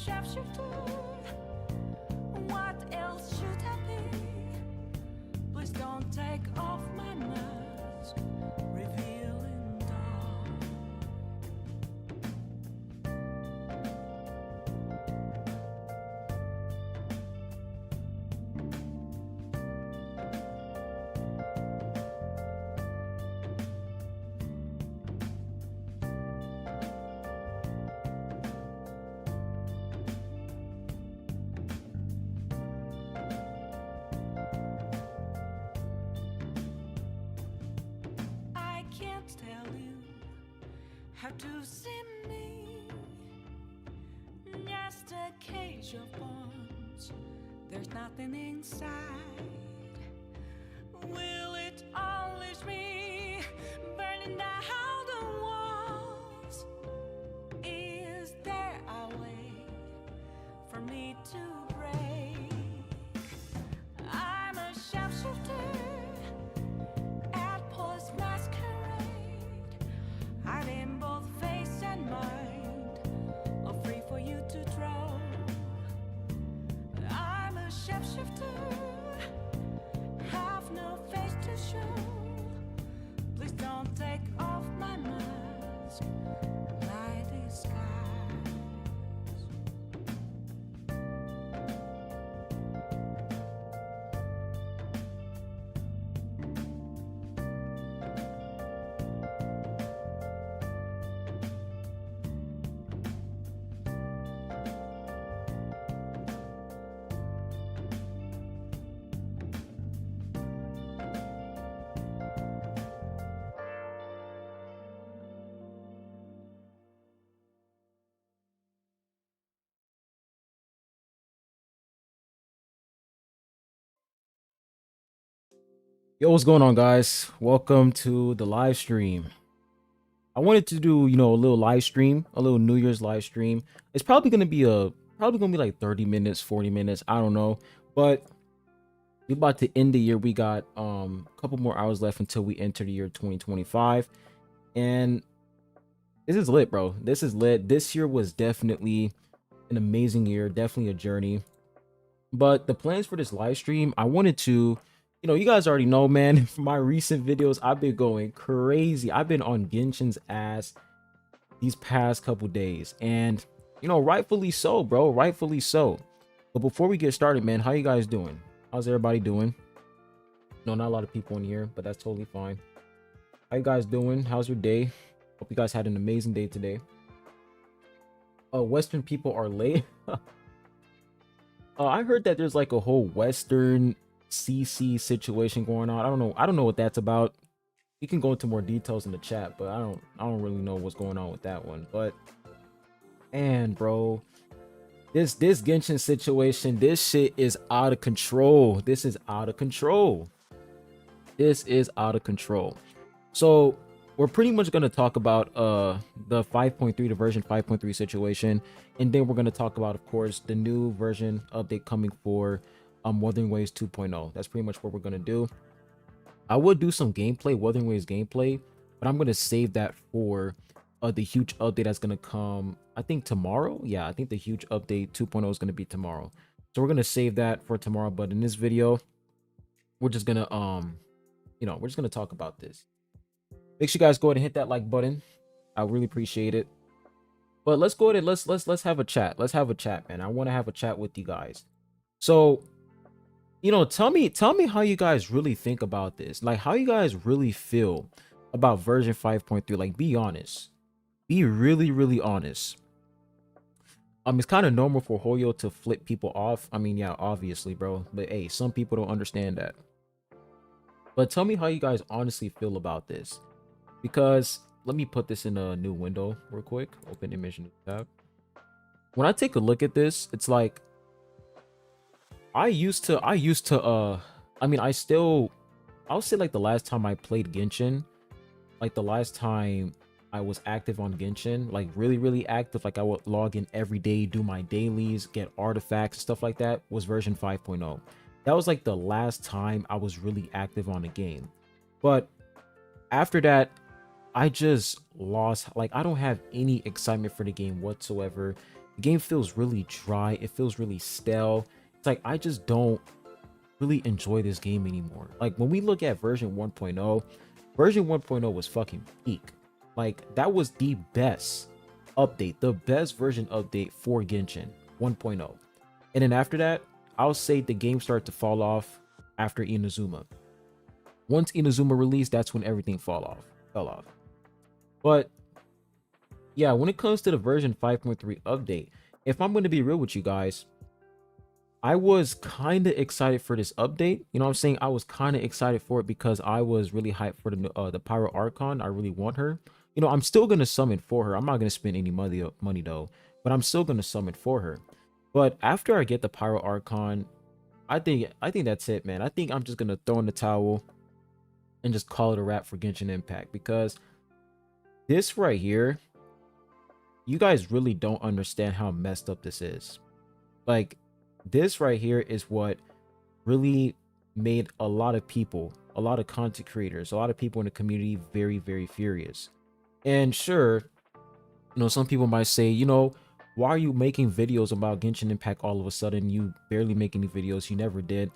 shapeshifter. What else should I be? Please don't take off my mask, revealing dark. I can't tell you how to see me. Just a cage of bones. There's nothing inside. Will it unleash me, burning down the walls? Is there a way for me to break? I'm a shapeshifter at Paul's masquerade, hiding both face and mind, all free for you to draw. I'm a shapeshifter, have no face to show. Please don't take off my mask, my disguise. Yo, what's going on, guys? Welcome to the live stream. I wanted to do, a little live stream, a little New Year's live stream. It's probably gonna be like 30 minutes, 40 minutes, I don't know. But we about to end the year. We got a couple more hours left until we enter the year 2025. And this is lit, bro. This is lit. This year was definitely an amazing year, definitely a journey. But the plans for this live stream, I wanted to, you guys already know, man. From my recent videos, I've been going crazy. I've been on Genshin's ass these past couple days, and rightfully so, bro. Rightfully so. But before we get started, man, how you guys doing? How's everybody doing? No, not a lot of people in here, but that's totally fine. How you guys doing? How's your day? Hope you guys had an amazing day today. Western people are late. I heard that there's like a whole Western CC situation going on. I don't know what that's about. You can go into more details in the chat, but I don't really know what's going on with that one. But man, bro, this Genshin situation, this shit is out of control. This is out of control. This is out of control. So we're pretty much going to talk about the 5.3 to version 5.3 situation, and then we're going to talk about, of course, the new version update coming for Wuthering Waves 2.0. That's pretty much what we're going to do. I would do some gameplay, Wuthering Waves gameplay, but I'm going to save that for the huge update that's going to come, I think, tomorrow. Yeah, I think the huge update 2.0 is going to be tomorrow. So we're going to save that for tomorrow, but in this video, we're just going to we're just going to talk about this. Make sure you guys go ahead and hit that like button. I really appreciate it. But let's go ahead and let's have a chat. Let's have a chat, man. I want to have a chat with you guys. So, tell me how you guys really think about this. Like, how you guys really feel about version 5.3. Like, be honest. Be really, really honest. It's kind of normal for Hoyo to flip people off. I mean, yeah, obviously, bro. But hey, some people don't understand that. But tell me how you guys honestly feel about this. Because let me put this in a new window real quick. Open image new tab. When I take a look at this, it's like I mean, I'll say like the last time I played Genshin, like the last time I was active on Genshin, like really, really active, like I would log in every day, do my dailies, get artifacts, stuff like that, was version 5.0. That was like the last time I was really active on a game. But after that, I just lost, like, I don't have any excitement for the game whatsoever. The game feels really dry. It feels really stale. It's like I just don't really enjoy this game anymore. Like when we look at version 1.0, version 1.0 was fucking peak. Like that was the best update, the best version update for Genshin 1.0. And then after that, I'll say the game started to fall off after Inazuma. Once Inazuma released, that's when everything fell off. But yeah, when it comes to the version 5.3 update, if I'm going to be real with you guys, I was kind of excited for this update. You know what I'm saying? I was kind of excited for it because I was really hyped for the Pyro Archon. I really want her. You know, I'm still going to summon for her. I'm not going to spend any money though, but I'm still going to summon for her. But after I get the Pyro Archon, I think that's it, man. I think I'm just going to throw in the towel and just call it a wrap for Genshin Impact, because this right here, you guys really don't understand how messed up this is. Like, this right here is what really made a lot of people, a lot of content creators, a lot of people in the community very, very furious. And sure, you know, some people might say, you know, why are you making videos about Genshin Impact all of a sudden? You barely make any videos. You never did.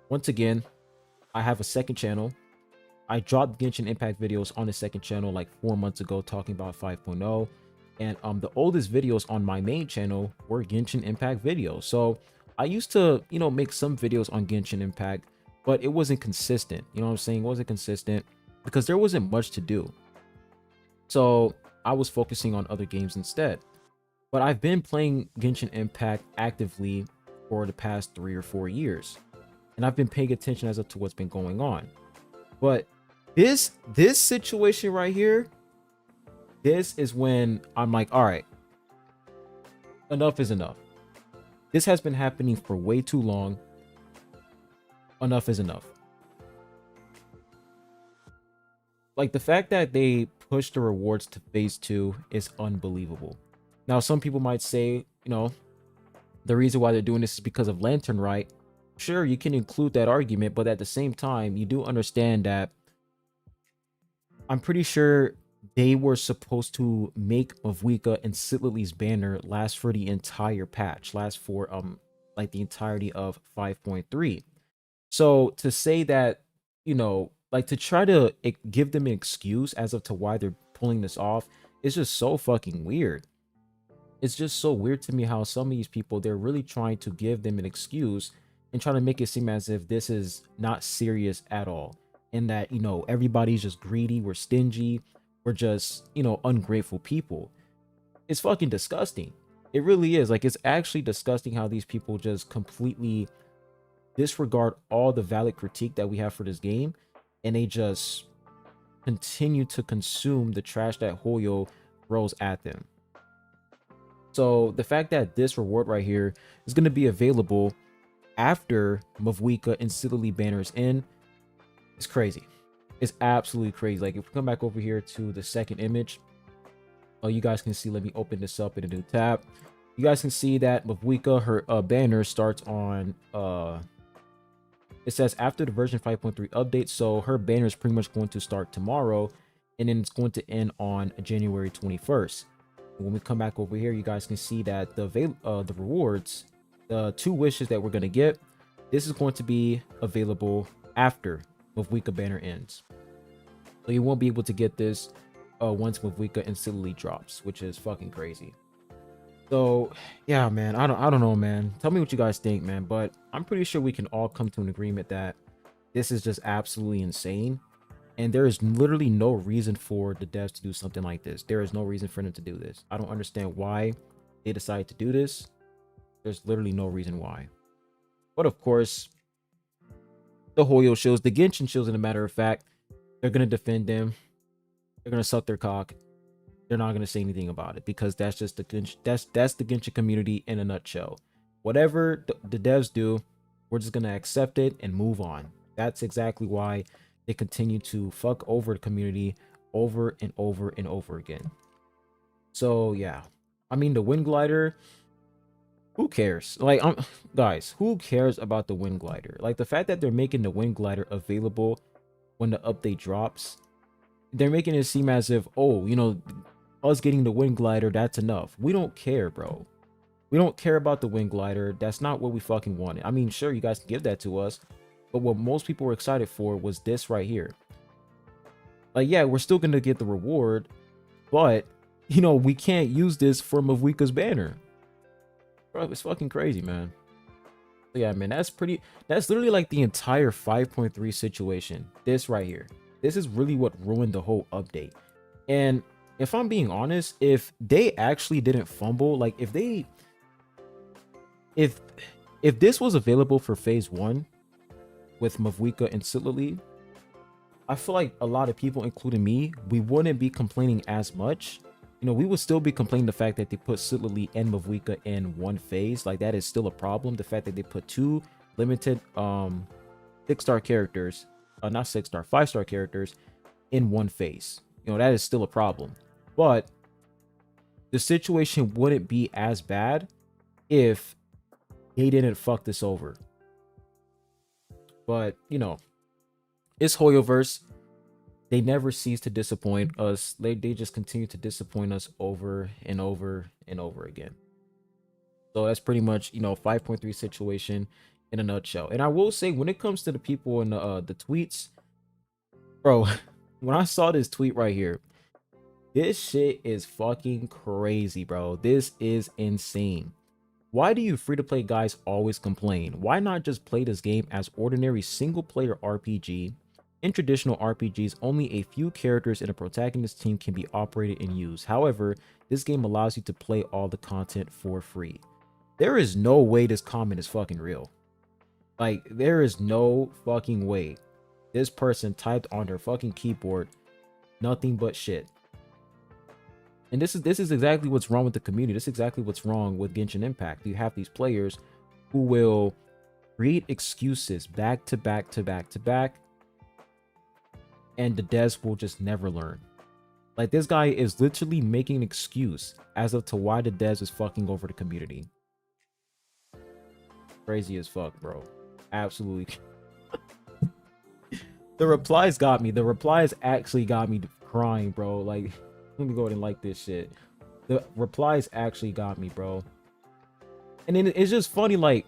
Once again, I have a second channel. I dropped Genshin Impact videos on the second channel like 4 months ago talking about 5.0. And the oldest videos on my main channel were Genshin Impact videos. So I used to, you know, make some videos on Genshin Impact, but it wasn't consistent. You know what I'm saying? It wasn't consistent because there wasn't much to do. So I was focusing on other games instead. But I've been playing Genshin Impact actively for the past 3 or 4 years. And I've been paying attention as to what's been going on. But this situation right here, this is when I'm like, all right, enough is enough. This has been happening for way too long. Enough is enough. Like the fact that they pushed the rewards to phase 2 is unbelievable. Now, some people might say, you know, the reason why they're doing this is because of Lantern Right. Sure, you can include that argument, but at the same time, you do understand that I'm pretty sure they were supposed to make Mavwika and Sitlili's banner last for the entire patch, last for like the entirety of 5.3. So to say that, you know, like to try to give them an excuse as of to why they're pulling this off is just so fucking weird. It's just so weird to me how some of these people, they're really trying to give them an excuse and trying to make it seem as if this is not serious at all, and that, you know, everybody's just greedy, we're stingy, we're just, you know, ungrateful people. It's fucking disgusting. It really is. Like, it's actually disgusting how these people just completely disregard all the valid critique that we have for this game, and they just continue to consume the trash that Hoyo throws at them. So the fact that this reward right here is going to be available after Mavwika and Sitlili banners in is crazy. It's absolutely crazy. Like if we come back over here to the second image, oh, you guys can see, let me open this up in a new tab. You guys can see that Mavwika, her banner starts on it says after the version 5.3 update, so her banner is pretty much going to start tomorrow, and then it's going to end on January 21st. When we come back over here, you guys can see that the rewards, the 2 wishes that we're going to get, this is going to be available after Mavwika banner ends. So you won't be able to get this once Mavwika and Sitlili drops, which is fucking crazy. So yeah, man, I don't know, man. Tell me what you guys think, man. But I'm pretty sure we can all come to an agreement that this is just absolutely insane. And there is literally no reason for the devs to do something like this. There is no reason for them to do this. I don't understand why they decided to do this. There's literally no reason why. But of course, the Hoyo shows, the Genshin shows, in a matter of fact, they're going to defend them. They're going to suck their cock. They're not going to say anything about it because that's just the Genshin, that's the Genshin community in a nutshell. Whatever the devs do, we're just going to accept it and move on. That's exactly why they continue to fuck over the community over and over and over again. So yeah, I mean, the Wind Glider, who cares? Like, guys, who cares about the Wind Glider? Like, the fact that they're making the Wind Glider available when the update drops, they're making it seem as if, oh, you know, us getting the wind glider, that's enough. We don't care, bro. We don't care about the wind glider. That's not what we fucking wanted. I mean, sure, you guys can give that to us, but what most people were excited for was this right here. Like, yeah, we're still gonna get the reward, but you know, we can't use this for Mavuika's banner. Bro, it's fucking crazy, man. So yeah, man, that's literally like the entire 5.3 situation. This right here. This is really what ruined the whole update. And if I'm being honest, if they actually didn't fumble, like if if this was available for phase 1 with Mavuika and Sitlali, I feel like a lot of people, including me, we wouldn't be complaining as much. You know, we would still be complaining the fact that they put Sitlali and Mavuika in one phase. Like, that is still a problem. The fact that they put two limited 6-star characters, not 6-star, 5-star characters in one phase. You know, that is still a problem. But the situation wouldn't be as bad if they didn't fuck this over. But, you know, it's Hoyoverse. They never cease to disappoint us. They just continue to disappoint us over and over and over again. So that's pretty much, you know, 5.3 situation in a nutshell. And I will say, when it comes to the people in the tweets, bro, when I saw this tweet right here, this shit is fucking crazy, bro. This is insane. Why do you free-to-play guys always complain? Why not just play this game as ordinary single-player RPG? In traditional RPGs, only a few characters in a protagonist team can be operated and used. However, this game allows you to play all the content for free. There is no way this comment is fucking real. Like, there is no fucking way this person typed on their fucking keyboard nothing but shit. And this is exactly what's wrong with the community. This is exactly what's wrong with Genshin Impact. You have these players who will create excuses back to back to back to back, and the devs will just never learn. Like, this guy is literally making an excuse as of to why the devs is fucking over the community. Crazy as fuck, bro. Absolutely. The replies got me. The replies actually got me crying, bro. Like, let me go ahead and like this shit. The replies actually got me, bro. And then it's just funny, like,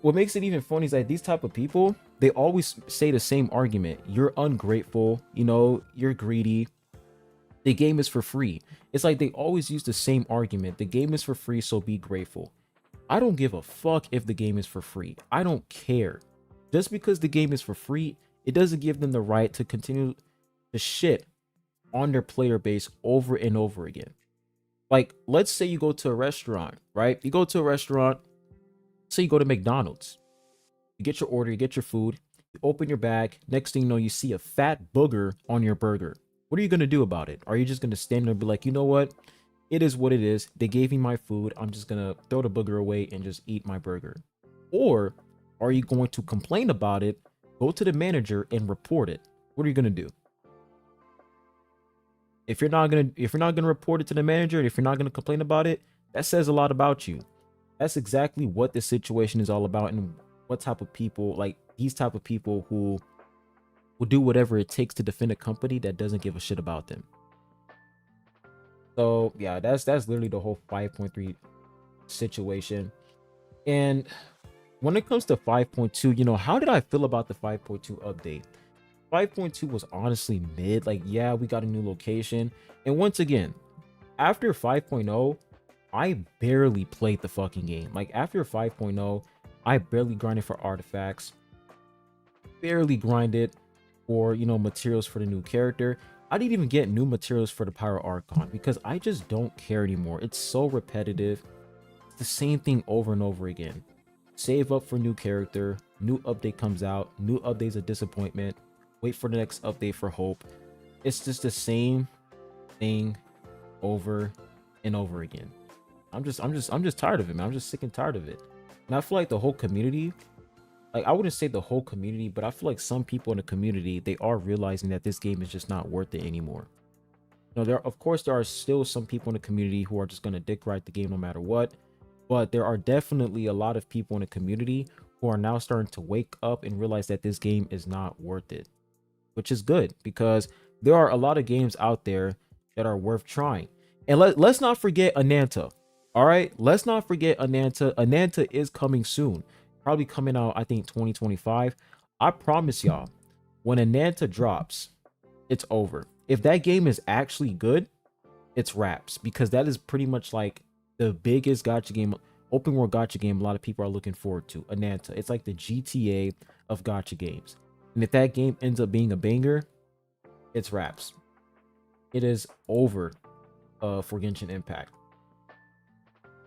what makes it even funny is that these type of people, they always say the same argument. You're ungrateful, you know, you're greedy. The game is for free. It's like they always use the same argument. The game is for free, so be grateful. I don't give a fuck if the game is for free. I don't care. Just because the game is for free, it doesn't give them the right to continue to shit on their player base over and over again. Like, let's say you go to a restaurant, right? You go to a restaurant, say you go to McDonald's. You get your order, you get your food, you open your bag. Next thing you know, you see a fat booger on your burger. What are you going to do about it? Are you just going to stand there and be like, you know what? It is what it is. They gave me my food. I'm just going to throw the booger away and just eat my burger. Or are you going to complain about it, go to the manager and report it? What are you going to do? If you're not going to report it to the manager, and if you're not going to complain about it, that says a lot about you. That's exactly what this situation is all about, and what type of people, like these type of people who will do whatever it takes to defend a company that doesn't give a shit about them. So yeah, that's literally the whole 5.3 situation. And when it comes to 5.2, you know, how did I feel about the 5.2 update? 5.2 was honestly mid. Like, yeah, we got a new location. And once again, after 5.0, I barely played the fucking game. Like, after 5.0, I barely grinded for artifacts. Barely grinded for, you know, materials for the new character. I didn't even get new materials for the Pyro Archon because I just don't care anymore. It's so repetitive. It's the same thing over and over again. Save up for new character. New update comes out. New update's a disappointment. Wait for the next update for hope. It's just the same thing over and over again. I'm just tired of it, man. I'm just sick and tired of it. And I feel like the whole community, like, I wouldn't say the whole community, but I feel like some people in the community, they are realizing that this game is just not worth it anymore. You know, of course there are still some people in the community who are just gonna dick ride the game no matter what, but there are definitely a lot of people in the community who are now starting to wake up and realize that this game is not worth it. which is good because there are a lot of games out there that are worth trying. And let's not forget Ananta. All right, let's not forget Ananta. Ananta is coming soon, probably coming out, I think 2025. I promise y'all, when Ananta drops, it's over. If that game is actually good, it's wraps, because that is pretty much like the biggest gacha game, open world gacha game a lot of people are looking forward to. Ananta. It's like the GTA of gacha games. And if that game ends up being a banger, it's wraps. It is over for Genshin Impact.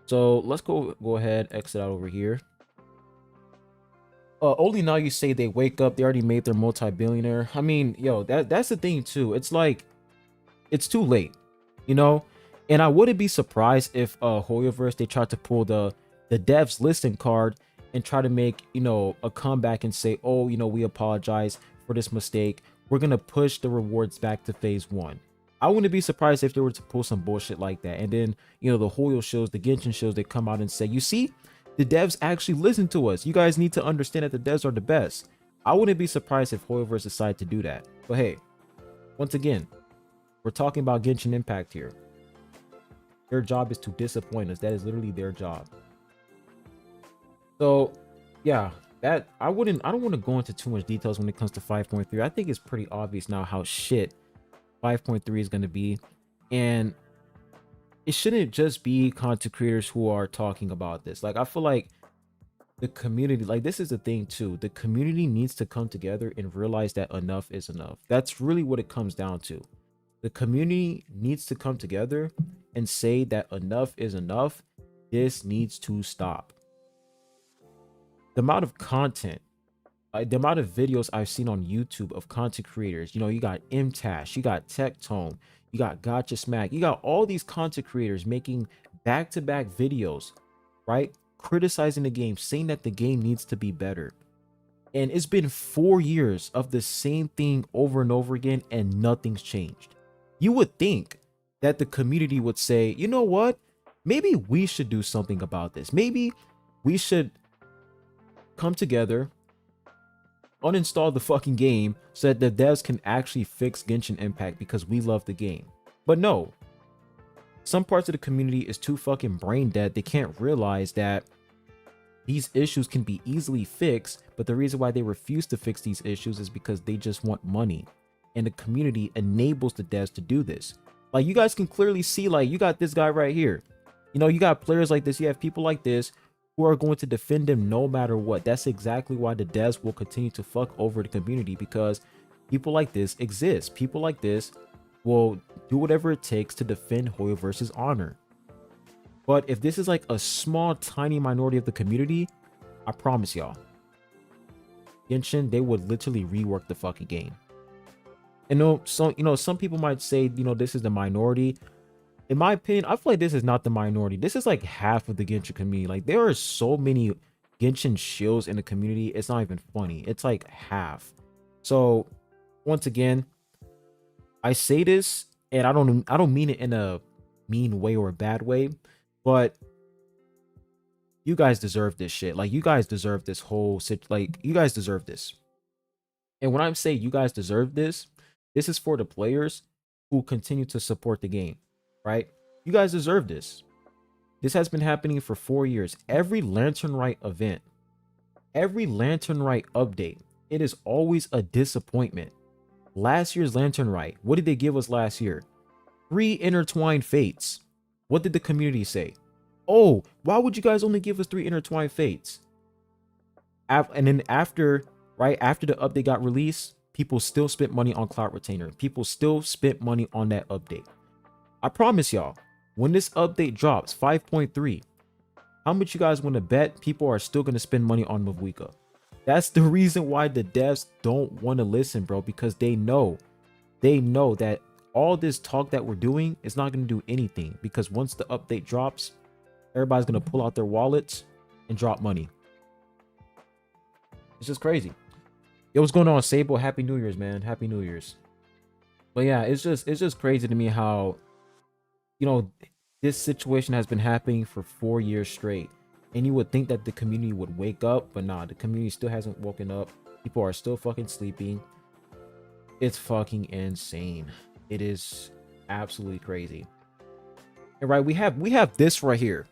So let's go ahead, exit out over here. Only now you say they wake up, they already made their multi-billionaire. I mean, yo, that's the thing too. It's like, it's too late, you know? And I wouldn't be surprised if Hoyoverse, they tried to pull the devs listing card and try to make, you know, a comeback and say, oh, you know, we apologize for this mistake. We're gonna push the rewards back to phase 1. I wouldn't be surprised if they were to pull some bullshit like that. And then, you know, the Hoyo shows, the Genshin shows, they come out and say, you see, the devs actually listen to us. You guys need to understand that the devs are the best. I wouldn't be surprised if Hoyoverse decided to do that. But hey, once again, we're talking about Genshin Impact here. Their job is to disappoint us. That is literally their job. So yeah, that I don't want to go into too much details when it comes to 5.3. I think it's pretty obvious now how shit 5.3 is going to be. And it shouldn't just be content creators who are talking about this. Like, I feel like the community, like, this is the thing too. The community needs to come together and realize that enough is enough. That's really what it comes down to. The community needs to come together and say that enough is enough. This needs to stop. The amount of content, the amount of videos I've seen on YouTube of content creators, you know, you got MTash, you got Tectone, you got Gotcha Smack, you got all these content creators making back-to-back videos, right? Criticizing the game, saying that the game needs to be better. And it's been 4 years of the same thing over and over again, and nothing's changed. You would think that the community would say, you know what? Maybe we should do something about this. Maybe we should come together, uninstall the fucking game so that the devs can actually fix Genshin Impact because we love the game. But no, some parts of the community is too fucking brain dead. They can't realize that these issues can be easily fixed, but the reason why they refuse to fix these issues is because they just want money. And the community enables the devs to do this. Like, you guys can clearly see, like, you got this guy right here. You know, you got players like this, you have people like this who are going to defend them no matter what. That's exactly why the devs will continue to fuck over the community, because people like this exist. People like this will do whatever it takes to defend Hoyoverse's honor. But if this is like a small, tiny minority of the community, I promise y'all, Genshin, they would literally rework the fucking game. And so, you know, some people might say, you know, this is the minority. In my opinion, I feel like this is not the minority. This is like half of the Genshin community. Like, there are so many Genshin shills in the community. It's not even funny. It's like half. So once again, I say this, and I don't mean it in a mean way or a bad way, but you guys deserve this shit. Like, you guys deserve this whole like, you guys deserve this. And when I'm saying you guys deserve this, this is for the players who continue to support the game, right? You guys deserve this. This has been happening for 4 years. Every Lantern Rite event, every Lantern Rite update, it is always a disappointment. Last year's Lantern Rite, what did they give us last year? 3 intertwined fates. What did the community say? Oh, why would you guys only give us 3 intertwined fates? And then after, right after the update got released, people still spent money on Cloud Retainer. People still spent money on that update. I promise y'all, when this update drops, 5.3, how much you guys want to bet people are still going to spend money on Mavuika? That's the reason why the devs don't want to listen, bro, because they know that all this talk that we're doing is not going to do anything, because once the update drops, everybody's going to pull out their wallets and drop money. It's just crazy. Yo, what's going on, Sable? Happy New Year's, man. Happy New Year's. But yeah, it's just crazy to me how, you know, this situation has been happening for 4 years straight. And you would think that the community would wake up, but nah, the community still hasn't woken up. People are still fucking sleeping. It's fucking insane. It is absolutely crazy. And right, we have this right here.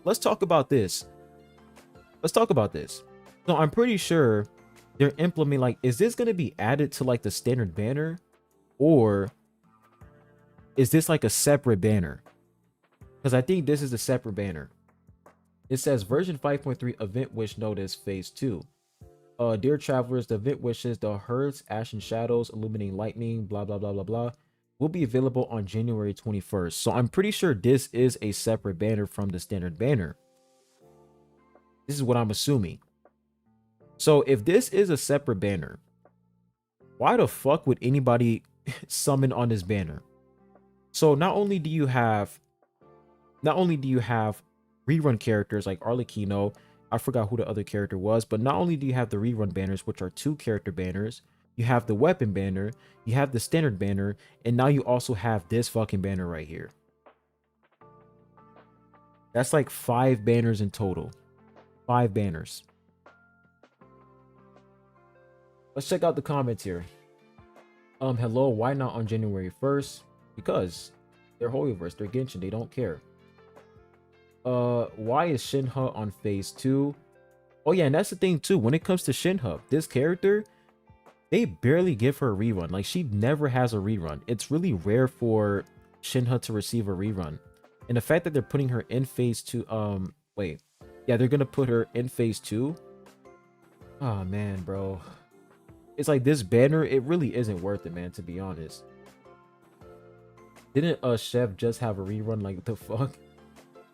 Let's talk about this. Let's talk about this. So I'm pretty sure they're implementing, like, is this going to be added to like the standard banner, or is this like a separate banner? Because I think this is a separate banner. It says version 5.3 event wish notice phase 2. Dear travelers, the event wishes, the herds, ashen shadows, illuminating lightning, blah blah blah blah blah, will be available on January 21st. So I'm pretty sure this is a separate banner from the standard banner. This is what I'm assuming. So if this is a separate banner, why the fuck would anybody summon on this banner? So not only do you have rerun characters like Arlecchino, I forgot who the other character was, but not only do you have the rerun banners, which are 2 character banners, you have the weapon banner, you have the standard banner, and now you also have this fucking banner right here. That's like 5 banners in total. 5 banners. Let's check out the comments here. Hello, why not on January 1st? Because they're Hoyoverse, they're Genshin, they don't care. Why is Shinha on phase 2? Oh yeah, and that's the thing too. When it comes to Shinha, this character, they barely give her a rerun. Like, she never has a rerun. It's really rare for Shinha to receive a rerun. And the fact that they're putting her in phase 2, wait. Yeah, they're gonna put her in phase 2. Oh man, bro. It's like this banner, it really isn't worth it, man, to be honest. Didn't Chef just have a rerun? Like, the fuck?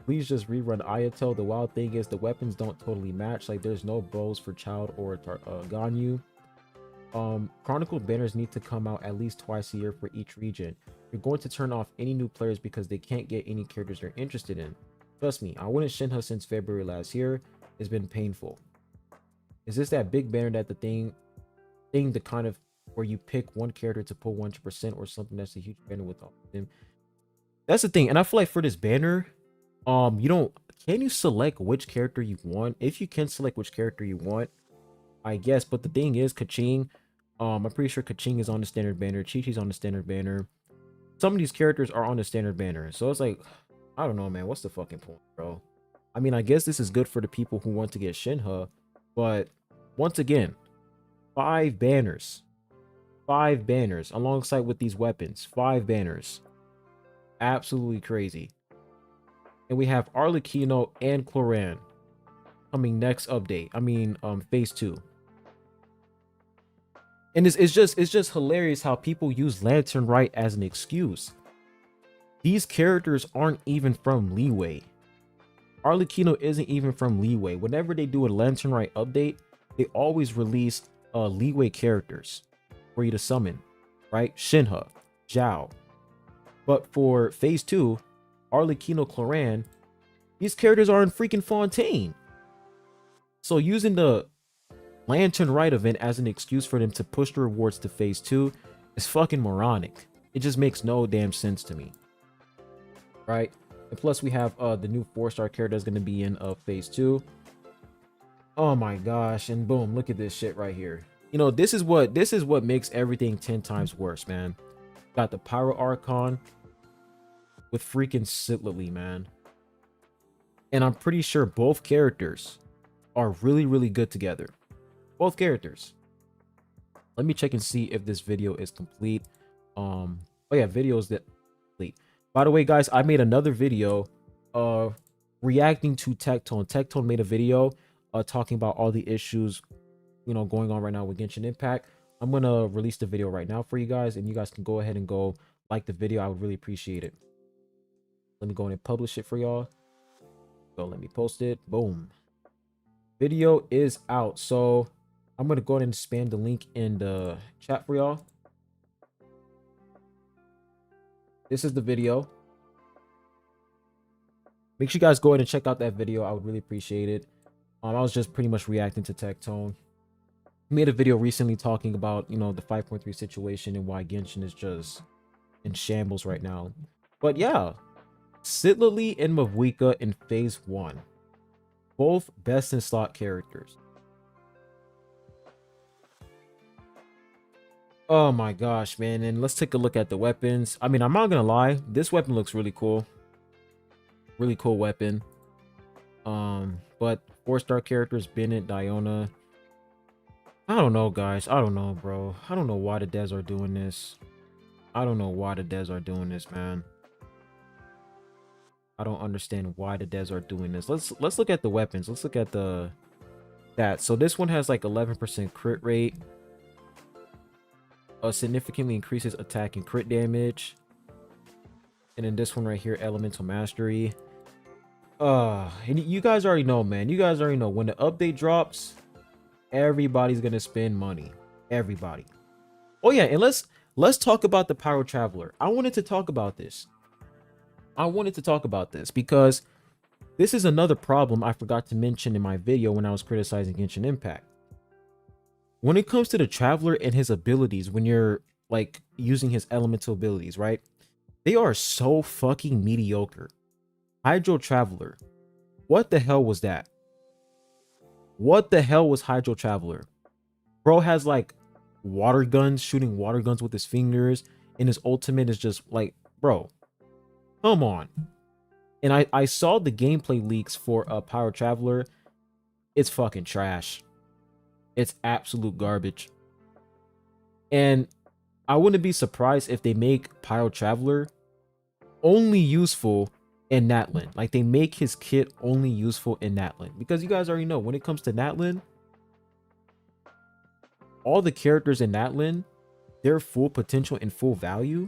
Please just rerun Ayato. The wild thing is the weapons don't totally match. Like, there's no bows for Child or Ganyu. Chronicle banners need to come out at least twice a year for each region. You're going to turn off any new players because they can't get any characters they're interested in. Trust me, I wouldn't Shinha since February last year. It's been painful. Is this that big banner that the thing the kind of where you pick one character to pull 100% or something? That's a huge banner with all of them. That's the thing. And I feel like for this banner, can you select which character you want? If you can select which character you want, I guess. But the thing is, Kaching, I'm pretty sure Kaching is on the standard banner. Chi-Chi's on the standard banner. Some of these characters are on the standard banner. So it's like, I don't know, man. What's the fucking point, bro? I mean, I guess this is good for the people who want to get Shinha. But once again, 5 banners. 5 banners alongside with these weapons. 5 banners. Absolutely crazy. And we have Arlecchino and Cloran coming next update. I mean, phase 2. And it's just hilarious how people use Lantern Right as an excuse. These characters aren't even from Leeway. Arlecchino isn't even from Leeway. Whenever they do a Lantern Right update, they always release Leeway characters for you to summon, right? Shinha, Zhao. But for phase 2, Arlecchino, Cloran, these characters are in freaking Fontaine. So using the Lantern Right event as an excuse for them to push the rewards to phase 2 is fucking moronic. It just makes no damn sense to me, right? And plus we have the new 4-star character that's going to be in phase 2. Oh my gosh. And boom, look at this shit right here. You know, this is what makes everything 10 times worse, man. Got the Pyro Archon with freaking Sitlily, man. And I'm pretty sure both characters are really, really good together. Both characters. Let me check and see if this video is complete. Oh yeah, videos that complete. By the way, guys, I made another video reacting to Tectone. Tectone made a video talking about all the issues, you know, going on right now with Genshin Impact. I'm gonna release the video right now for you guys, and you guys can go ahead and go like the video. I would really appreciate it. Let me go ahead and publish it for y'all. So let me post it. Boom. Video is out. So I'm gonna go ahead and spam the link in the chat for y'all. This is the video. Make sure you guys go ahead and check out that video. I would really appreciate it. I was just pretty much reacting to Tectone. Made a video recently talking about, you know, the 5.3 situation and why Genshin is just in shambles right now. But yeah, Sitlily and Mavuika in phase 1, both best in slot characters. Oh my gosh, man. And let's take a look at the weapons. I mean, I'm not gonna lie, this weapon looks really cool. Really cool weapon. But 4-star characters, Bennett, Diona. I don't know, guys. I don't know, bro. I don't know why the devs are doing this. I don't know why the devs are doing this, man. I don't understand why the devs are doing this. Let's look at the weapons. Let's look at the that. So this one has like 11% crit rate. Significantly increases attack and crit damage. And then this one right here, elemental mastery. And you guys already know, man. You guys already know when the update drops, everybody's gonna spend money. Everybody. Oh yeah, and let's talk about the Pyro Traveler. I wanted to talk about this. Because this is another problem I forgot to mention in my video when I was criticizing Genshin Impact. When it comes to the Traveler and his abilities, when you're like using his elemental abilities, right? They are so fucking mediocre. Hydro Traveler. What the hell was that? What the hell was Hydro Traveler? Bro has like water guns, shooting water guns with his fingers, and his ultimate is just like, bro, come on. And I saw the gameplay leaks for Pyro Traveler. It's fucking trash. It's absolute garbage. And I wouldn't be surprised if they make Pyro Traveler only useful in Natlan. Like they make his kit only useful in Natlan. Because you guys already know when it comes to Natlan, all the characters in Natlan, their full potential and full value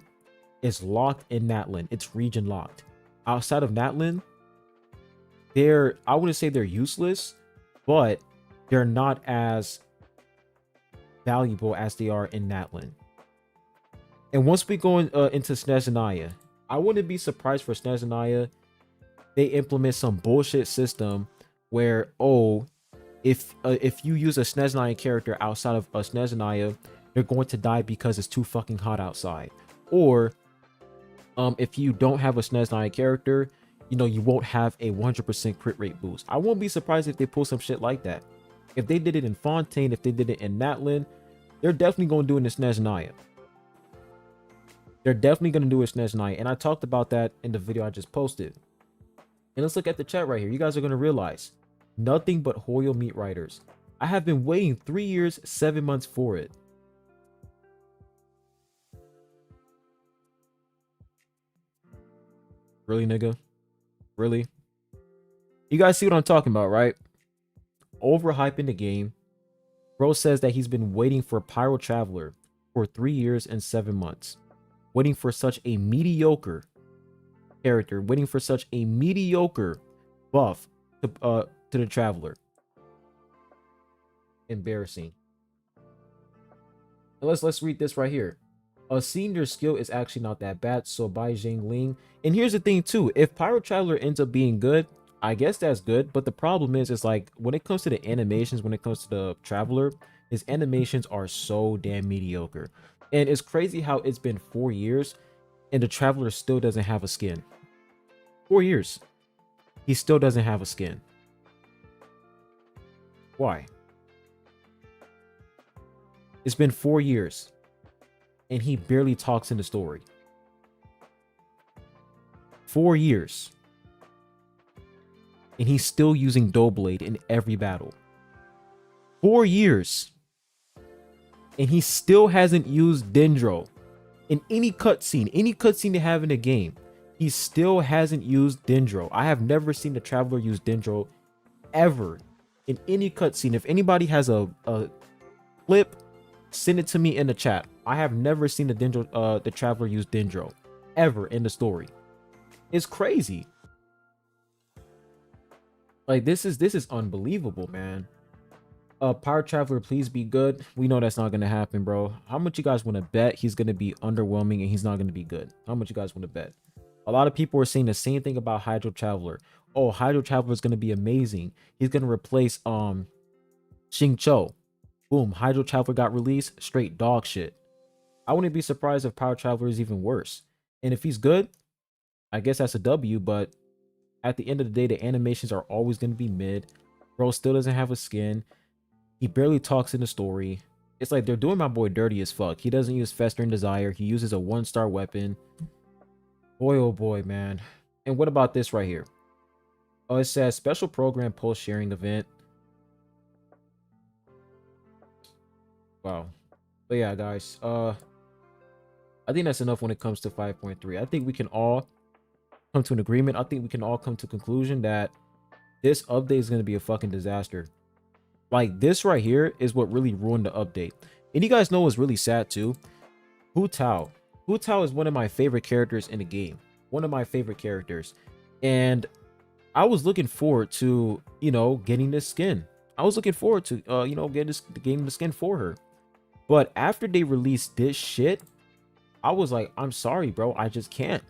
is locked in Natlan. It's region locked. Outside of Natlan, I wouldn't say they're useless, but they're not as valuable as they are in Natlan. And once we go into Snezhnaya, I wouldn't be surprised for Snezhnaya they implement some bullshit system where, oh, if you use a Snezhnaya character outside of a Snezhnaya, they're going to die because it's too fucking hot outside. Or if you don't have a Snezhnaya character, you know, you won't have a 100% crit rate boost. I won't be surprised if they pull some shit like that. If they did it in Fontaine, if they did it in Natlan, they're definitely going to do it in Snezhnaya. They're definitely going to do it in Snezhnaya. And I talked about that in the video I just posted. And let's look at the chat right here. You guys are going to realize nothing but Hoyo meat writers. I have been waiting 3 years, 7 months for it. Really, nigga? Really? You guys see what I'm talking about, right? Overhyping the game. Bro says that he's been waiting for Pyro Traveler for 3 years and 7 months. Waiting for such a mediocre character. Waiting for such a mediocre buff to the Traveler. Embarrassing. Let's read this right here. A senior skill is actually not that bad, so by Ling. And here's the thing too, if Pyro Traveler ends up being good, I guess that's good, but the problem is like when it comes to the animations, when it comes to the Traveler, his animations are so damn mediocre. And it's crazy how it's been 4 years and the Traveler still doesn't have a skin. 4 years. He still doesn't have a skin. Why? It's been 4 years and he barely talks in the story. 4 years. And he's still using Doughblade in every battle. 4 years. And he still hasn't used Dendro in any cutscene they have in the game. He still hasn't used Dendro. I have never seen the Traveler use Dendro ever in any cutscene. If anybody has a clip, send it to me in the chat. I have never seen the Traveler use Dendro ever in the story. It's crazy. Like this is unbelievable, man. Pyro Traveler, please be good. We know that's not gonna happen, bro. How much you guys want to bet he's gonna be underwhelming and he's not gonna be good? How much you guys want to bet? A lot of people are saying the same thing about Hydro Traveler. Oh, Hydro Traveler is gonna be amazing. He's gonna replace Xingqiu. Boom, Hydro Traveler got released, straight dog shit. I wouldn't be surprised if Pyro Traveler is even worse. And if he's good, I guess that's a W, but at the end of the day, the animations are always going to be mid. Bro still doesn't have a skin. He barely talks in the story. It's like they're doing my boy dirty as fuck. He doesn't use Festering Desire. He uses a 1-star weapon. Boy, oh boy, man. And what about this right here? Oh, it says special program post sharing event. Wow. But yeah, guys. I think that's enough when it comes to 5.3. I think we can all come to an agreement. I think we can all come to a conclusion that this update is going to be a fucking disaster. Like, this right here is what really ruined the update. And you guys know what's really sad too? Hu Tao. Hu Tao is one of my favorite characters in the game. One of my favorite characters. And I was looking forward to, you know, getting this skin. I was looking forward to, you know, getting the skin for her. But after they released this shit, I was like, I'm sorry, bro. I just can't.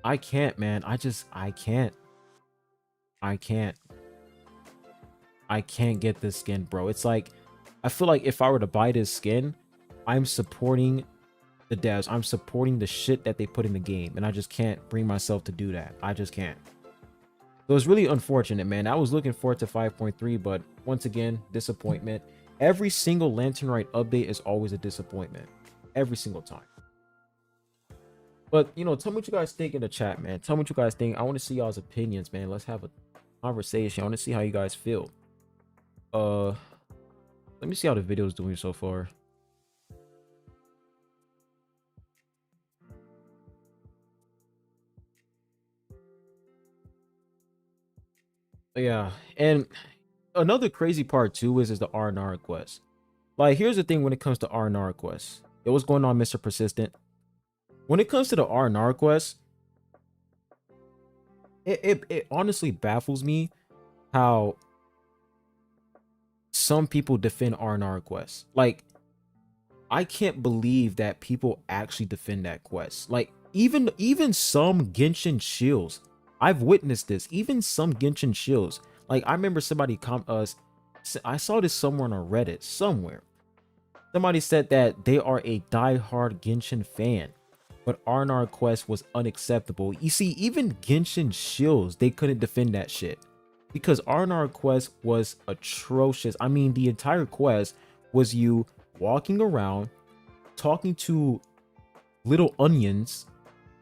I can't, man. I can't. I can't get this skin, bro. It's like, I feel like if I were to buy this skin, I'm supporting the devs. I'm supporting the shit that they put in the game. And I just can't bring myself to do that. I just can't. So it's really unfortunate, man. I was looking forward to 5.3, but once again, disappointment. Every single Lantern Rite update is always a disappointment. Every single time. But, you know, tell me what you guys think in the chat, man. Tell me what you guys think. I want to see y'all's opinions, man. Let's have a conversation. I want to see how you guys feel. Let me see how the video is doing so far. Yeah, and another crazy part too is the R&R request. Like, here's the thing when it comes to R&R requests. It was going on, Mr. Persistent. When it comes to the R&R requests, it honestly baffles me how some people defend R&R requests. Like, I can't believe that people actually defend that quest. Like, even some Genshin shields, I've witnessed this. Even some Genshin shields. Like, I remember somebody I saw this somewhere on a Reddit somewhere. Somebody said that they are a diehard Genshin fan, but R&R quest was unacceptable. You see, even Genshin shields, they couldn't defend that shit because R&R quest was atrocious. I mean, the entire quest was you walking around, talking to little onions,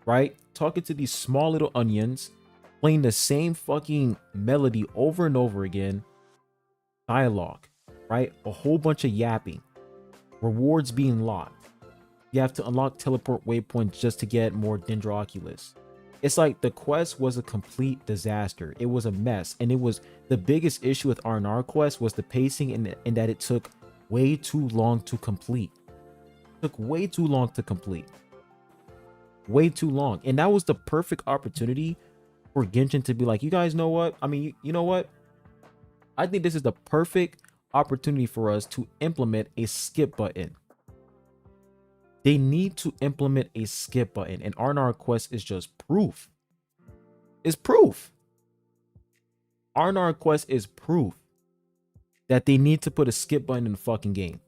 right? Talking to these small little onions, playing the same fucking melody over and over again. Dialogue, right? A whole bunch of yapping. Rewards being locked. You have to unlock teleport waypoints just to get more Dendroculus. It's like the quest was a complete disaster. It was a mess. And it was the biggest issue with R&R quest was the pacing and that it took way too long to complete. It took way too long to complete. Way too long. And that was the perfect opportunity for Genshin to be like, you guys know what? I mean, you know what? I think this is the perfect opportunity for us to implement a skip button. They need to implement a skip button, and R&R quest is just proof. It's proof. R&R quest is proof that they need to put a skip button in the fucking game.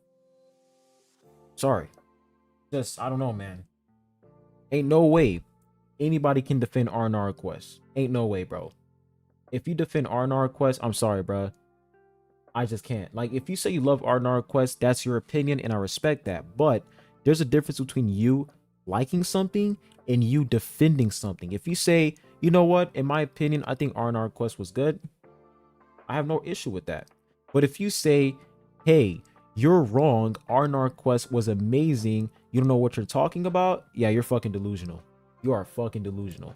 Sorry. Just, I don't know, man. Ain't no way anybody can defend R&R quest. Ain't no way, bro. If you defend R&R quest, I'm sorry, bro. I just can't. Like, if you say you love R&R quest, that's your opinion, and I respect that. But there's a difference between you liking something and you defending something. If you say, you know what, in my opinion, I think R&R quest was good, I have no issue with that. But if you say, hey, you're wrong, R&R quest was amazing, you don't know what you're talking about, yeah, you're fucking delusional. You are fucking delusional.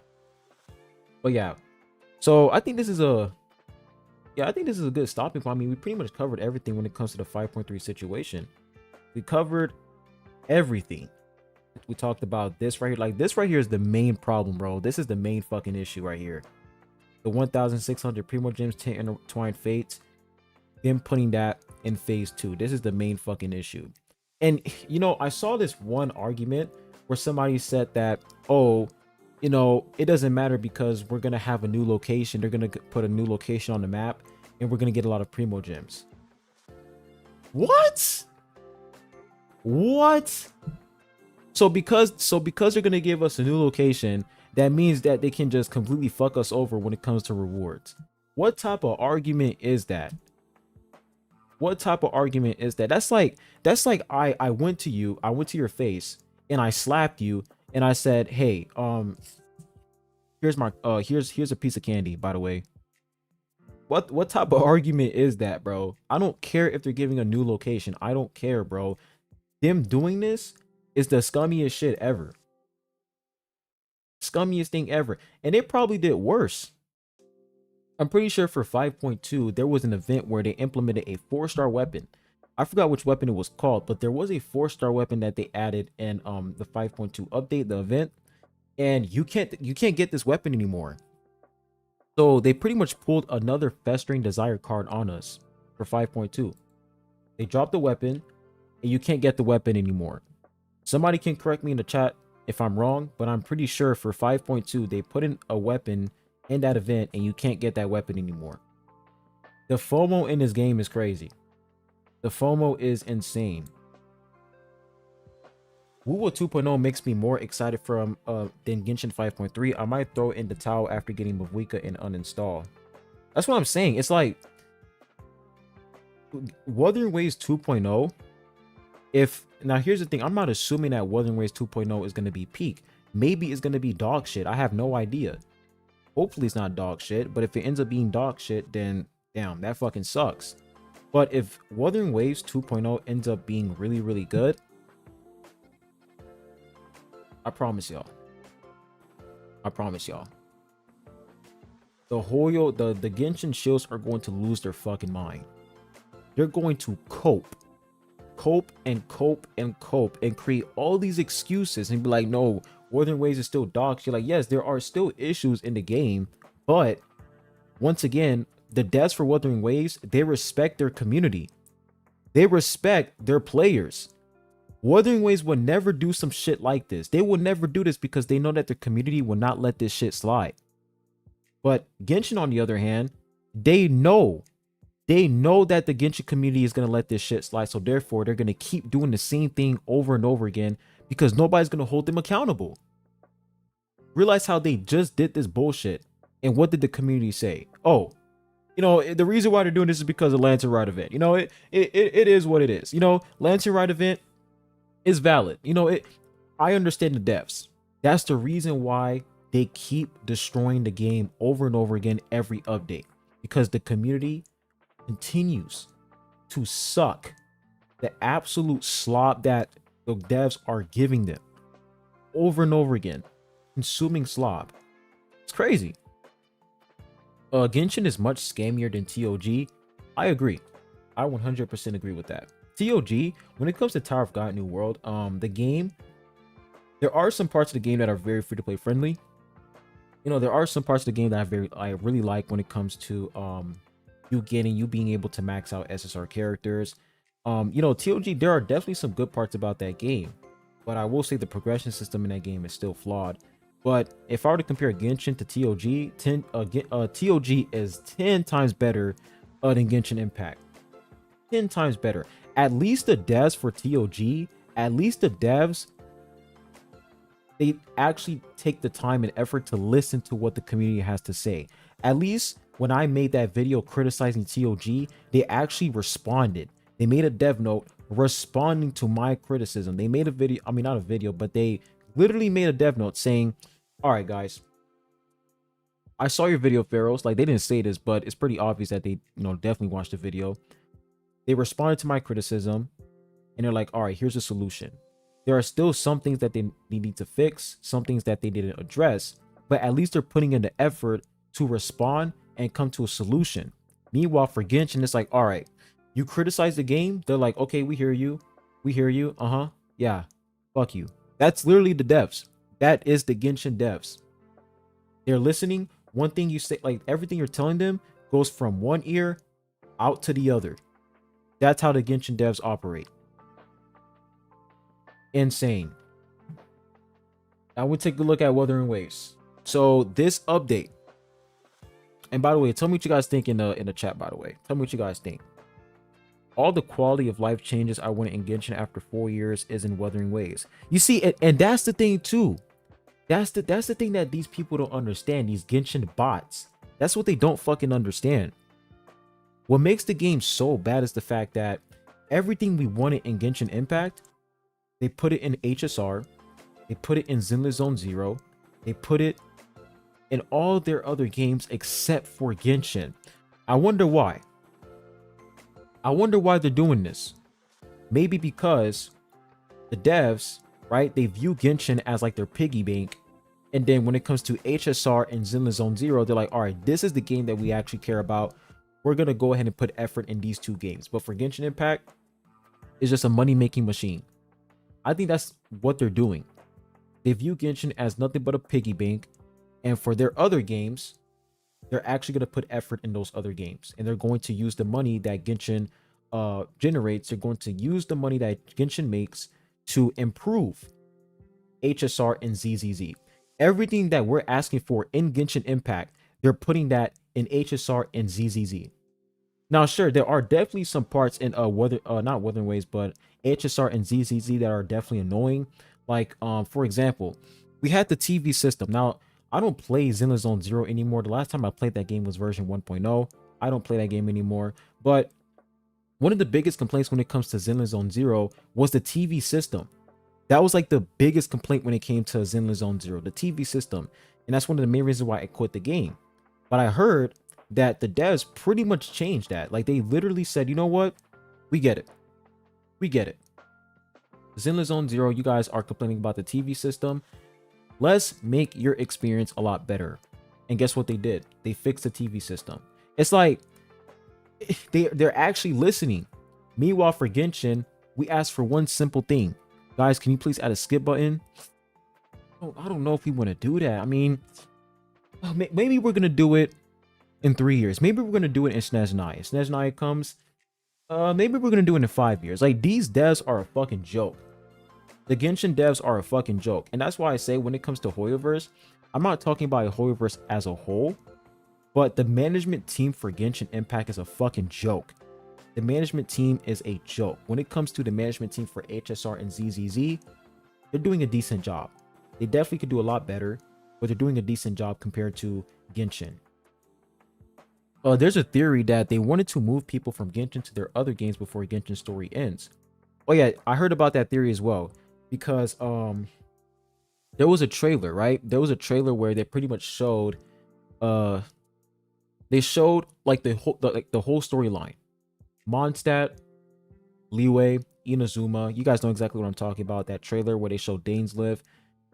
But yeah, so I think this is a good stopping point. I mean, we pretty much covered everything when it comes to the 5.3 situation. We covered everything. We talked about this right here. Like, this right here is the main problem, bro. This is the main fucking issue right here. The 1,600 Primo Gems, 10 Intertwined Fates, them putting that in phase 2. This is the main fucking issue. And, you know, I saw this one argument where somebody said that, oh, you know, it doesn't matter because we're going to have a new location. They're going to put a new location on the map and we're going to get a lot of Primo Gems. What? What? So because they're going to give us a new location, that means that they can just completely fuck us over when it comes to rewards. What type of argument is that? What type of argument is that? That's like I went to you, I went to your face and I slapped you and I said, "Hey, here's my here's a piece of candy, by the way." What type of argument is that, bro? I don't care if they're giving a new location. I don't care, bro. Them doing this is the scummiest shit ever. Scummiest thing ever. And they probably did worse. I'm pretty sure for 5.2, there was an event where they implemented a 4-star weapon. I forgot which weapon it was called, but there was a 4-star weapon that they added in the 5.2 update, the event, and you can't get this weapon anymore. So they pretty much pulled another Festering Desire card on us for 5.2. They dropped the weapon, and you can't get the weapon anymore. Somebody can correct me in the chat if I'm wrong, but I'm pretty sure for 5.2, they put in a weapon in that event and you can't get that weapon anymore. The FOMO in this game is crazy. The FOMO is insane. Wuwa 2.0 makes me more excited from than Genshin 5.3. I might throw in the towel after getting Mavuika and uninstall. That's what I'm saying. It's like Wuthering Waves 2.0. If now here's the thing, I'm not assuming that Wuthering Waves 2.0 is going to be peak. Maybe it's going to be dog shit. I have no idea. Hopefully it's not dog shit, but if it ends up being dog shit, then damn, that fucking sucks. But if Wuthering Waves 2.0 ends up being really, really good, I promise y'all. I promise y'all. The Genshin shields are going to lose their fucking mind. They're going to cope and create all these excuses and be like, no, Wuthering Waves is still dog shit. Like, yes, there are still issues in the game, but once again, the devs for Wuthering Waves, they respect their community. They respect their players. Wuthering Waves would never do some shit like this. They will never do this because they know that their community will not let this shit slide. But Genshin, on the other hand, they know that the Genshin community is going to let this shit slide. So therefore, they're going to keep doing the same thing over and over again because nobody's going to hold them accountable. Realize how they just did this bullshit. And what did the community say? Oh, you know, the reason why they're doing this is because of Lantern Ride event. You know, it is what it is. You know, Lantern Ride event is valid. You know, I understand the devs. That's the reason why they keep destroying the game over and over again every update. Because the community continues to suck the absolute slop that the devs are giving them over and over again, consuming slop. It's crazy. Genshin is much scammier than TOG. I agree. I 100% agree with that. TOG, when it comes to Tower of God New World, the game, there are some parts of the game that are very free to play friendly. You know, there are some parts of the game that I really like when it comes to you being able to max out SSR characters. You know, TOG, there are definitely some good parts about that game, but I will say the progression system in that game is still flawed. But if I were to compare Genshin to TOG, TOG is 10 times better than Genshin Impact. 10 times better. At least the devs for TOG, they actually take the time and effort to listen to what the community has to say. At least when I made that video criticizing TOG, they actually responded. They made a dev note responding to my criticism. They made a video, I mean, not a video, but they literally made a dev note saying, all right, guys, I saw your video, Pharaohs. Like, they didn't say this, but it's pretty obvious that they, you know, definitely watched the video. They responded to my criticism and they're like, all right, here's a solution. There are still some things that they need to fix, some things that they didn't address, but at least they're putting in the effort to respond and come to a solution. Meanwhile, for Genshin, it's like, all right, you criticize the game. They're like, okay, we hear you. We hear you. Yeah, fuck you. That's literally the devs. That is the Genshin devs. They're listening. One thing you say, like everything you're telling them goes from one ear out to the other. That's how the Genshin devs operate. Insane. Now we'll take a look at Wuthering Waves. So this update, and by the way, tell me what you guys think in the chat. By the way, tell me what you guys think. All the quality of life changes I wanted in Genshin after 4 years is in Wuthering Waves. You see, and that's the thing too. That's the thing that these people don't understand. These Genshin bots. That's what they don't fucking understand. What makes the game so bad is the fact that everything we wanted in Genshin Impact, they put it in HSR, they put it in Zenless Zone Zero, they put it in all their other games except for Genshin. I wonder why. I wonder why they're doing this. Maybe because the devs, right, they view Genshin as like their piggy bank. And then when it comes to HSR and Zenless Zone Zero, they're like, all right, this is the game that we actually care about. We're going to go ahead and put effort in these two games. But for Genshin Impact, it's just a money-making machine. I think that's what they're doing. They view Genshin as nothing but a piggy bank. And for their other games, they're actually going to put effort in those other games. And they're going to use the money that Genshin generates. They're going to use the money that Genshin makes to improve HSR and ZZZ. Everything that we're asking for in Genshin Impact, they're putting that in HSR and ZZZ. Now, sure, there are definitely some parts in not Wuthering Waves, but HSR and ZZZ that are definitely annoying. Like, for example, we had the TV system. Now, I don't play Zenless Zone Zero anymore. The last time I played that game was version 1.0. I don't play that game anymore. But one of the biggest complaints when it comes to Zenless Zone Zero was the TV system. That was like the biggest complaint when it came to Zenless Zone Zero, the TV system. And that's one of the main reasons why I quit the game. But I heard that the devs pretty much changed that. Like, they literally said, you know what? We get it. We get it. Zenless Zone Zero, you guys are complaining about the TV system. Let's make your experience a lot better. And guess what they did? They fixed the TV system. It's like they're actually listening. Meanwhile, for Genshin, we asked for one simple thing. Guys, can you please add a skip button? I don't know if we want to do that. I mean, maybe we're going to do it in 3 years. Maybe we're going to do it in Snezhnaya. Snezhnaya comes. Maybe we're going to do it in 5 years. Like, these devs are a fucking joke. The Genshin devs are a fucking joke. And that's why I say when it comes to Hoyoverse, I'm not talking about Hoyoverse as a whole, but the management team for Genshin Impact is a fucking joke. The management team is a joke. When it comes to the management team for HSR and ZZZ, they're doing a decent job. They definitely could do a lot better, but they're doing a decent job compared to Genshin. There's a theory that they wanted to move people from Genshin to their other games before Genshin's story ends. Oh yeah, I heard about that theory as well, because there was a trailer, right? There was a trailer where they pretty much showed they showed like the whole storyline. Mondstadt, Leeway, Inazuma. You guys know exactly what I'm talking about. That trailer where they showed Dainslive.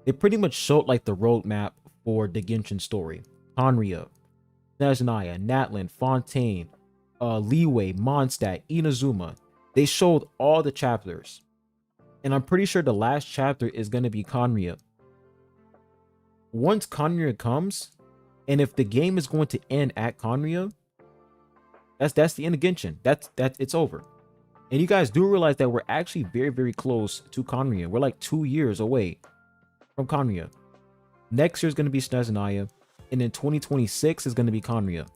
They pretty much showed like the roadmap for the Genshin story. Hanria, Snezhnaya, Natlin, Fontaine, Leeway, Mondstadt, Inazuma. They showed all the chapters. And I'm pretty sure the last chapter is going to be Conria. Once Conria comes, and if the game is going to end at Conria, that's the end of Genshin. It's over. And you guys do realize that we're actually very, very close to Conria. We're like 2 years away from Conria. Next year is going to be Snezhnaya. And then 2026 is going to be Conria.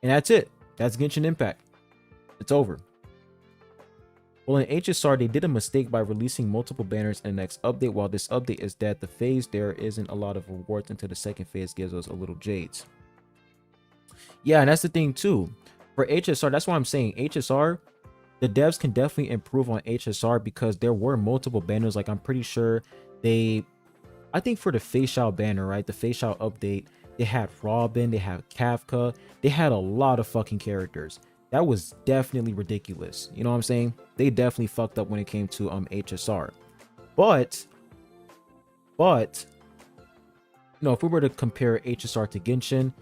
And that's it. That's Genshin Impact. It's over. Well, in HSR, they did a mistake by releasing multiple banners in the next update. While this update is that the phase, there isn't a lot of rewards until the second phase gives us a little jades. Yeah, and that's the thing too. For HSR, that's why I'm saying HSR, the devs can definitely improve on HSR because there were multiple banners. Like, I'm pretty sure I think for the Facial banner, right? The Facial update, they had Robin, they had Kafka, they had a lot of fucking characters. That was definitely ridiculous. You know what I'm saying? They definitely fucked up when it came to HSR. But you know, if we were to compare HSR to Genshin,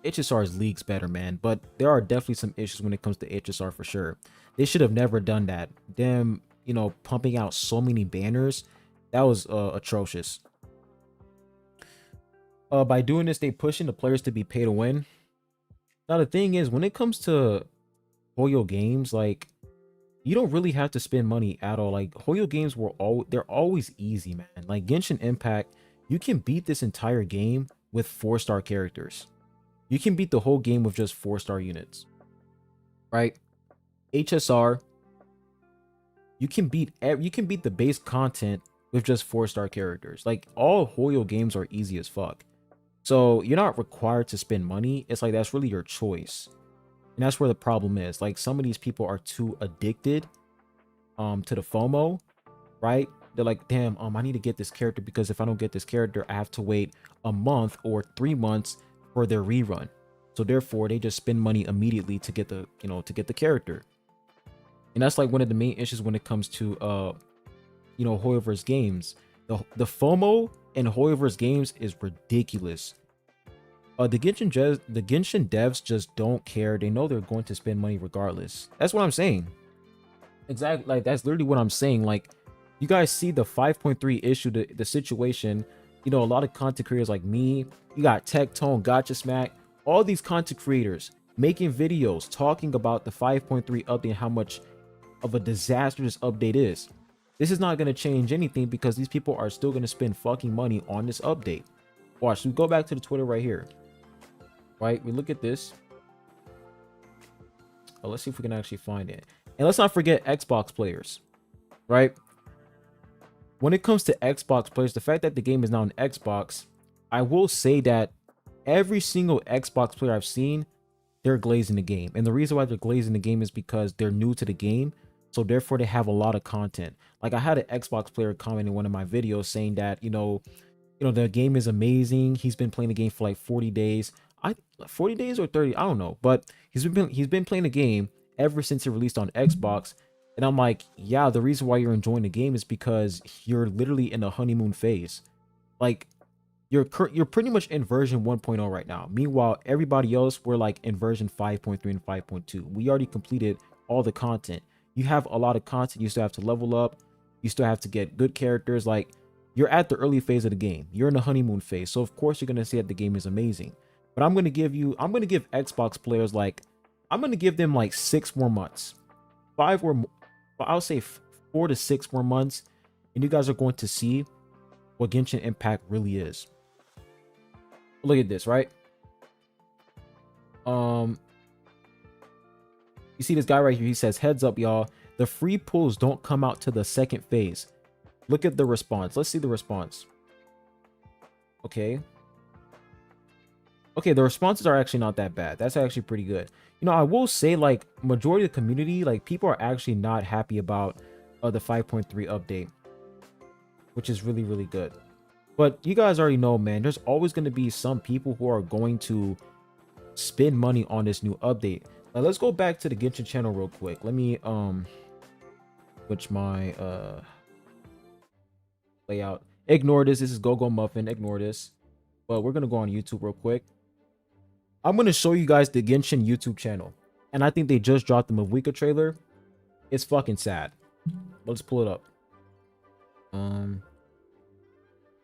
HSR is leagues better, man. But there are definitely some issues when it comes to HSR for sure. They should have never done that. Them, you know, pumping out so many banners, that was atrocious. By doing this, they pushing the players to be pay to win. Now the thing is, when it comes to Hoyo games, like, you don't really have to spend money at all. Like, Hoyo games they're always easy, man. Like Genshin Impact, you can beat this entire game with 4-star characters. You can beat the whole game with just 4-star units, right? HSR, you can beat the base content with just 4-star characters. Like, all Hoyo games are easy as fuck. So you're not required to spend money. It's like, that's really your choice. And And that's where the problem is. Like, some of these people are too addicted to the FOMO, right? They're like, damn, I need to get this character because if I don't get this character, I have to wait a month or 3 months for their rerun. So therefore, they just spend money immediately to get the, to get the character. And that's like one of the main issues when it comes to Hoyoverse games. The FOMO in Hoyoverse games is ridiculous. The Genshin devs just don't care. They know they're going to spend money regardless. That's what I'm saying. Exactly. Like, that's literally what I'm saying. Like, you guys see the 5.3 issue, the situation. A lot of content creators like me, you got Tech Tone, Gotcha Smack, all these content creators making videos talking about the 5.3 update and how much of a disaster this update is. This is not going to change anything because these people are still going to spend fucking money on this update. Watch, we go back to the Twitter right here. Right, we look at this. Let's see if we can actually find it. And let's not forget Xbox players, right? When it comes to Xbox players, the fact that the game is now on Xbox, I will say that every single Xbox player I've seen, they're glazing the game. And the reason why they're glazing the game is because they're new to the game. So therefore, they have a lot of content. Like, I had an Xbox player comment in one of my videos saying that, the game is amazing. He's been playing the game for like 40 days. 40 days or 30, I don't know. But he's been playing the game ever since it released on Xbox. And I'm like, yeah, the reason why you're enjoying the game is because you're literally in a honeymoon phase. Like, you're pretty much in version 1.0 right now. Meanwhile, everybody else, we're like in version 5.3 and 5.2. We already completed all the content. You have a lot of content. You still have to level up. You still have to get good characters. Like, you're at the early phase of the game. You're in the honeymoon phase. So of course you're going to say that the game is amazing. But I'm going to give Xbox players, like, I'm going to give them like 6 more months. I'll say 4 to 6 more months. And you guys are going to see what Genshin Impact really is. Look at this, right? You see this guy right here. He says, heads up, y'all. The free pulls don't come out to the second phase. Look at the response. Let's see the response. Okay. Okay, the responses are actually not that bad. That's actually pretty good. I will say, like, majority of the community, like, people are actually not happy about the 5.3 update, which is really, really good. But you guys already know, man, there's always going to be some people who are going to spend money on this new update. Now, let's go back to the Genshin channel real quick. Let me switch my layout. Ignore this. This is Go Muffin. Ignore this. But we're going to go on YouTube real quick. I'm going to show you guys the Genshin YouTube channel. And I think they just dropped the Mavika trailer. It's fucking sad. Let's pull it up.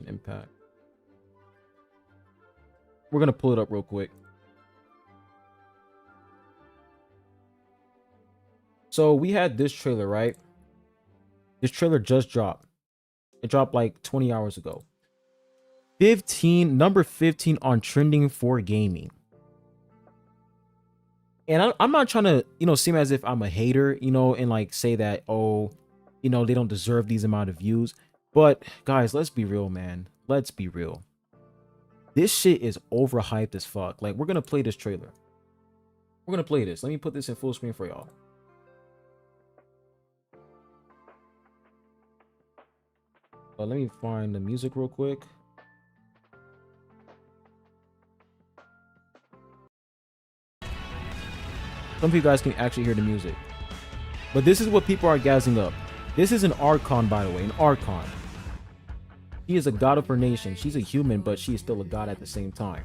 Impact. We're going to pull it up real quick. So we had this trailer, right? This trailer just dropped. It dropped like 20 hours ago. Number 15 on trending for gaming. And I'm not trying to, seem as if I'm a hater, and like say that, oh, they don't deserve these amount of views. But guys, let's be real, man. Let's be real. This shit is overhyped as fuck. Like, we're going to play this trailer. We're going to play this. Let me put this in full screen for y'all. Let me find the music real quick. Some of you guys can actually hear the music. But this is what people are gassing up. This is an Archon, by the way. An Archon. She is a god of her nation. She's a human, but she is still a god at the same time.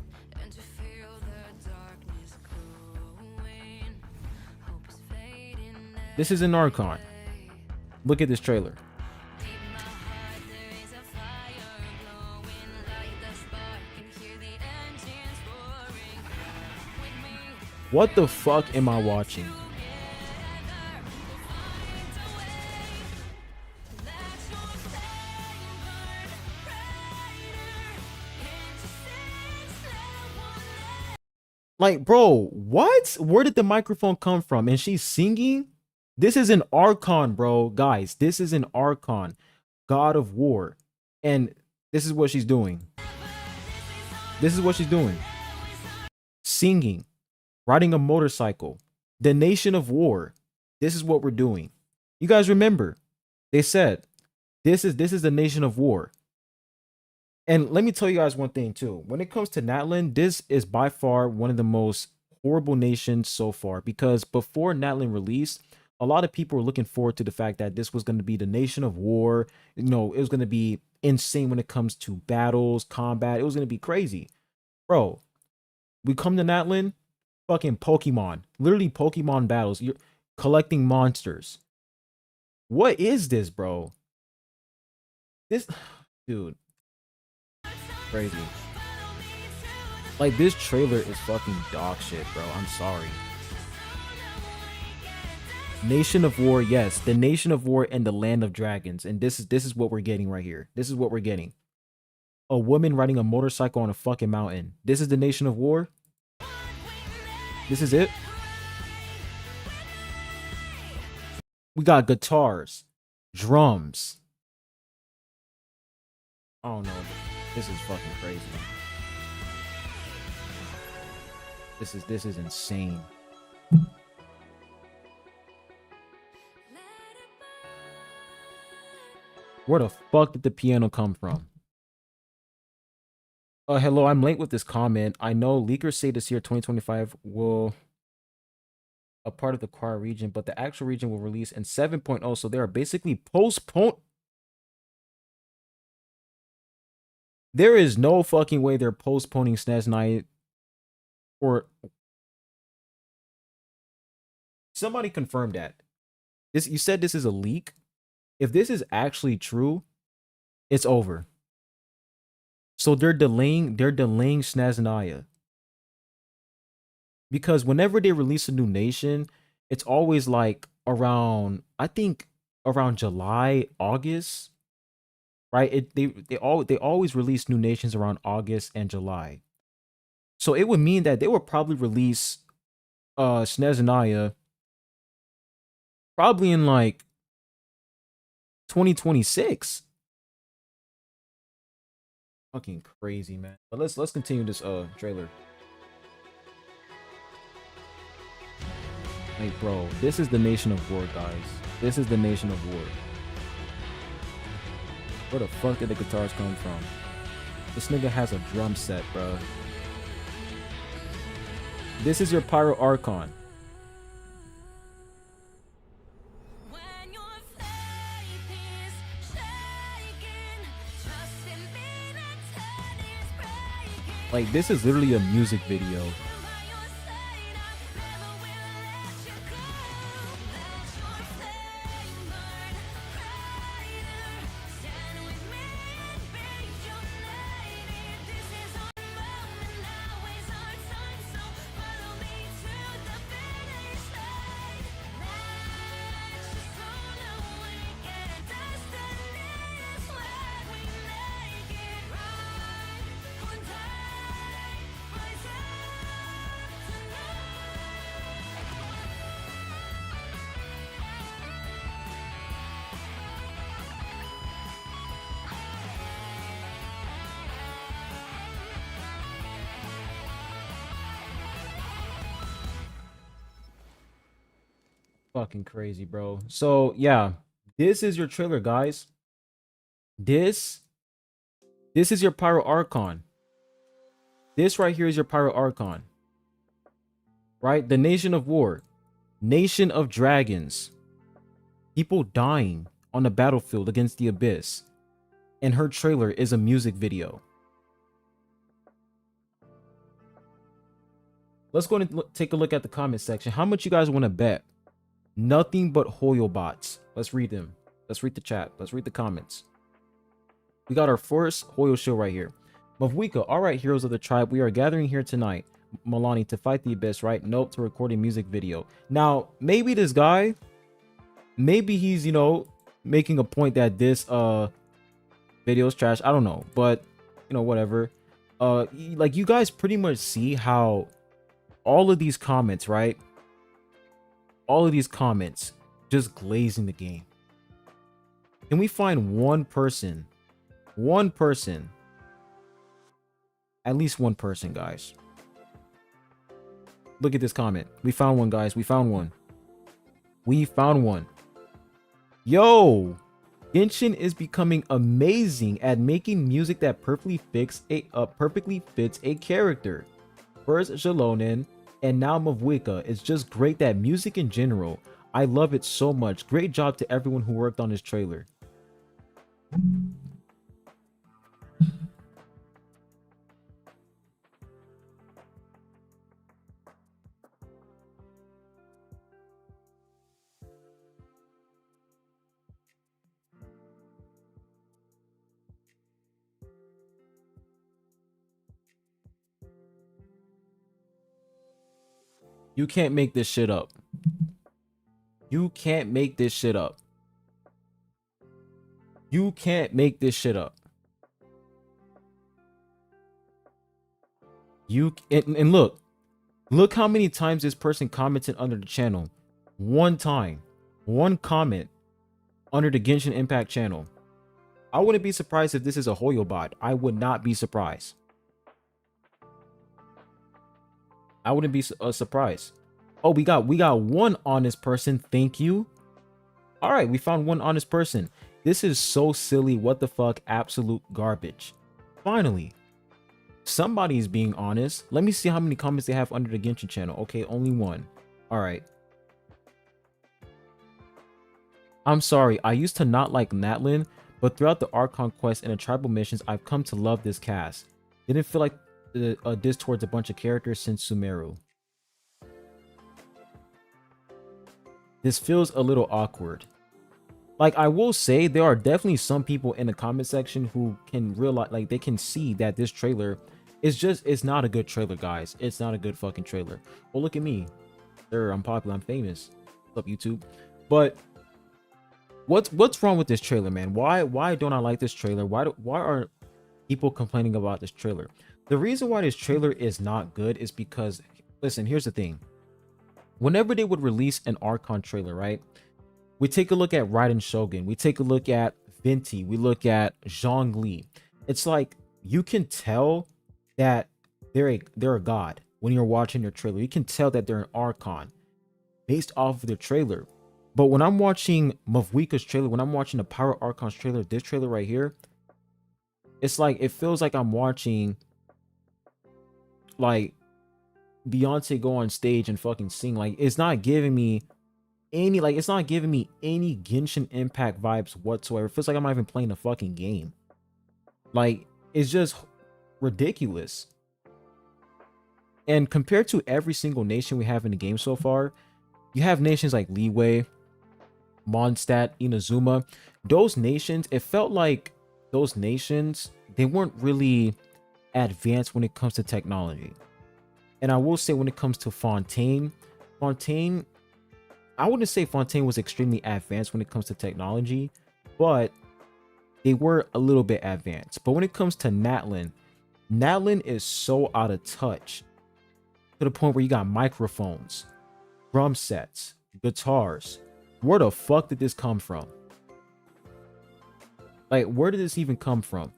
This is an Archon. Look at this trailer. What the fuck am I watching? Like, bro, what? Where did the microphone come from? And she's singing? This is an Archon, bro. Guys, this is an Archon. God of War. And this is what she's doing. This is what she's doing. Singing. Riding a motorcycle. The nation of war. This is what we're doing. You guys remember? They said this is the nation of war. And let me tell you guys one thing too. When it comes to Natlan, this is by far one of the most horrible nations so far, because before Natlan released, a lot of people were looking forward to the fact that this was going to be the nation of war. You know, it was going to be insane when it comes to battles, combat. It was going to be crazy. Bro, we come to Natlan, fucking Pokemon. Literally Pokemon battles. You're collecting monsters. What is this, bro? This, dude, crazy. Like, this trailer is fucking dog shit, bro. I'm sorry. Nation of War, yes, the Nation of War and the Land of Dragons, and this is what we're getting right here. This is what we're getting. A woman riding a motorcycle on a fucking mountain. This is the Nation of War. This is it. We got guitars, drums. I don't know. This is fucking crazy. This is insane. Where the fuck did the piano come from? Hello, I'm late with this comment. I know leakers say this year 2025 will a part of the choir region, but the actual region will release in 7.0, so they are basically postponed. There is no fucking way they're postponing SNES Night. Or somebody confirmed that. This, you said this is a leak. If this is actually true, it's over. So they're delaying SNES Naya. Because whenever they release a new nation, it's always like around, I think around July, August. Right? They always release new nations around August and July. So it would mean that they would probably release SNES Naya probably in like 2026. Fucking crazy, man. But let's continue this trailer. Like, bro, this is the Nation of War, guys. This is the Nation of War. Where the fuck did the guitars come from? This nigga has a drum set, bro. This is your Pyro Archon. Like, this is literally a music video. Fucking crazy, bro. So yeah, this is your trailer, guys. This is your Pyro Archon. This right here is your Pyro Archon. Right? The Nation of War. Nation of Dragons. People dying on the battlefield against the Abyss. And her trailer is a music video. Let's go and take a look at the comment section. How much you guys want to bet? Nothing but Hoyo bots. Let's read them. Let's read the chat. Let's read the comments. We got our first Hoyo show right here. Mavwika, all right, heroes of the tribe, we are gathering here tonight, Milani, to fight the Abyss, right? Nope, to record a music video. Now, maybe this guy, maybe he's, you know, making a point that this video is trash. I don't know, but, you know, whatever. Like, you guys pretty much see how all of these comments, right? All of these comments just glazing the game. Can we find one person, at least one person, guys, Look at this comment. We found one, guys. We found one. We found one. Yo, Genshin is becoming amazing at making music that perfectly fits a character. First Jalonen and now Mavwika. It's just great that music in general. I love it so much. Great job to everyone who worked on this trailer. You can't make this shit up. You can't make this shit up. You can't make this shit up. And look how many times this person commented under the channel. One time. One comment under the Genshin Impact channel. I wouldn't be surprised if this is a Hoyo bot. I would not be surprised. I wouldn't be surprised. Oh, we got one honest person. Thank you. All right, we found one honest person. This is so silly. What the fuck? Absolute garbage. Finally, somebody's being honest. Let me see how many comments they have under the Genshin channel. Okay, only one. All right. I'm sorry. I used to not like Natlin, but throughout the Archon quest and the tribal missions, I've come to love this cast. Didn't feel like this towards a bunch of characters since Sumeru. This feels a little awkward. Like, I will say there are definitely some people in the comment section who can realize, like, they can see that this trailer is just, it's not a good trailer, guys. It's not a good fucking trailer. Well, look at me. Sir, I'm popular, I'm famous. What's up, YouTube? But what's wrong with this trailer, man? Why don't I like this trailer? Why are people complaining about this trailer? The reason why this trailer is not good is because, listen, here's the thing. Whenever they would release an Archon trailer, right? We take a look at Raiden Shogun. We take a look at Venti. We look at Zhongli. It's like you can tell that they're a god when you're watching their trailer. You can tell that they're an Archon based off of their trailer. But when I'm watching Mavwika's trailer, when I'm watching the Power Archon's trailer, this trailer right here, it's like it feels like I'm watching like Beyonce go on stage and fucking sing. Like, it's not giving me any, like, it's not giving me any Genshin Impact vibes whatsoever. It feels like I'm not even playing the fucking game. Like, it's just ridiculous. And compared to every single nation we have in the game so far, you have nations like Liyue, Mondstadt, Inazuma. Those nations, it felt like those nations, they weren't really advanced when it comes to technology. And I will say when it comes to Fontaine, I wouldn't say Fontaine was extremely advanced when it comes to technology, but they were a little bit advanced. But when it comes to Natlin is so out of touch to the point where you got microphones, drum sets, guitars. Where the fuck did this come from? Like, where did this even come from?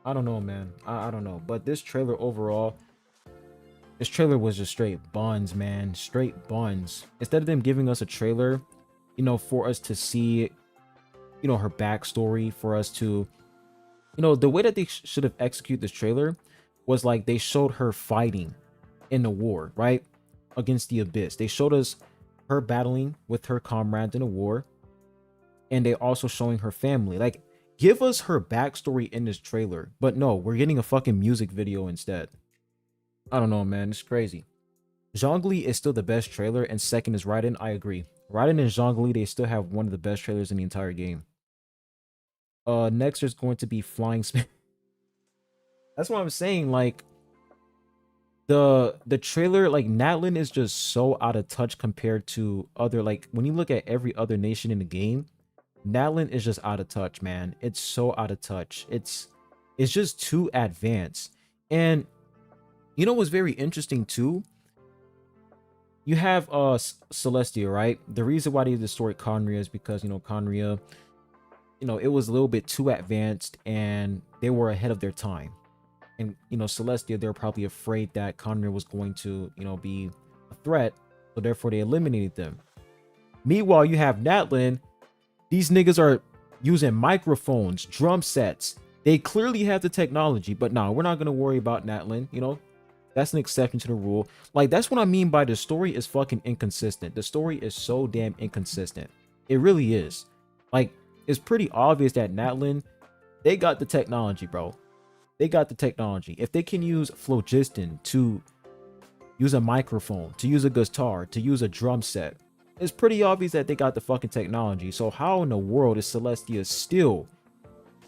I don't know, man. I don't know. But this trailer overall, this trailer was just straight buns, man. Straight buns. Instead of them giving us a trailer, you know, for us to see, you know, her backstory, for us to, you know, the way that they should have executed this trailer was like they showed her fighting in the war, right? Against the Abyss. They showed us her battling with her comrades in a war. And they also showing her family. Like, give us her backstory in this trailer. But no, we're getting a fucking music video instead. I don't know, man. It's crazy. Zhongli is still the best trailer, and second is Raiden. I agree. Raiden and Zhongli, they still have one of the best trailers in the entire game. Next there's going to be Flying Spin. That's what I'm saying. Like, the trailer, like, Natlin is just so out of touch compared to other, like, when you look at every other nation in the game, Natlin is just out of touch, man. It's so out of touch. It's just too advanced. And you know what's very interesting too? You have Celestia, right? The reason why they destroyed Conria is because, you know, Conria, you know, it was a little bit too advanced and they were ahead of their time. and Celestia, they're probably afraid that Conrad was going to be a threat, so therefore they eliminated them. Meanwhile, you have Natlin. These niggas are using microphones, drum sets. They clearly have the technology, but no, we're not gonna worry about Natlin. That's an exception to the rule. Like, that's what I mean by the story is fucking inconsistent. The story is so damn inconsistent. It really is. Like, it's pretty obvious that Natlin, they got the technology, bro. They got the technology. If they can use phlogiston to use a microphone, to use a guitar, to use a drum set, it's pretty obvious that they got the fucking technology. So how in the world is Celestia still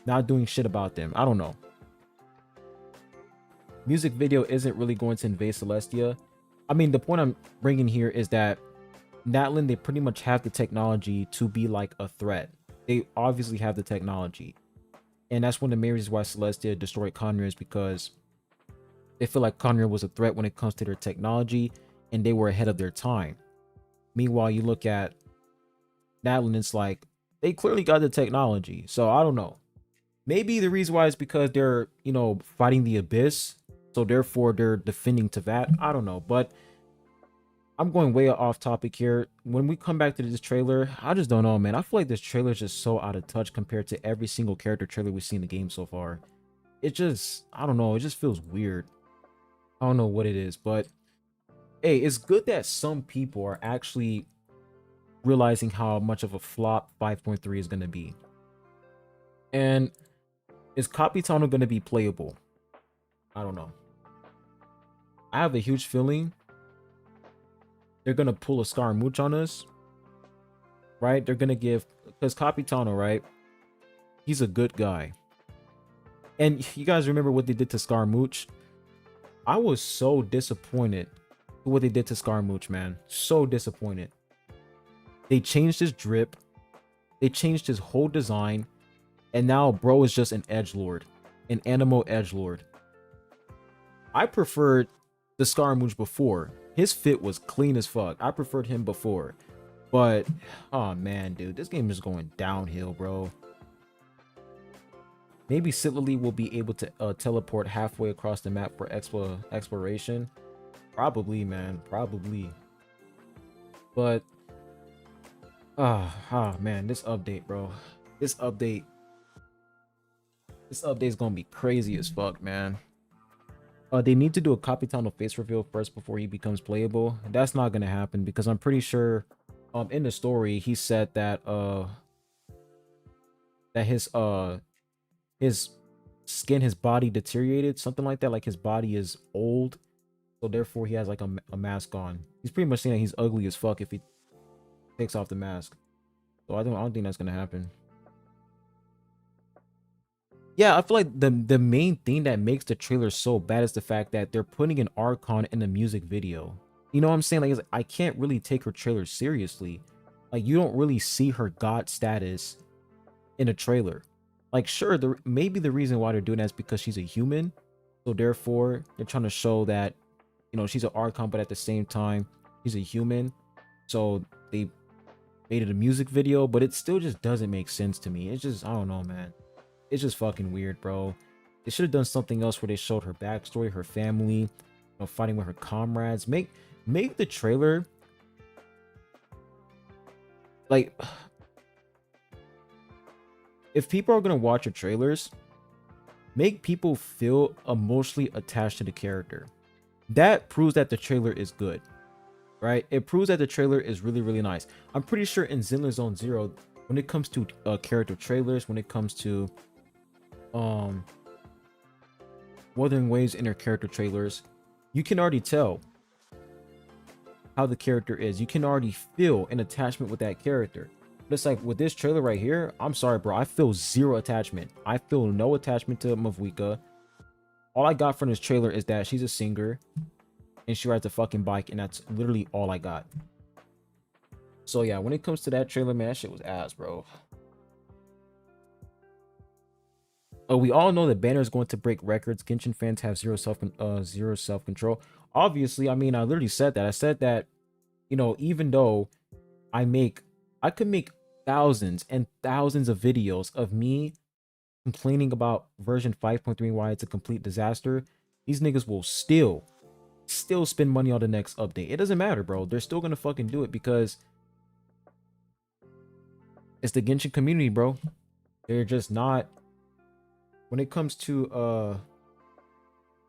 not doing shit about them? I don't know. Music video isn't really going to invade Celestia. I mean, the point I'm bringing here is that Natlin, they pretty much have the technology to be like a threat. They obviously have the technology. And that's one of the main reasons why Celestia destroyed Conrad, is because they feel like Conrad was a threat when it comes to their technology, and they were ahead of their time. Meanwhile, you look at Natlin, it's like they clearly got the technology. So I don't know. Maybe the reason why is because they're, fighting the abyss. So therefore they're defending Teyvat. I don't know. But I'm going way off topic here. When we come back to this trailer, I just don't know, man. I feel like this trailer is just so out of touch compared to every single character trailer we've seen in the game so far. It just, I don't know. It just feels weird. I don't know what it is, but hey, it's good that some people are actually realizing how much of a flop 5.3 is going to be. And is Capitano going to be playable? I don't know. I have a huge feeling they're going to pull a Scaramouche on us, right? They're going to give, because Capitano, right? He's a good guy. And you guys remember what they did to Scaramouche? I was so disappointed with what they did to Scaramouche, man. So disappointed. They changed his drip. They changed his whole design. And now bro is just an edgelord. An animal edgelord. I preferred the Scaramouche before. His fit was clean as fuck. I preferred him before. But, oh man, dude. This game is going downhill, bro. Maybe Sitlily will be able to teleport halfway across the map for exploration. Probably, man. Probably. But, man, this update, bro. This update's gonna be crazy as fuck, man. They need to do a Capitano face reveal first before he becomes playable. That's not gonna happen because I'm pretty sure, in the story he said that his skin, his body deteriorated, something like that. Like his body is old, so therefore he has like a mask on. He's pretty much saying that he's ugly as fuck if he takes off the mask. So I don't think that's gonna happen. Yeah, I feel like the main thing that makes the trailer so bad is the fact that they're putting an Archon in the music video. You know what I'm saying? Like, I can't really take her trailer seriously. Like, you don't really see her god status in a trailer. Like, sure, maybe the reason why they're doing that is because she's a human. So therefore, they're trying to show that, she's an Archon, but at the same time, she's a human. So they made it a music video, but it still just doesn't make sense to me. It's just, I don't know, man. It's just fucking weird, bro. They should have done something else where they showed her backstory, her family, fighting with her comrades. Make the trailer like, if people are gonna watch your trailers, make people feel emotionally attached to the character. That proves that the trailer is good, right? It proves that the trailer is really, really nice. I'm pretty sure in Zinla Zone Zero, when it comes to character trailers, when it comes to Wuthering Waves in their character trailers, you can already tell how the character is. You can already feel an attachment with that character. But it's like with this trailer right here, I'm sorry, bro. I feel zero attachment. I feel no attachment to Mavuika. All I got from this trailer is that she's a singer and she rides a fucking bike, and that's literally all I got. So yeah, when it comes to that trailer, man, that shit was ass, bro. We all know that Banner is going to break records. Genshin fans have zero self-control. Obviously, I mean, I literally said that. I said that, even though I could make thousands and thousands of videos of me complaining about version 5.3 why it's a complete disaster, these niggas will still spend money on the next update. It doesn't matter, bro. They're still gonna fucking do it because it's the Genshin community, bro. They're just not, when it comes to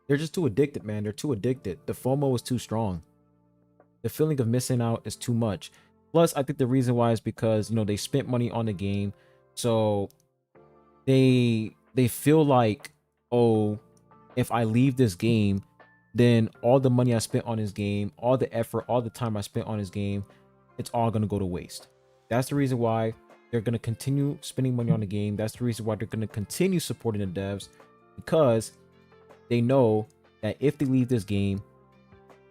they're just too addicted, man. They're too addicted. The FOMO is too strong. The feeling of missing out is too much. Plus, I think the reason why is because, you know, they spent money on the game. So they feel like, oh, if I leave this game, then all the money I spent on this game, all the effort, all the time I spent on this game, it's all gonna go to waste. That's the reason why they're gonna continue spending money on the game. That's the reason why they're gonna continue supporting the devs, because they know that if they leave this game,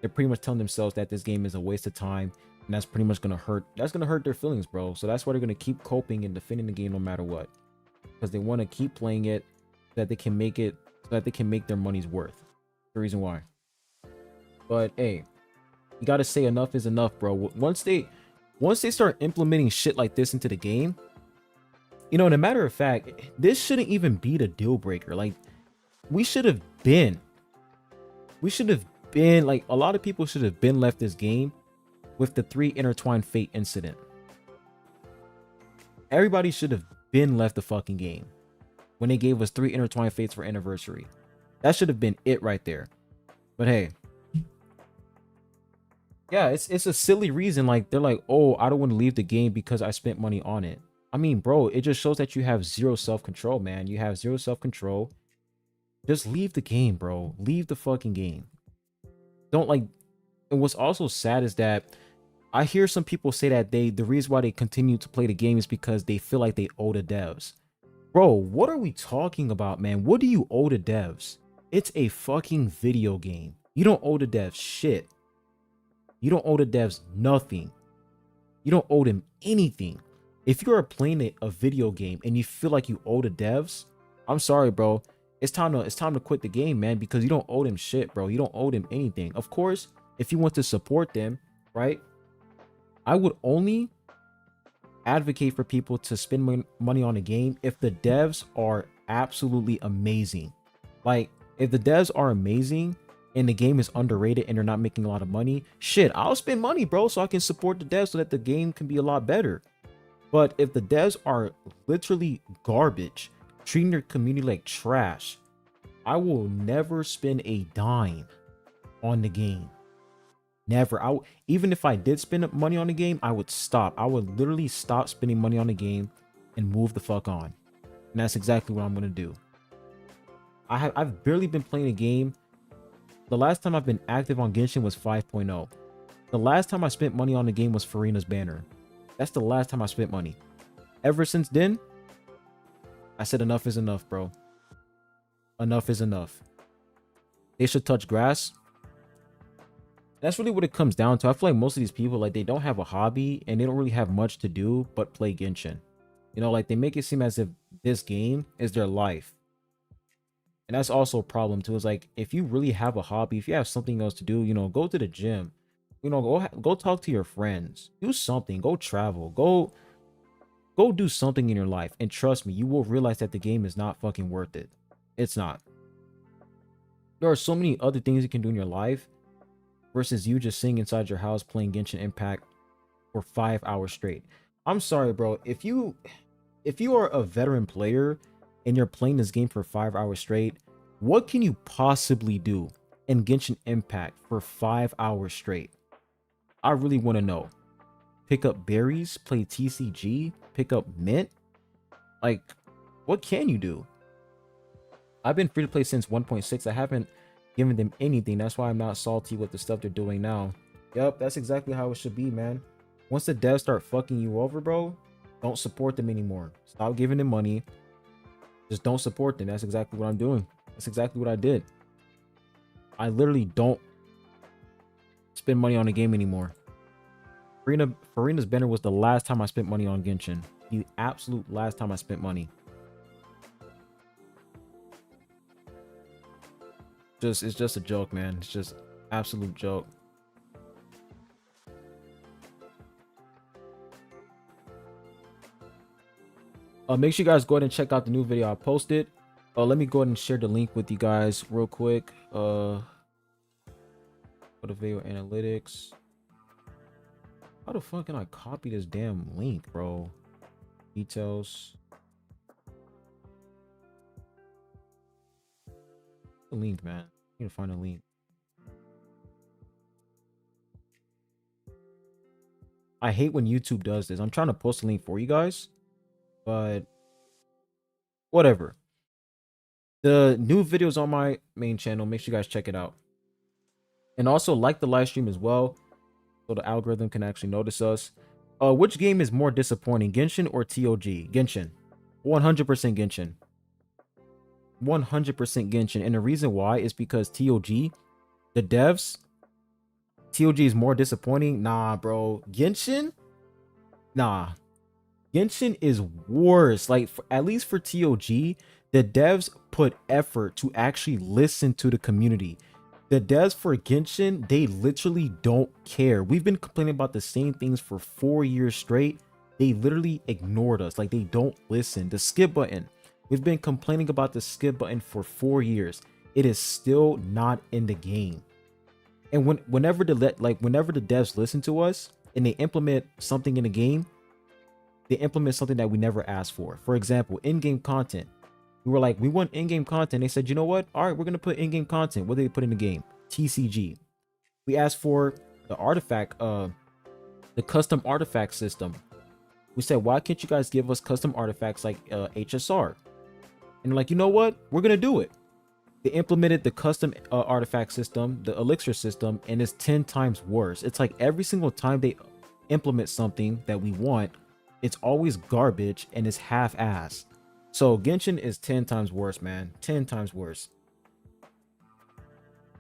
they're pretty much telling themselves that this game is a waste of time, and that's pretty much gonna hurt. That's gonna hurt their feelings, bro. So that's why they're gonna keep coping and defending the game no matter what, because they want to keep playing it so that they can make it, so that they can make their money's worth. The reason why. But hey, you gotta say enough is enough, bro. Once they start implementing shit like this into the game, you know, and a matter of fact, this shouldn't even be the deal breaker. Like, we should have been like, a lot of people should have been left this game with the 3 intertwined fate incident. Everybody should have been left the fucking game when they gave us 3 intertwined fates for anniversary. That should have been it right there. But hey, yeah, it's a silly reason. Like, they're like, oh, I don't want to leave the game because I spent money on it. I mean, bro, it just shows that you have zero self-control, man. You have zero self-control. Just leave the game, bro. Leave the fucking game. Don't, like, and what's also sad is that I hear some people say that the reason why they continue to play the game is because they feel like they owe the devs. Bro, what are we talking about, man? What do you owe the devs? It's a fucking video game. You don't owe the devs shit. You don't owe the devs nothing. You don't owe them anything. If you are playing a video game and you feel like you owe the devs, I'm sorry, bro. It's time to quit the game, man, because you don't owe them shit, bro. You don't owe them anything. Of course, if you want to support them, right? I would only advocate for people to spend money on a game if the devs are absolutely amazing. Like, if the devs are amazing and the game is underrated and they're not making a lot of money, shit, I'll spend money, bro, so I can support the devs so that the game can be a lot better. But if the devs are literally garbage, treating their community like trash, I will never spend a dime on the game. Never. Even if I did spend money on the game, I would stop. I would literally stop spending money on the game and move the fuck on. And that's exactly what I'm gonna do. I've barely been playing a game. The last time I've been active on Genshin was 5.0. The last time I spent money on the game was Farina's banner. That's the last time I spent money. Ever since then, I said enough is enough, bro. Enough is enough. They should touch grass. That's really what it comes down to. I feel like most of these people, like, they don't have a hobby and they don't really have much to do but play Genshin. You know, like, they make it seem as if this game is their life. And that's also a problem too. It's like, if you really have a hobby, if you have something else to do, you know, go to the gym. You know, go talk to your friends. Do something. Go travel. Go do something in your life. And trust me, you will realize that the game is not fucking worth it. It's not. There are so many other things you can do in your life versus you just sitting inside your house playing Genshin Impact for 5 hours straight. I'm sorry, bro. If you are a veteran player and you're playing this game for 5 hours straight, what can you possibly do in Genshin Impact for 5 hours straight? I really want to know. Pick up berries, play TCG, pick up mint? Like, what can you do? I've been free to play since 1.6. I haven't given them anything. That's why I'm not salty with the stuff they're doing now. Yep, that's exactly how it should be, man. Once the devs start fucking you over, bro, don't support them anymore. Stop giving them money. Just don't support them. That's exactly what I'm doing. That's exactly what I did. I literally don't spend money on a game anymore. Farina's banner was the last time I spent money on Genshin. The absolute last time I spent money. It's just a joke, man. It's just absolute joke. Make sure you guys go ahead and check out the new video I posted. Let me go ahead and share the link with you guys real quick. Go to video analytics. How the fuck can I copy this damn link, bro? Details. The link, man. I need to find a link. I hate when YouTube does this. I'm trying to post a link for you guys, but whatever. The new videos on my main channel. Make sure you guys check it out. And also like the live stream as well, so the algorithm can actually notice us. Which game is more disappointing, Genshin or TOG? Genshin. 100% Genshin. 100% Genshin. And the reason why is because TOG, the devs, TOG is more disappointing. Nah, bro. Genshin? Nah. Genshin is worse. Like, at least for TOG, the devs put effort to actually listen to the community. The devs for Genshin, they literally don't care. We've been complaining about the same things for 4 years straight. They literally ignored us. Like, they don't listen. The skip button. We've been complaining about the skip button for 4 years. It is still not in the game. And whenever the devs listen to us and they implement something in the game, they implement something that we never asked for. For example, in-game content. We were like, we want in-game content. They said, you know what? All right, we're going to put in-game content. What did they put in the game? TCG. We asked for the artifact, the custom artifact system. We said, why can't you guys give us custom artifacts like HSR? And they're like, you know what? We're going to do it. They implemented the custom artifact system, the elixir system, and it's 10 times worse. It's like every single time they implement something that we want, it's always garbage and it's half-ass. So Genshin is 10 times worse, man. 10 times worse.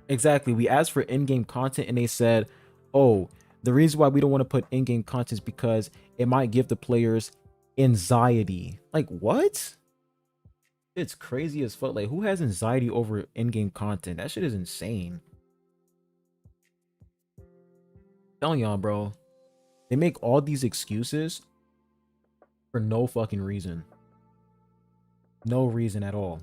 Exactly. We asked for in-game content and they said, oh, the reason why we don't want to put in-game content is because it might give the players anxiety. Like, what? It's crazy as fuck. Like, who has anxiety over in-game content? That shit is insane. I'm telling y'all, bro. They make all these excuses for no fucking reason. No reason at all.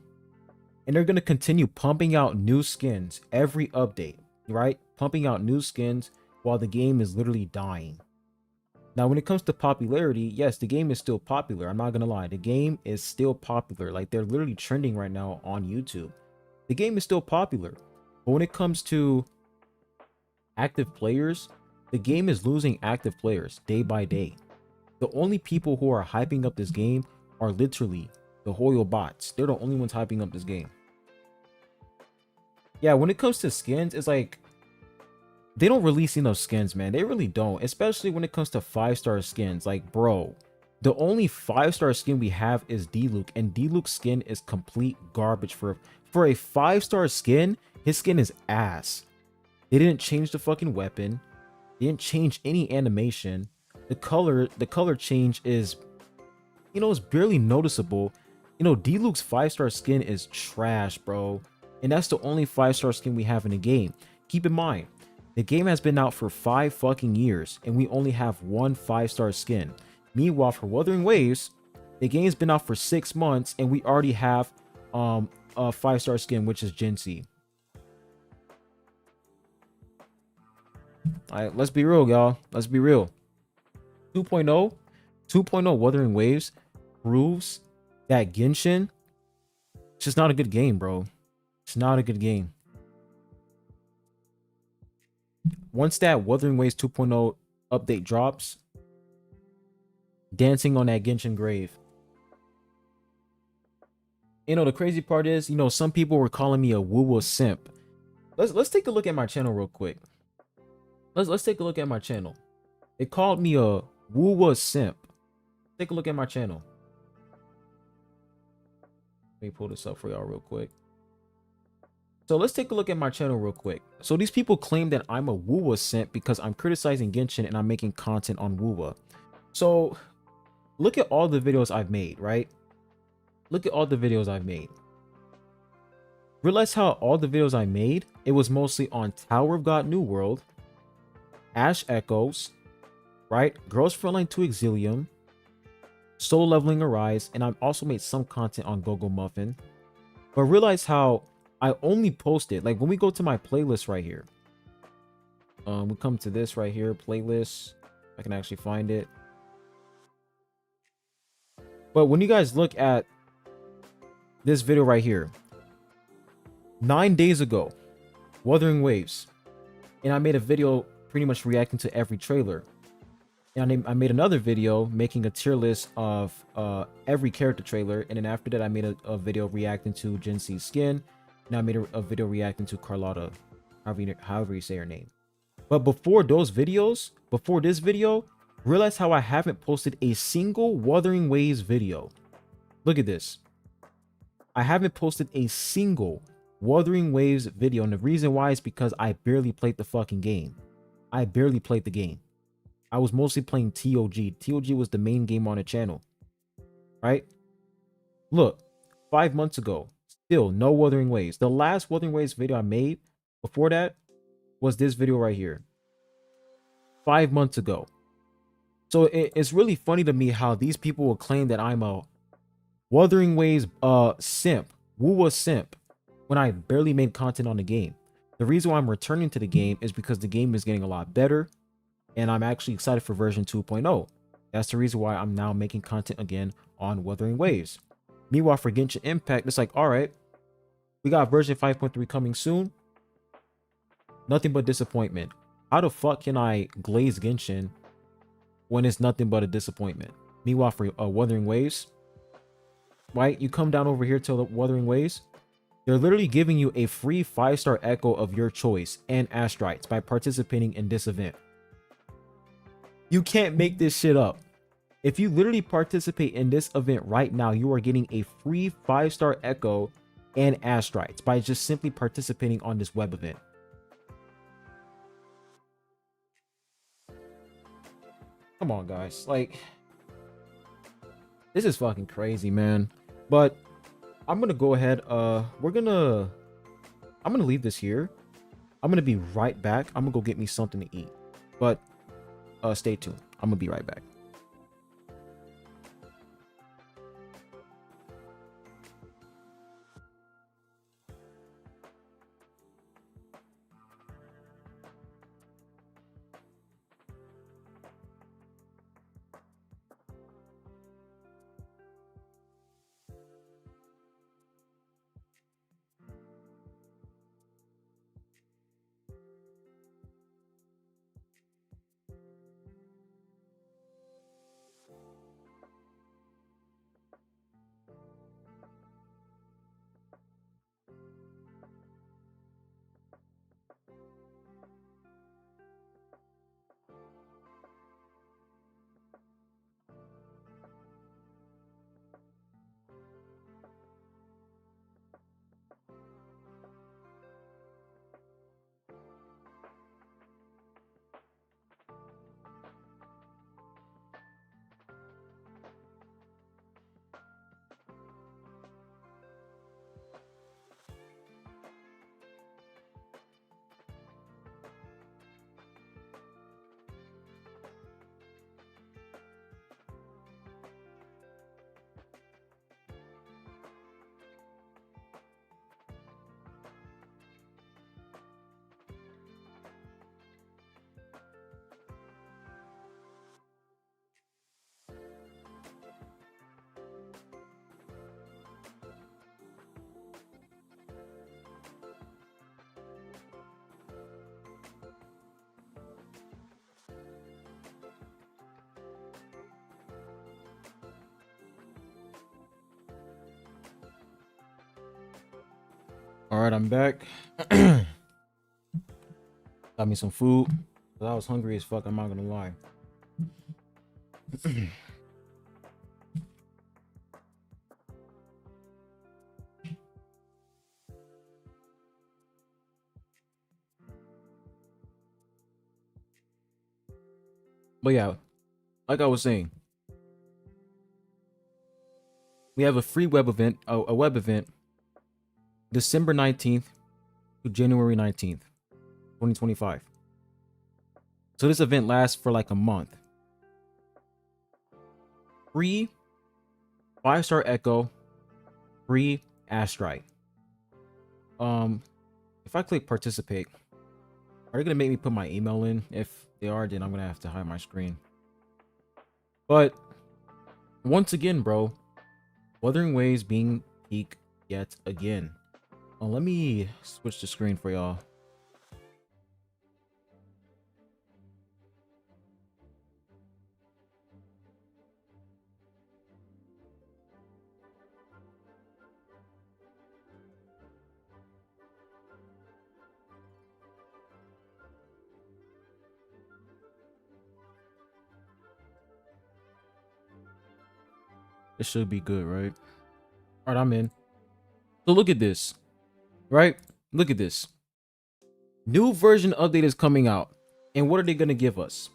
And they're going to continue pumping out new skins every update, right? Pumping out new skins while the game is literally dying. Now, when it comes to popularity, yes, the game is still popular. I'm not going to lie. The game is still popular. Like, they're literally trending right now on YouTube. The game is still popular. But when it comes to active players, the game is losing active players day by day. The only people who are hyping up this game are literally the Hoyo bots. They're the only ones hyping up this game. Yeah, when it comes to skins, it's like they don't release enough skins, man. They really don't, especially when it comes to 5-star skins. Like, bro, the only 5-star skin we have is D-Luke, and D-Luke's skin is complete garbage. For a 5-star skin, his skin is ass. They didn't change the fucking weapon. They didn't change any animation. The color change is, you know, it's barely noticeable. You know, D-Luke's 5-star skin is trash, bro. And that's the only 5-star skin we have in the game. Keep in mind, the game has been out for 5 fucking years, and we only have one 5-star skin. Meanwhile, for Wuthering Waves, the game's been out for 6 months, and we already have a 5-star skin, which is Genshin. Alright, let's be real, y'all. Let's be real. 2.0 Wuthering Waves proves that Genshin, it's just not a good game, bro. It's not a good game. Once that Wuthering Waves 2.0 update drops, dancing on that Genshin grave. You know, the crazy part is, you know, some people were calling me a woo-woo simp. Let's take a look at my channel real quick. Let's take a look at my channel. They called me a woo-woo simp. Take a look at my channel. Let me pull this up for y'all real quick. So let's take a look at my channel real quick. So these people claim that I'm a woo-woo simp because I'm criticizing Genshin and I'm making content on woo-woo. So look at all the videos I've made, right? Look at all the videos I've made. Realize how all the videos I made, it was mostly on Tower of God New World, Ash Echoes, right? Girls Frontline to Exilium, Soul Leveling Arise, and I've also made some content on Gogo Muffin. But realize how I only posted, like when we go to my playlist right here, we come to this right here, playlist. I can actually find it. But when you guys look at this video right here, 9 days ago, Wuthering Waves, and I made a video pretty much reacting to every trailer. And I made another video making a tier list of every character trailer, and then after that I made a video reacting to Genshin's skin, and I made a video reacting to Carlotta, however you say her name. But before those videos, before this video, realize how I haven't posted a single Wuthering Waves video. Look at this. I haven't posted a single Wuthering Waves video, and the reason why is because I barely played the fucking game. I barely played the game. I was mostly playing TOG. TOG was the main game on the channel, right? Look, 5 months ago, still no Wuthering Waves. The last Wuthering Waves video I made before that was this video right here. 5 months ago. So it's really funny to me how these people will claim that I'm a Wuthering Waves simp, woo simp, when I barely made content on the game. The reason why I'm returning to the game is because the game is getting a lot better, and I'm actually excited for version 2.0. That's the reason why I'm now making content again on Wuthering Waves. Meanwhile, for Genshin Impact, it's like, all right, we got version 5.3 coming soon. Nothing but disappointment. How the fuck can I glaze Genshin when it's nothing but a disappointment? Meanwhile, for Wuthering Waves, right? You come down over here to the Wuthering Waves. They're literally giving you a free 5-star echo of your choice and Astrites by participating in this event. You can't make this shit up. If you literally participate in this event right now, you are getting a free 5-star echo and Astrites by just simply participating on this web event. Come on, guys. Like, this is fucking crazy, man. But I'm gonna go ahead. I'm gonna leave this here. I'm gonna be right back. I'm gonna go get me something to eat. But stay tuned. I'm gonna be right back. All right, I'm back. Got me some food. I was hungry as fuck. I'm not gonna lie. But yeah, like I was saying, we have a free web event, a web event, December 19th to January 19th, 2025. So this event lasts for like a month. Free 5-star Echo, free Astrite. If I click participate, are they gonna make me put my email in? If they are, then I'm gonna have to hide my screen. But once again, bro, Wuthering Waves being peak yet again. Let me switch the screen for y'all. It should be good, right? All right, I'm in. So look at this, right? Look at this. New version update is coming out. And what are they going to give us?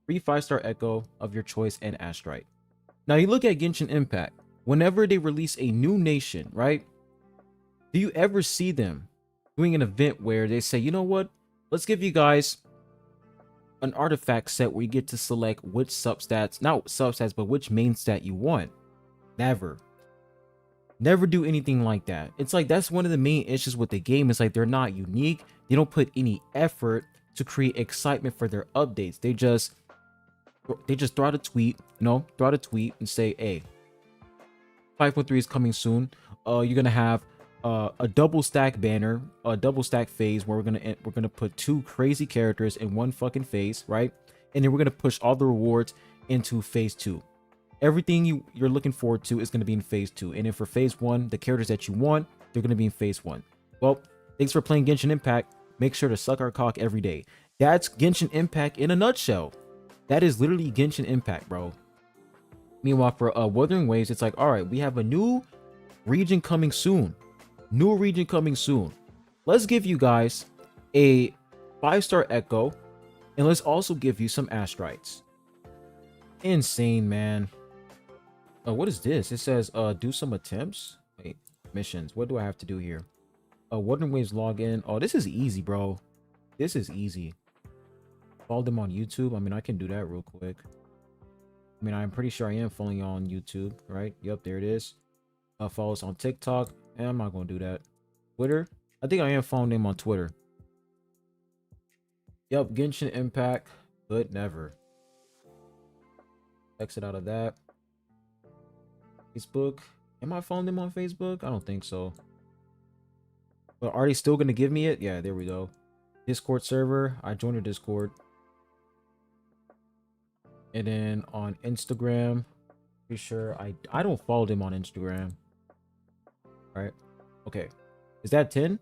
Free 5-star Echo of your choice and Astrite. Now you look at Genshin Impact. Whenever they release a new nation, right? Do you ever see them doing an event where they say, you know what? Let's give you guys an artifact set where you get to select which substats, not substats, but which main stat you want. Never. Never do anything like that. It's like that's one of the main issues with the game. It's like they're not unique. They don't put any effort to create excitement for their updates. They just throw out a tweet, throw out a tweet and say, hey, 5.3 is coming soon. You're gonna have a double stack banner, a double stack phase where we're gonna put 2 crazy characters in one fucking phase, right? And then we're gonna push all the rewards into phase 2. Everything you're looking forward to is gonna be in phase 2. And then for phase 1, the characters that you want, they're gonna be in phase 1. Well, thanks for playing Genshin Impact. Make sure to suck our cock every day. That's Genshin Impact in a nutshell. That is literally Genshin Impact, bro. Meanwhile, for Wuthering Waves, it's like, all right, we have a new region coming soon. New region coming soon. Let's give you guys a 5-star Echo, and let's also give you some Astrites. Insane, man. What is this? It says, do some attempts. Wait, missions. What do I have to do here? Wuthering Waves login. Oh, this is easy, bro. This is easy. Follow them on YouTube. I mean, I can do that real quick. I mean, I'm pretty sure I am following you on YouTube, right? Yep, there it is. Follow us on TikTok. And I'm not going to do that. Twitter. I think I am following them on Twitter. Yep, Genshin Impact. But never. Exit out of that. Facebook. Am I following them on Facebook? I don't think so. But are they still going to give me it? Yeah, there we go. Discord server. I joined a Discord. And then on Instagram, pretty sure I don't follow them on Instagram. All right. Okay. Is that 10?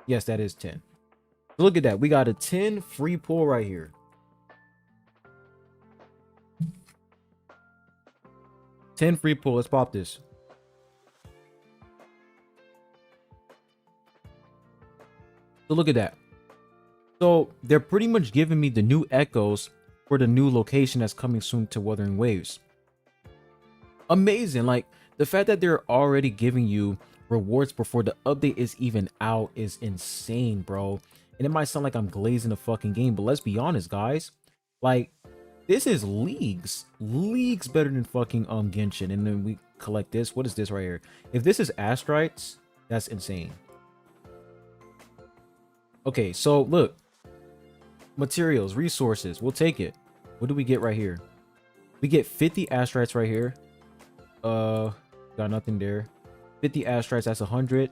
Yes, that is 10. So look at that. We got a 10 free pull right here. 10 free pull. Let's pop this. So look at that. So they're pretty much giving me the new echoes for the new location that's coming soon to Wuthering Waves. Amazing. Like the fact that they're already giving you rewards before the update is even out is insane, bro. And it might sound like I'm glazing the fucking game, but let's be honest, guys. Like this is leagues better than fucking Genshin. And then we collect this. What is this right here? If this is Astrites, that's insane. Okay, so look. Materials, resources, we'll take it. What do we get right here? We get 50 Astrites right here. Got nothing there. 50 Astrites, that's 100.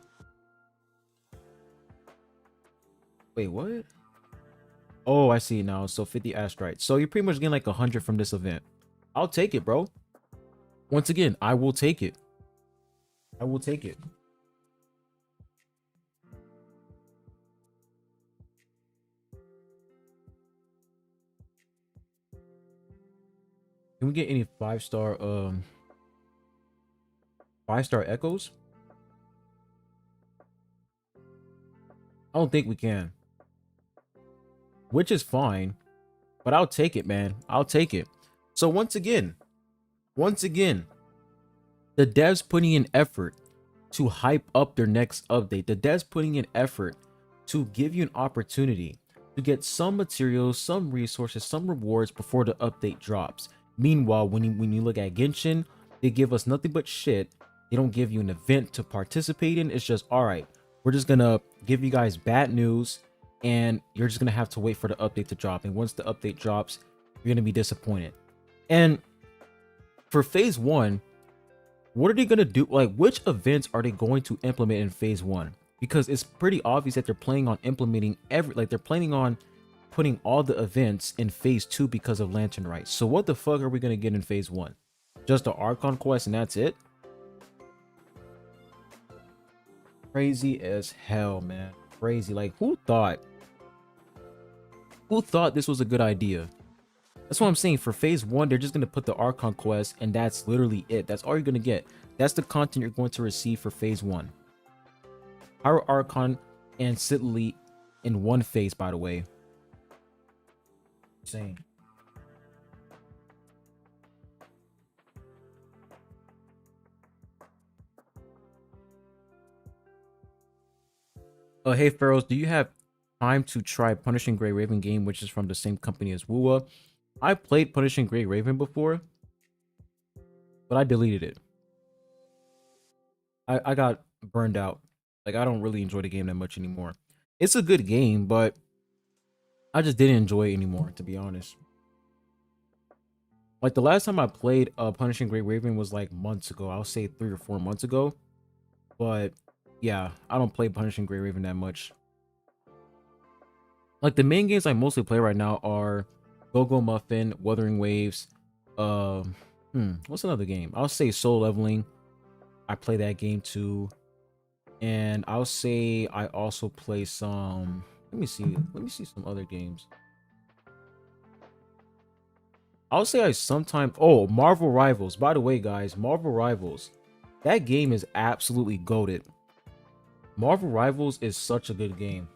Wait, what? Oh, I see now. So 50 Astrites. So you're pretty much getting like 100 from this event. I'll take it, bro. Once again, I will take it. I will take it. Can we get any 5-star 5-star echoes? I don't think we can. Which is fine, but I'll take it, man. I'll take it. So once again, the devs putting in effort to hype up their next update. The devs putting in effort to give you an opportunity to get some materials, some resources, some rewards before the update drops. Meanwhile, when you look at Genshin, they give us nothing but shit. They don't give you an event to participate in. It's just, all right, we're just gonna give you guys bad news, and you're just gonna have to wait for the update to drop. And once the update drops, you're gonna be disappointed. And for phase one, what are they gonna do? Like, which events are they going to implement in phase one? Because it's pretty obvious that they're planning on implementing they're planning on putting all the events in phase two because of Lantern Rights. So what the fuck are we gonna get in phase one? Just the Archon quest and that's it? Crazy as hell, man. Crazy. Like, who thought this was a good idea? That's what I'm saying. For phase one, they're just gonna put the Archon quest, and that's literally it. That's all you're gonna get. That's the content you're going to receive for phase one. Hire Archon and Sidley in one phase, by the way. Insane. Hey Pharaohs, do you have time to try Punishing Grey Raven game, which is from the same company as Wua? I played Punishing Grey Raven before, but I deleted it. I got burned out. Like, I don't really enjoy the game that much anymore. It's a good game, but I just didn't enjoy it anymore, to be honest. Like, the last time I played Punishing Grey Raven was like months ago. I'll say 3 or 4 months ago. But yeah, I don't play Punishing Grey Raven that much. Like, the main games I mostly play right now are Go-Go Muffin, Wuthering Waves. What's another game? I'll say Soul Leveling. I play that game too. And I'll say I also play some. Let me see some other games. I'll say I sometimes. Oh, Marvel Rivals. By the way, guys, Marvel Rivals. That game is absolutely goated. Marvel Rivals is such a good game.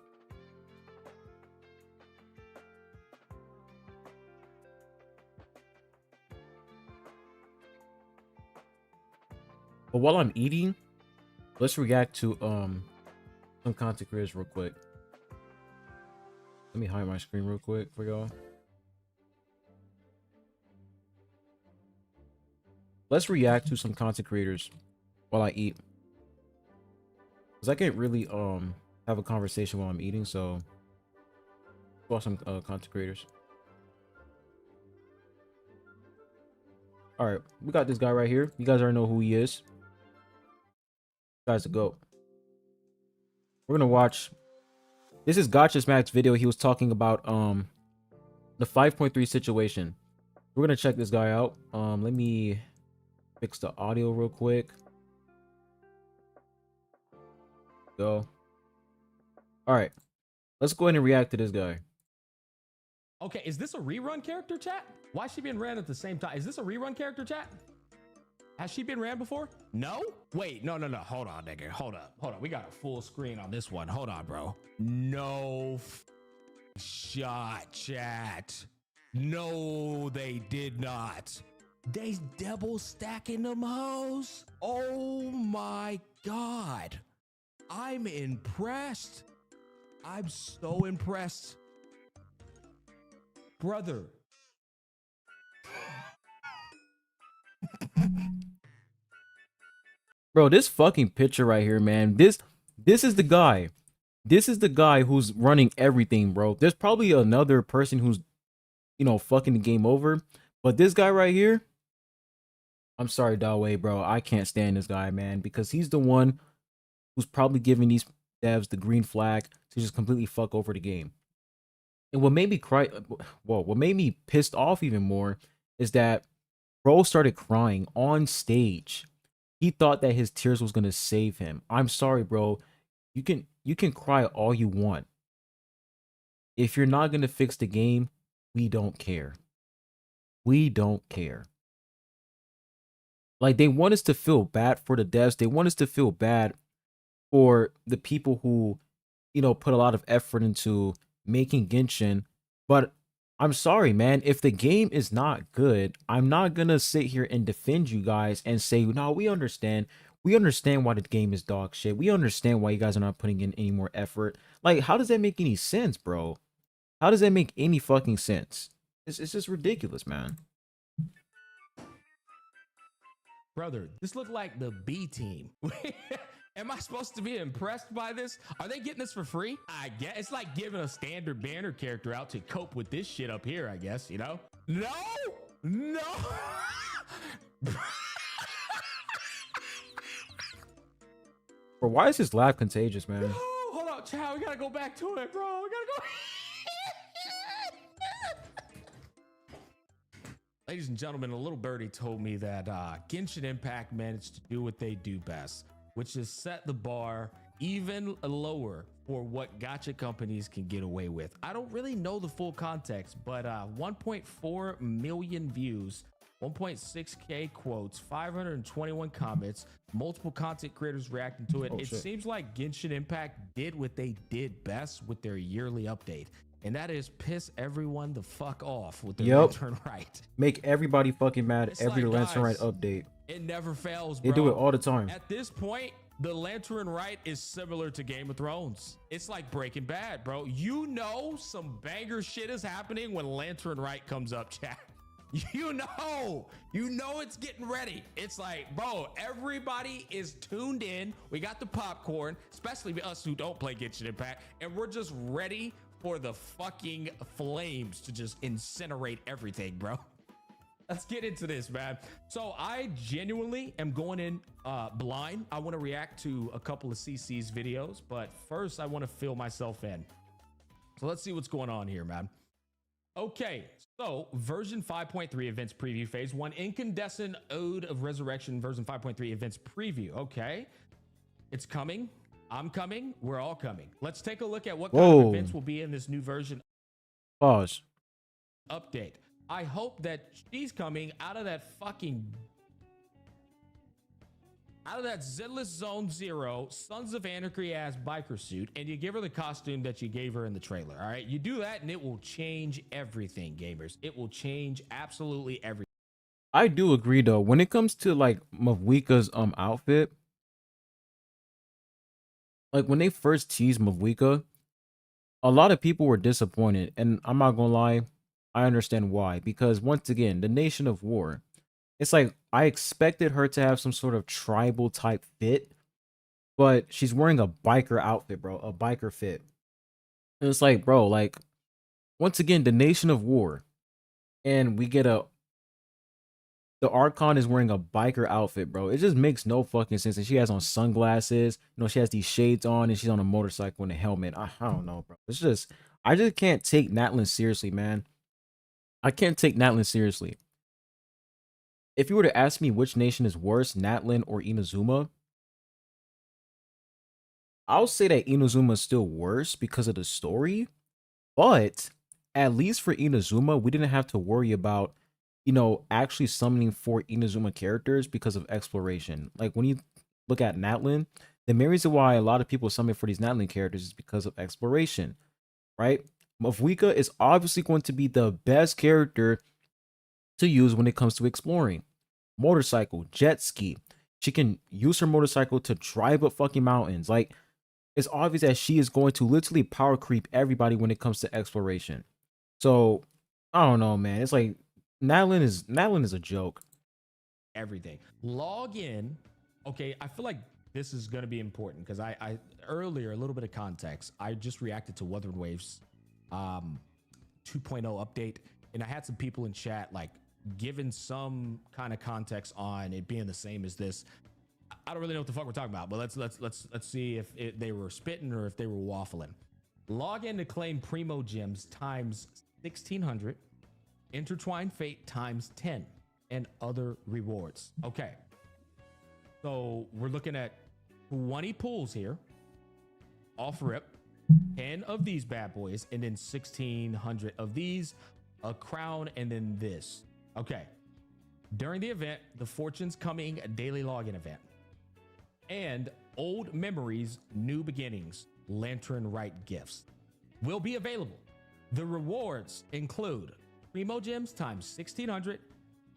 But while I'm eating, let's react to some content creators real quick. Let me hide my screen real quick for y'all. Let's react to some content creators while I eat. Cause I can't really have a conversation while I'm eating, so watch some content creators. All right, we got this guy right here. You guys already know who he is. Guy's a goat. We're gonna watch. This is Gotcha's Max video. He was talking about the 5.3 situation. We're gonna check this guy out. Let me fix the audio real quick. Go. All right, let's go ahead and react to this guy. Okay, is this a rerun character, chat? Why is she being ran at the same time? Is this a rerun character, chat? Has she been ran before? No? Wait, no. Hold on, nigga. Hold up. We got a full screen on this one. Hold on, bro. No shot, chat. No, they did not. They double stacking them hoes. Oh my God. I'm impressed. I'm so impressed. Brother. Bro, this fucking picture right here, man. This is the guy. This is the guy who's running everything, bro. There's probably another person who's, you know, fucking the game over. But this guy right here, I'm sorry, Dawei, bro. I can't stand this guy, man, because he's the one who's probably giving these devs the green flag to just completely fuck over the game. And what made me cry, well, what made me pissed off even more is that bro started crying on stage. He thought that his tears was gonna save him. I'm sorry, bro. You can cry all you want. If you're not gonna fix the game, we don't care. We don't care. Like, they want us to feel bad for the devs. They want us to feel bad for the people who, you know, put a lot of effort into making Genshin. But I'm sorry, man. If the game is not good, I'm not gonna sit here and defend you guys and say, no, we understand. We understand why the game is dog shit. We understand why you guys are not putting in any more effort. Like, how does that make any sense, bro? How does that make any fucking sense? It's just ridiculous, man. Brother, this looked like the B team. Am I supposed to be impressed by this? Are they getting this for free? I guess it's like giving a standard banner character out to cope with this shit up here, I guess, you know? No, no. Bro, why is his laugh contagious, man? Oh, hold on, Chow, we gotta go back to it, bro. We gotta go. Ladies and gentlemen, a little birdie told me that Genshin Impact managed to do what they do best, which is set the bar even lower for what gacha companies can get away with. I don't really know the full context, but 1.4 million views, 1.6K quotes, 521 comments, multiple content creators reacting to it. It seems like Genshin Impact did what they did best with their yearly update. And that is piss everyone the fuck off with their Lantern Right. Make everybody fucking mad every like, Lantern Right guys, update. It never fails, bro. They do it all the time. At this point, the Lantern Right is similar to Game of Thrones. It's like Breaking Bad, bro. You know some banger shit is happening when Lantern Right comes up, chat. You know it's getting ready. It's like, bro, everybody is tuned in. We got the popcorn, especially us who don't play Genshin Impact, and we're just ready for the fucking flames to just incinerate everything, bro. Let's get into this, man. So I genuinely am going in blind. I want to react to a couple of CC's videos, but first I want to fill myself in. So let's see what's going on here, man. Okay, so version 5.3 events preview phase 1, incandescent ode of resurrection version 5.3 events preview. Okay, it's coming. I'm coming. We're all coming. Let's take a look at what kind of events will be in this new version. Pause. Update. I hope that she's coming out of that Zenless Zone Zero Sons of Anarchy ass biker suit, and you give her the costume that you gave her in the trailer. All right, you do that and it will change everything, gamers. It will change absolutely everything. I do agree though. When it comes to like Mavwika's outfit, like when they first teased Mavwika, a lot of people were disappointed, and I'm not gonna lie, I understand why. Because once again, the Nation of War, it's like I expected her to have some sort of tribal type fit, but she's wearing a biker outfit, bro, a biker fit. And it's like, bro, like once again, the Nation of War, and we get the Archon is wearing a biker outfit, bro. It just makes no fucking sense. And she has on sunglasses. You know, she has these shades on, and she's on a motorcycle and a helmet. I don't know, bro. It's just, I just can't take Natlin seriously, man. I can't take Natlin seriously. If you were to ask me which nation is worse, Natlin or Inazuma, I'll say that Inazuma is still worse because of the story. But at least for Inazuma, we didn't have to worry about, you know, actually summoning 4 Inazuma characters because of exploration. Like when you look at Natlin, the main reason why a lot of people summon for these Natlin characters is because of exploration, right? Mavwika is obviously going to be the best character to use when it comes to exploring. Motorcycle, jet ski. She can use her motorcycle to drive up fucking mountains. Like, it's obvious that she is going to literally power creep everybody when it comes to exploration. So, I don't know, man. It's like Natlin is a joke. Everything. Log in. Okay, I feel like this is going to be important because I earlier, a little bit of context. I just reacted to Wuthering Waves 2.0 update, and I had some people in chat like giving some kind of context on it being the same as this. I don't really know what the fuck we're talking about, but let's see if they were spitting or if they were waffling. Log in to claim Primo Gems times 1600, Intertwined Fate times 10, and other rewards. Okay, so we're looking at 20 pools here, off rip, 10 of these bad boys, and then 1600 of these, a crown, and then this. Okay, during the event, the Fortune's Coming daily login event, and Old Memories, New Beginnings, Lantern Right gifts will be available. The rewards include Primo Gems times 1600,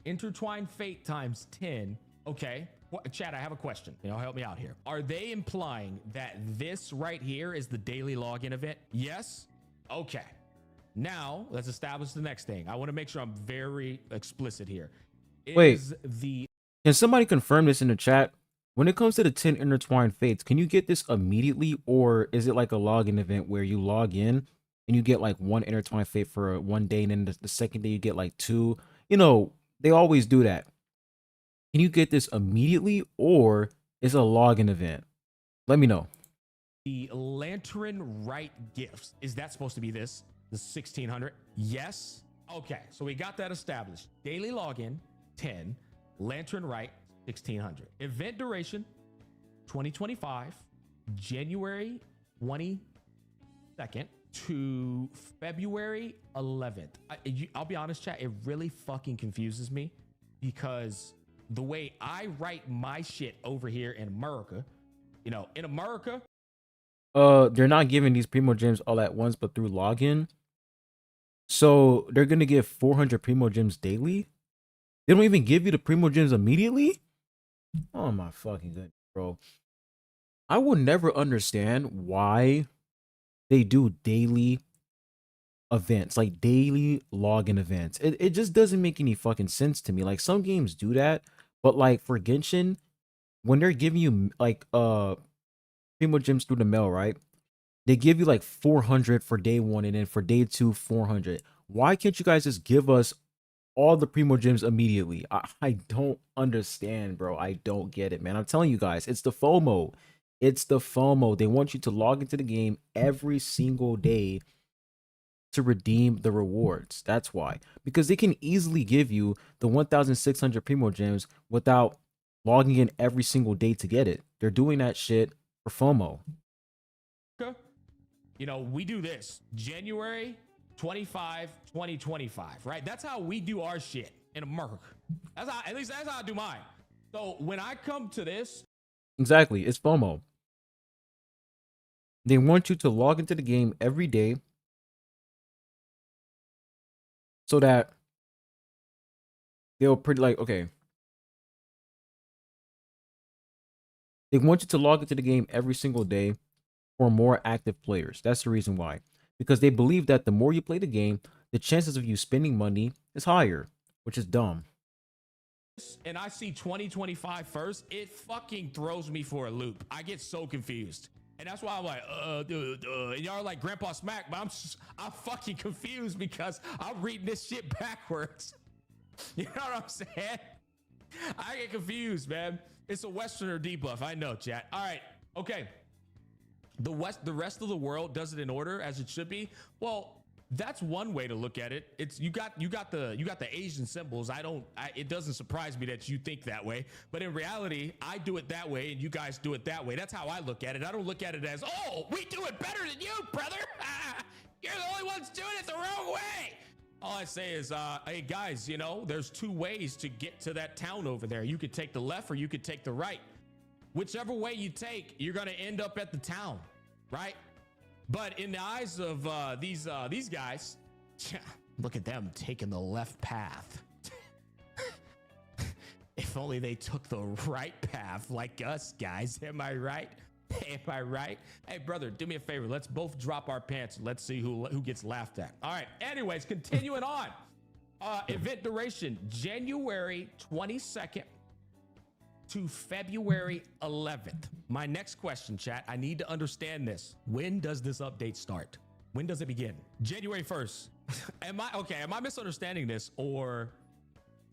Intertwined Fate times 10. Okay, Chad, I have a question. You know, help me out here. Are they implying that this right here is the daily login event? Yes? Okay. Now, let's establish the next thing. I want to make sure I'm very explicit here. Wait. Is the Can somebody confirm this in the chat? When it comes to the 10 intertwined fates, can you get this immediately, or is it like a login event where you log in and you get like one intertwined fate for one day, and then the second day you get like two? You know, they always do that. Can you get this immediately, or is it a login event? Let me know. The Lantern Right gifts. Is that supposed to be this? The 1600? Yes. Okay, so we got that established. Daily login, 10. Lantern Right, 1600. Event duration, 2025, January 22nd to February 11th. I'll be honest, chat, it really fucking confuses me because the way I write my shit over here in America, you know, in America, They're not giving these primo gems all at once, but through login. So they're gonna give 400 primo gems daily. They don't even give you the primo gems immediately. Oh my fucking goodness, bro. I will never understand why they do daily events, like daily login events. It just doesn't make any fucking sense to me. Like some games do that, but like for Genshin, when they're giving you like primo gems through the mail, right? They give you like 400 for day one, and then for day two, 400. Why can't you guys just give us all the primo gems immediately? I don't understand, bro. I don't get it, man. I'm telling you guys, it's the FOMO. It's the FOMO. They want you to log into the game every single day to redeem the rewards. That's why. Because they can easily give you the 1,600 primo gems without logging in every single day to get it. They're doing that shit for FOMO. you know, we do this January 25, 2025, right? That's how we do our shit in America. That's how, at least that's how I do mine. So when I come to this, Exactly, it's FOMO. They want you to log into the game every day so that they'll pretty like, okay. They want you to log into the game every single day for more active players. That's the reason why. Because they believe that the more you play the game, the chances of you spending money is higher, which is dumb. and I see 2025 first, it fucking throws me for a loop. I get so confused. And that's why I'm like, and y'all are like Grandpa Smack, but I'm fucking confused because I'm reading this shit backwards. You know what I'm saying? I get confused, man. It's a Westerner debuff. I know, chat. All right, okay. The rest of the world does it in order as it should be. Well, that's one way to look at it. It's you got the Asian symbols. It doesn't surprise me that you think that way, but in reality, I do it that way and you guys do it that way. That's how I look at it. I don't look at it as, oh, we do it better than you, brother. You're the only ones doing it the wrong way. All I say is, hey guys, you know, there's two ways to get to that town over there. You could take the left or you could take the right. Whichever way you take, you're gonna end up at the town, right? But in the eyes of these guys, look at them taking the left path. If only they took the right path like us, guys. Am I right? Am I right? Hey, brother, do me a favor. Let's both drop our pants. Let's see who gets laughed at. All right. Anyways, continuing on. Event duration, January 22nd to February 11th. My next question, chat, I need to understand this. When does this update start? When does it begin? January 1st. Am I misunderstanding this, or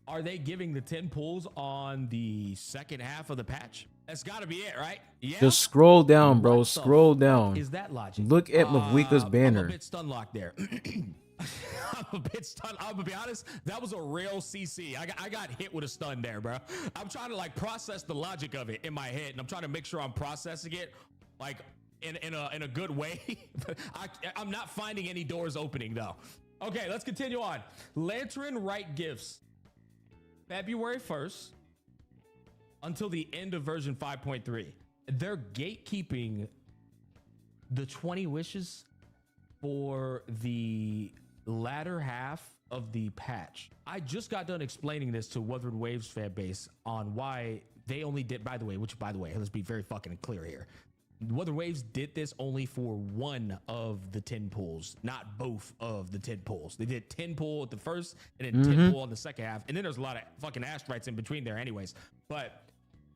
are they giving the 10 pulls on the second half of the patch? That's got to be it, right? Yeah. Just scroll down, bro. What the Scroll fuck down. is that logic? Look at Mavwika's banner. I'm a bit stun locked there. I'm a bit stunned. I'm gonna be honest. That was a real CC. I got hit with a stun there, bro. I'm trying to like process the logic of it in my head, and I'm trying to make sure I'm processing it like in a good way. I'm not finding any doors opening though. Okay, let's continue on. Lantern Right gifts, February 1st until the end of version 5.3. They're gatekeeping the 20 wishes for the latter half of the patch. I just got done explaining this to Wuthering Waves fan base on why they only did, by the way, let's be very fucking clear here. Wuthering Waves did this only for one of the 10 pools, not both of the 10 pools. They did 10 pool at the first and then 10 pool on the second half. And then there's a lot of fucking asteroids in between there anyways. But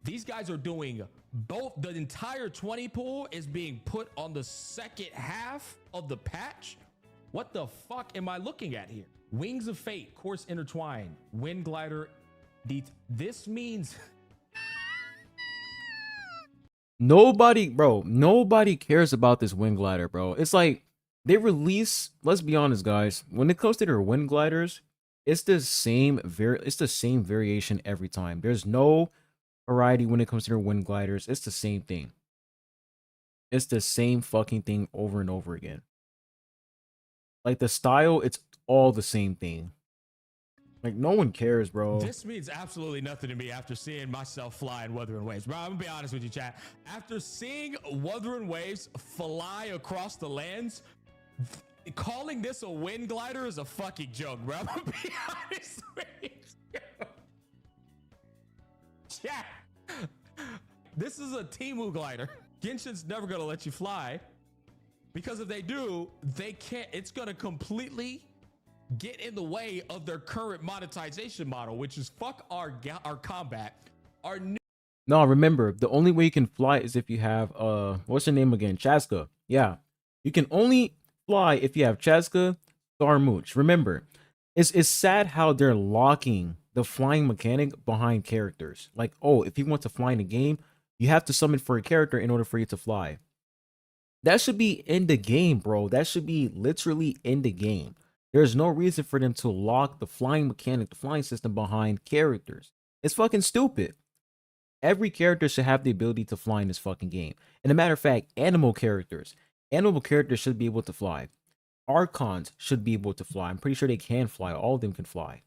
these guys are doing both. The entire 20 pool is being put on the second half of the patch. What the fuck am I looking at here? Wings of Fate, Course Intertwine, Wind Glider. This means... Nobody cares about this wind glider, bro. It's like they release, let's be honest, guys, when it comes to their wind gliders, it's the same variation every time. There's no variety when it comes to their wind gliders. It's the same thing. It's the same fucking thing over and over again. Like the style, it's all the same thing. Like, no one cares, bro. This means absolutely nothing to me after seeing myself fly in Wuthering Waves. Bro, I'm gonna be honest with you, chat. After seeing Wuthering Waves fly across the lands, calling this a wind glider is a fucking joke, bro. I'm gonna be honest with you. Chat. This is a Temu glider. Genshin's never gonna let you fly, because if they do, they can't. It's gonna completely get in the way of their current monetization model, which is fuck our combat. Our new No, remember, the only way you can fly is if you have what's her name again? Chaska. Yeah. You can only fly if you have Chaska, Skarmooch. Remember, it's sad how they're locking the flying mechanic behind characters. Like, oh, if you want to fly in a game, you have to summon for a character in order for you to fly. That should be in the game, bro. That should be literally in the game. There's no reason for them to lock the flying mechanic, the flying system behind characters. It's fucking stupid. Every character should have the ability to fly in this fucking game. And a matter of fact, animal characters should be able to fly. Archons should be able to fly. I'm pretty sure they can fly. All of them can fly.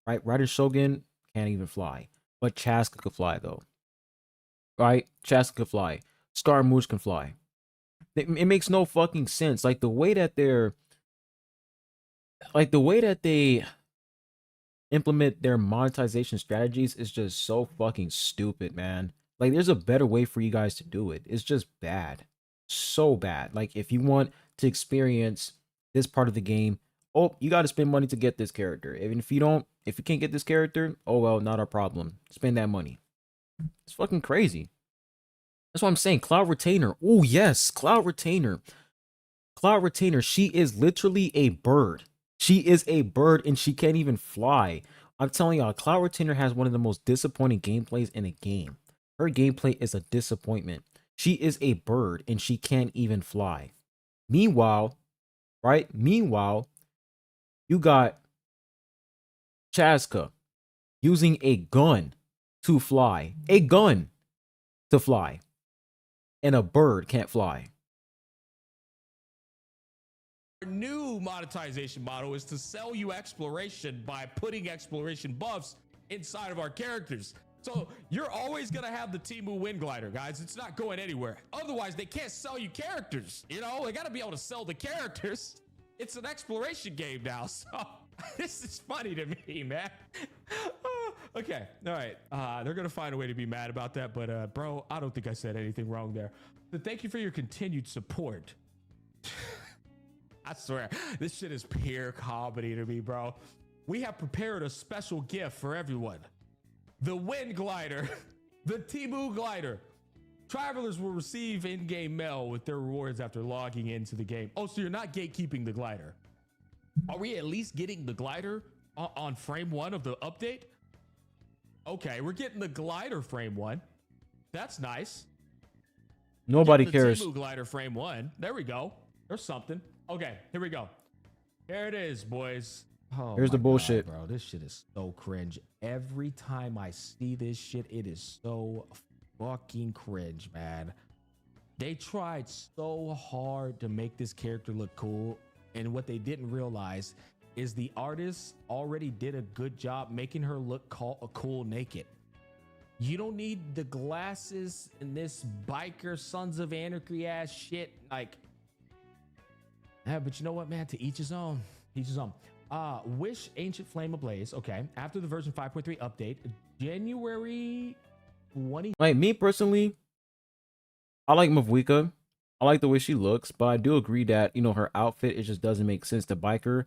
Right? Rider Shogun can't even fly. But Chaska could fly, though. Right? Chaska could fly. Skarmooch can fly. It makes no fucking sense. Like the way that they implement their monetization strategies is just so fucking stupid, man. Like, there's a better way for you guys to do it. It's just bad. So bad. Like, if you want to experience this part of the game, oh, you got to spend money to get this character. Even if you can't get this character, oh well, not our problem. Spend that money. It's fucking crazy. That's what I'm saying. Cloud Retainer. Oh, yes. Cloud Retainer. Cloud Retainer. She is literally a bird. She is a bird and she can't even fly. I'm telling y'all, Cloud Retainer has one of the most disappointing gameplays in a game. Her gameplay is a disappointment. She is a bird and she can't even fly. Meanwhile, right? Meanwhile, you got Chaska using a gun to fly. A gun to fly. And a bird can't fly. Our new monetization model is to sell you exploration by putting exploration buffs inside of our characters. So you're always gonna have the Temu Wind Glider, guys. It's not going anywhere. Otherwise, they can't sell you characters. You know, they gotta be able to sell the characters. It's an exploration game now, so this is funny to me, man. Okay, all right. They're gonna find a way to be mad about that, but bro, I don't think I said anything wrong there. But thank you for your continued support. I swear, this shit is pure comedy to me, bro. We have prepared a special gift for everyone. The Wind Glider, the Temu Glider. Travelers will receive in-game mail with their rewards after logging into the game. Oh, so you're not gatekeeping the glider. Are we at least getting the glider on frame 1 of the update? Okay, we're getting the glider frame 1. That's nice. Nobody the cares. Temu Glider frame 1. There we go. There's something. Okay, here we go. Here it is, boys. Oh, here's the bullshit, bro. This shit is so cringe. Every time I see this shit, it is so fucking cringe, man. They tried so hard to make this character look cool, and what they didn't realize is the artist already did a good job making her look cool naked. You don't need the glasses and this biker Sons of Anarchy ass shit. Like, yeah, but you know what, man? To each his own. Each his own. Wish Ancient Flame Ablaze. Okay. After the version 5.3 update, January 20. Like, me personally, I like Mavuika. I like the way she looks, but I do agree that, you know, her outfit, it just doesn't make sense. The biker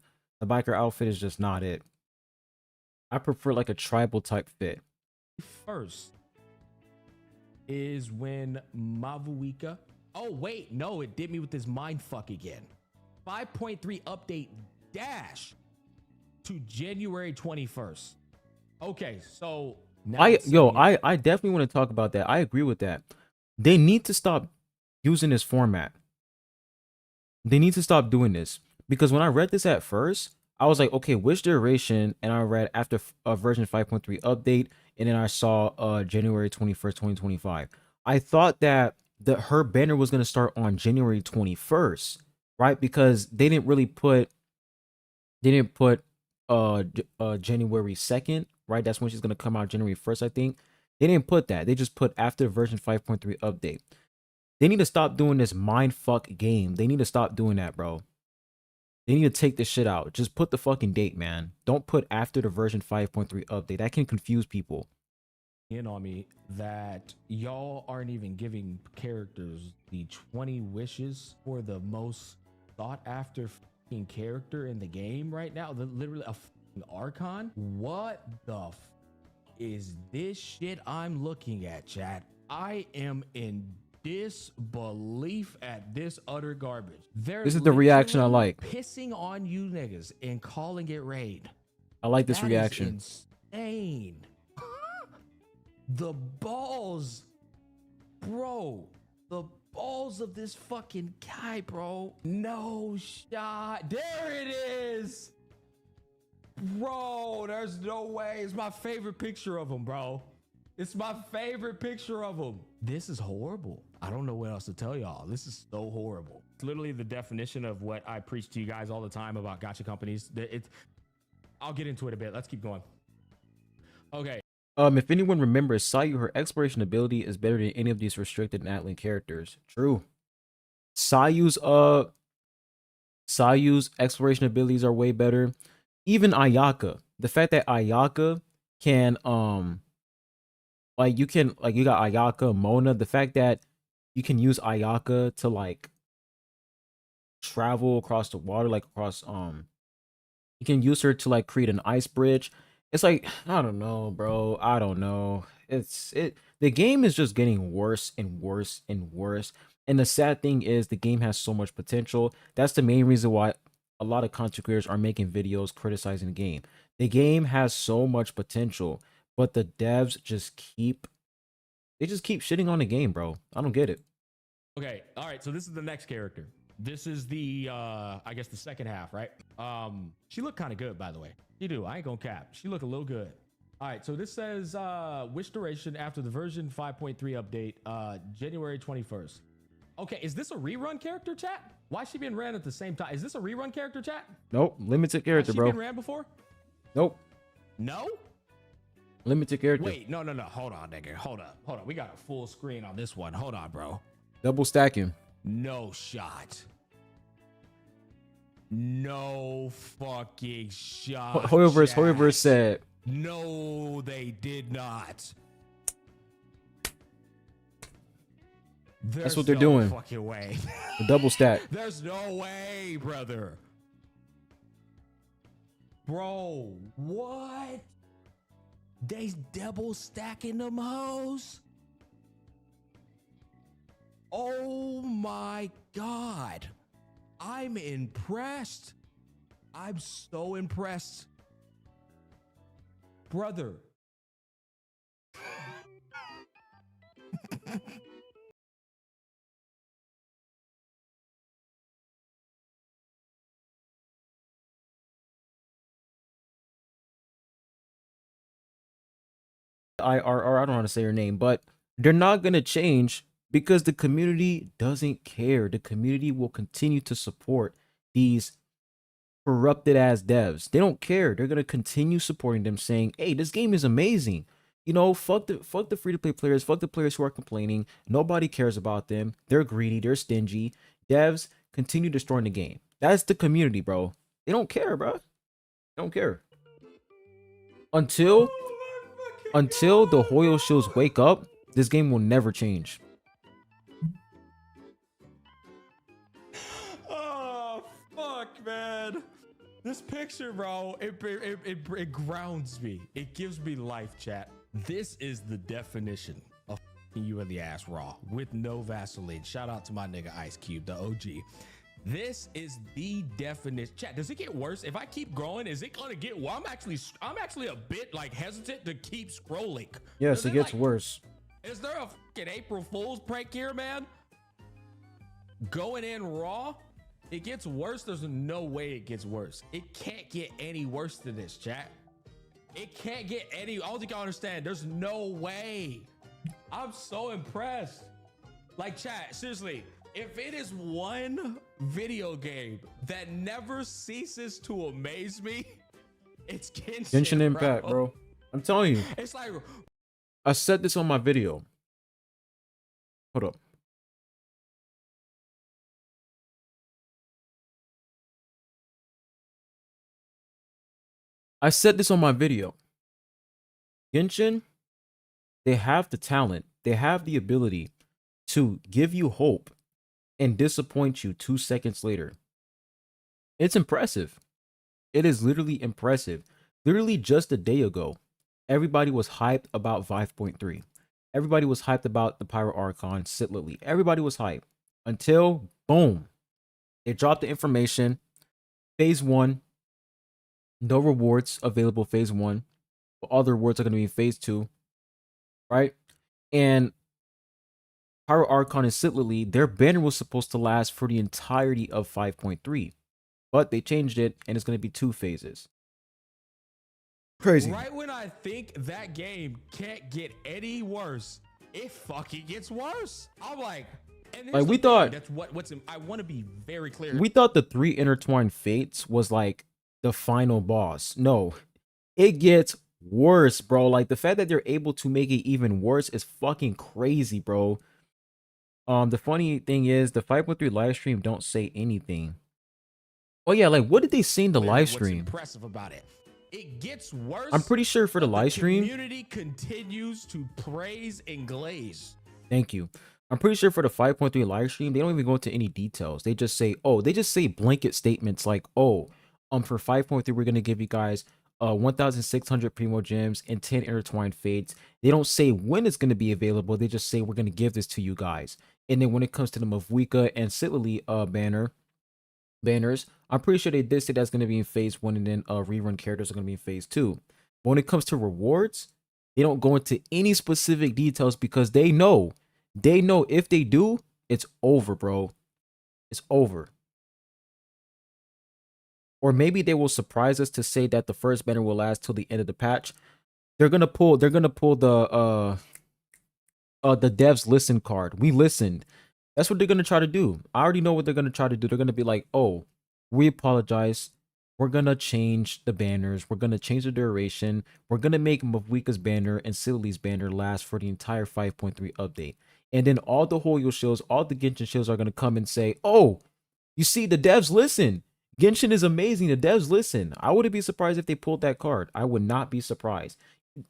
outfit is just not it. I prefer like a tribal type fit. First is when Mavuika. Oh wait, no, it did me with this mind fuck again. 5.3 update dash to January 21st. Okay, so now it's saying- I definitely want to talk about that. I agree with that. They need to stop using this format. They need to stop doing this, because when I read this at first, I was like, okay, which duration? And I read after version 5.3 update, and then I saw January 21st, 2025. I thought that her banner was gonna start on January 21st, right? Because they didn't put January 2nd, right? That's when she's gonna come out, January 1st, I think. They didn't put that. They just put after version 5.3 update. They need to stop doing this mindfuck game. They need to stop doing that, bro. They need to take this shit out. Just put the fucking date, man. Don't put after the version 5.3 update. That can confuse people. in on me that y'all aren't even giving characters the 20 wishes for the most sought after fucking character in the game right now. Literally a fucking Archon. What the is this shit I'm looking at, chat? I am in disbelief at this utter garbage. This is the reaction I literally like. pissing on you niggas and calling it raid. I like this That is reaction. insane. The balls, bro. The balls of this fucking guy, bro. No shot. There it is. Bro, there's no way. It's my favorite picture of him, bro. It's my favorite picture of him. This is horrible. I don't know what else to tell y'all. This is so horrible. It's literally the definition of what I preach to you guys all the time about gacha companies. I'll get into it a bit. Let's keep going. Okay. If anyone remembers, Sayu, her exploration ability is better than any of these restricted and Atlan characters. True. Sayu's exploration abilities are way better. Even Ayaka. The fact that Ayaka can you got Ayaka, Mona, the fact that you can use Ayaka to like travel across the water, like across you can use her to like create an ice bridge. It's like, I don't know, bro. I don't know. The game is just getting worse and worse and worse. And the sad thing is the game has so much potential. That's the main reason why a lot of content creators are making videos criticizing the game. The game has so much potential, but the devs just keep shitting on the game, bro. I don't get it. Okay. All right. So this is the next character. This is the I guess the second half, right? She looked kind of good, by the way. She do. I ain't gonna cap. She looked a little good. All right. So this says wish duration after the version 5.3 update, January 21st. Okay, is this a rerun character, chat? Why is she being ran at the same time? Is this a rerun character, chat? Nope. Limited character, Has she bro. been ran before? Nope. No? Limited character. Wait, no. Hold on, nigga. Hold up. We got a full screen on this one. Hold on, bro. Double stacking. No shot. No fucking shot. Hoyoverse said. No, they did not. That's what they're doing. Fucking way. The double stack. There's no way, brother. Bro, what? They double stacking them hoes? Oh my God. I'm impressed. I'm so impressed. Brother. IRR, I don't know how to say her name, but they're not going to change because the community doesn't care. The community will continue to support these corrupted ass devs. They don't care. They're going to continue supporting them, saying, hey, this game is amazing. You know, fuck the free to play players, fuck the players who are complaining. Nobody cares about them. They're greedy, they're stingy. Devs continue destroying the game. That's the community, bro. They don't care, bro. They don't care. Until the Hoyo Shields wake up, this game will never change. This picture, bro, it grounds me. It gives me life, chat. This is the definition of you in the ass raw with no Vaseline. Shout out to my nigga Ice Cube, the OG. This is the definition. Chat, does it get worse? If I keep growing, is it gonna get worse? I'm actually a bit like hesitant to keep scrolling. Yes, it gets worse. Is there a fucking April Fool's prank here, man? Going in raw? It gets worse. There's no way it gets worse. It can't get any worse than this, chat. It can't get any. I don't think y'all understand. There's no way. I'm so impressed. Like, chat, seriously, if it is one video game that never ceases to amaze me, it's Genshin Impact, bro. I'm telling you. It's like, I said this on my video. Hold up. I said this on my video. Genshin, they have the talent, they have the ability to give you hope and disappoint you 2 seconds later. It's impressive. It is literally impressive. Literally just a day ago, everybody was hyped about 5.3. Everybody was hyped about the Pyro Archon, Sit Lily. Everybody was hyped until, boom, they dropped the information. Phase 1. No rewards available phase 1, but all the rewards are going to be in phase 2, right? And Pyro Archon and Sit Lily, their banner was supposed to last for the entirety of 5.3, but they changed it and it's going to be 2 phases. Crazy. right when I think that game can't get any worse, it fucking gets worse. I'm like, and Like, we thought, that's what's I want to be very clear. we thought the 3 intertwined fates was like the final boss. No, it gets worse, bro. Like, the fact that they're able to make it even worse is fucking crazy, bro. The funny thing is the 5.3 live stream don't say anything. Oh yeah, like, what did they say in the live stream? What's impressive about it? It gets worse. I'm pretty sure for the live stream, community continues to praise and glaze. thank you. I'm pretty sure for the 5.3 live stream, they don't even go into any details. They just say, oh, they just say blanket statements like, oh, for 5.3, we're gonna give you guys 1,600 primo gems and 10 intertwined fates. They don't say when it's gonna be available. They just say we're gonna give this to you guys. And then when it comes to the Mavwika and Sit Lily banners, I'm pretty sure they did say that's gonna be in phase 1, and then rerun characters are gonna be in phase 2. But when it comes to rewards, they don't go into any specific details because they know if they do, it's over, bro. It's over. Or maybe they will surprise us to say that the first banner will last till the end of the patch. They're gonna pull the devs listen card. We listened. That's what they're gonna try to do. I already know what they're gonna try to do. They're gonna be like, oh, we apologize. We're gonna change the banners. We're gonna change the duration. We're gonna make Mavwika's banner and Sili's banner last for the entire 5.3 update. And then all the Hoyo shows, all the Genshin shows are gonna come and say, oh, you see, the devs listen. Genshin is amazing. The devs listen. I wouldn't be surprised if they pulled that card. I would not be surprised.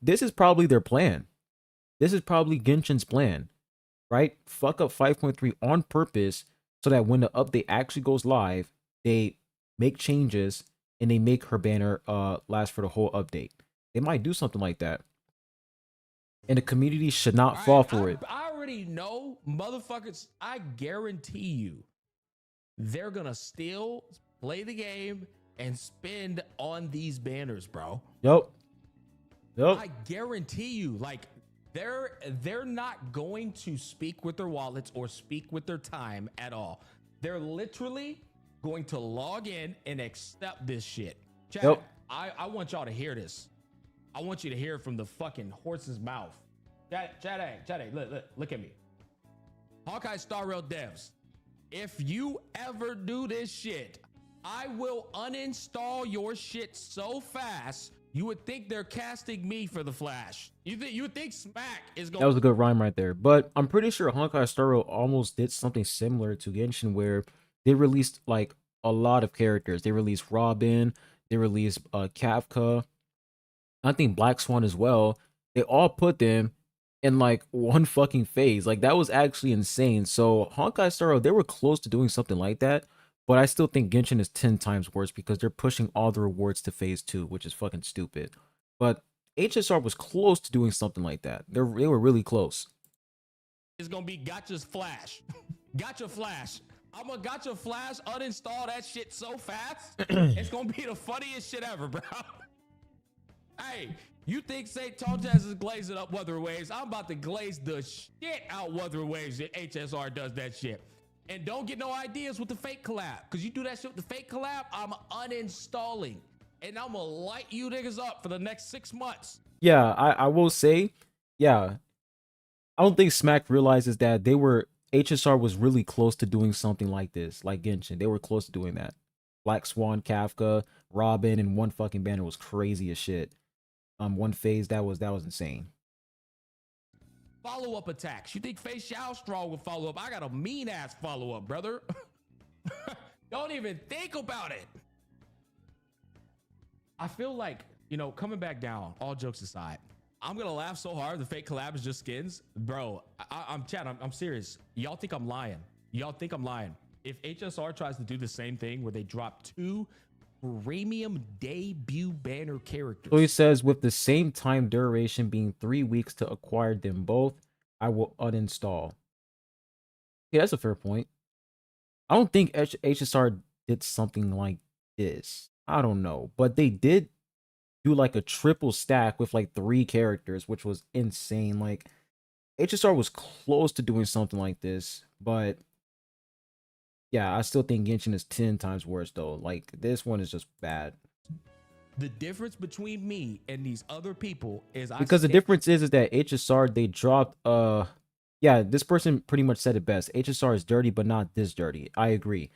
This is probably their plan. This is probably Genshin's plan, right? Fuck up 5.3 on purpose so that when the update actually goes live, they make changes and they make her banner last for the whole update. They might do something like that. And the community should not fall for it. I already know, motherfuckers. I guarantee you, they're gonna still play the game and spend on these banners, bro. Yep. I guarantee you, like, they're not going to speak with their wallets or speak with their time at all. They're literally going to log in and accept this shit. Chat, Yep. I want y'all to hear this. I want you to hear it from the fucking horse's mouth. Chat, look at me. Hawkeye Star Rail devs, if you ever do this shit, I will uninstall your shit so fast you would think they're casting me for the Flash. You would think Smack is going. That was a good rhyme right there. But I'm pretty sure Honkai Star Rail almost did something similar to Genshin, where they released like a lot of characters. They released Robin. They released Kafka. I think Black Swan as well. They all put them in like one fucking phase. Like, that was actually insane. So Honkai Star Rail, they were close to doing something like that. But I still think Genshin is 10 times worse because they're pushing all the rewards to phase 2, which is fucking stupid. But HSR was close to doing something like that. They were really close. It's gonna be Gotcha's Flash. Gotcha Flash. I'm gonna Gotcha Flash, uninstall that shit so fast. It's gonna be the funniest shit ever, bro. Hey, you think St. Tonjaz is glazing up Wuthering Waves? I'm about to glaze the shit out Wuthering Waves if HSR does that shit. And don't get no ideas with the fake collab. Because you do that shit with the fake collab, I'm uninstalling. And I'm gonna light you niggas up for the next 6 months. Yeah, I will say, yeah, I don't think Smack realizes that HSR was really close to doing something like this, like Genshin. They were close to doing that. Black Swan, Kafka, Robin, and one fucking banner was crazy as shit. One phase that was insane. Follow-up attacks. You think Fei Xiao strong with follow-up? I got a mean-ass follow-up, brother. Don't even think about it. I feel like, you know, coming back down, all jokes aside, I'm gonna laugh so hard. The fake collab is just skins, bro. I'm serious. Y'all think I'm lying? Y'all think I'm lying? If HSR tries to do the same thing where they drop 2 premium debut banner characters, So he says, with the same time duration being 3 weeks to acquire them both, I will uninstall. Yeah, that's a fair point. I don't think HSR did something like this. I don't know, but they did do like a triple stack with like 3 characters, which was insane. Like HSR was close to doing something like this, but yeah, I still think Genshin is 10 times worse though. Like this one is just bad. the difference between me and these other people is Because the difference is that HSR, they dropped yeah, this person pretty much said it best. HSR is dirty, but not this dirty. I agree.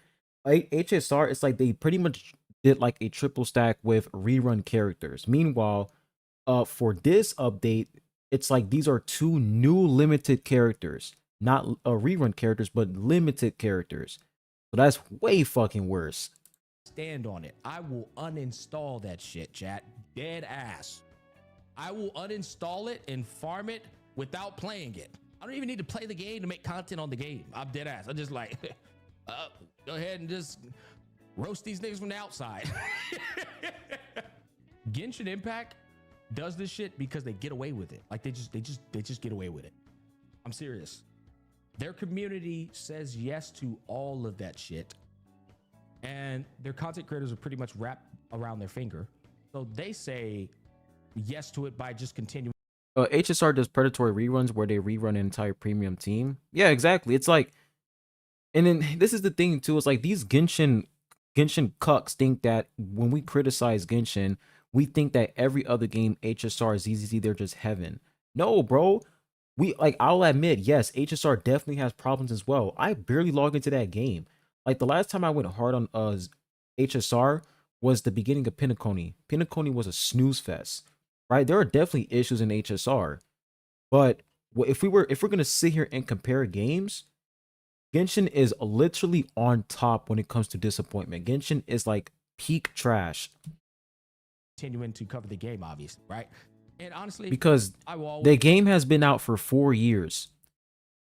HSR, it's like they pretty much did like a triple stack with rerun characters. Meanwhile, for this update, it's like these are 2 new limited characters, not rerun characters, but limited characters. So that's way fucking worse. stand on it. I will uninstall that shit, chat. Dead ass. I will uninstall it and farm it without playing it. I don't even need to play the game to make content on the game. I'm dead ass. I'm just like, go ahead and just roast these niggas from the outside. Genshin Impact does this shit because they get away with it. Like they just get away with it. I'm serious. Their community says yes to all of that shit. And their content creators are pretty much wrapped around their finger. So they say yes to it by just continuing. HSR does predatory reruns where they rerun an entire premium team. Yeah, exactly. It's like, and then this is the thing too. It's like these Genshin cucks think that when we criticize Genshin, we think that every other game HSR is easy. They're just heaven. No, bro. I'll admit, yes, HSR definitely has problems as well. I barely log into that game. Like the last time I went hard on HSR was the beginning of Pinnacle. Pinnacle was a snooze fest, right? There are definitely issues in HSR, but if we're gonna sit here and compare games, Genshin is literally on top when it comes to disappointment. Genshin is like peak trash. Continuing to cover the game, obviously, right? And honestly, because the game has been out for 4 years,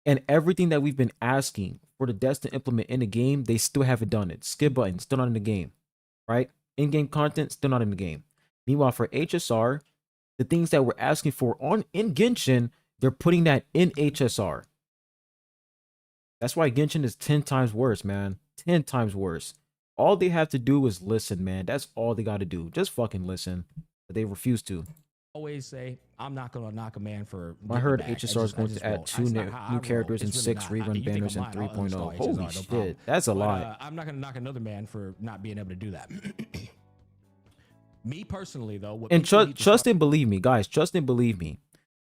and everything that we've been asking for the devs to implement in the game, they still haven't done it. Skip button, still not in the game, right? In-game content, still not in the game. Meanwhile, for HSR, the things that we're asking for in Genshin, they're putting that in HSR. That's why Genshin is 10 times worse, man. 10 times worse. All they have to do is listen, man. That's all they got to do. Just fucking listen. But they refuse to. Always say, I'm not going to knock a man for. I heard HSR is going to add 2 new characters and 6 rerun banners in 3.0. Holy shit. That's a lot. I'm not going to knock another man for not being able to do that. Me personally, though. And trust and believe me, guys. Trust and believe me.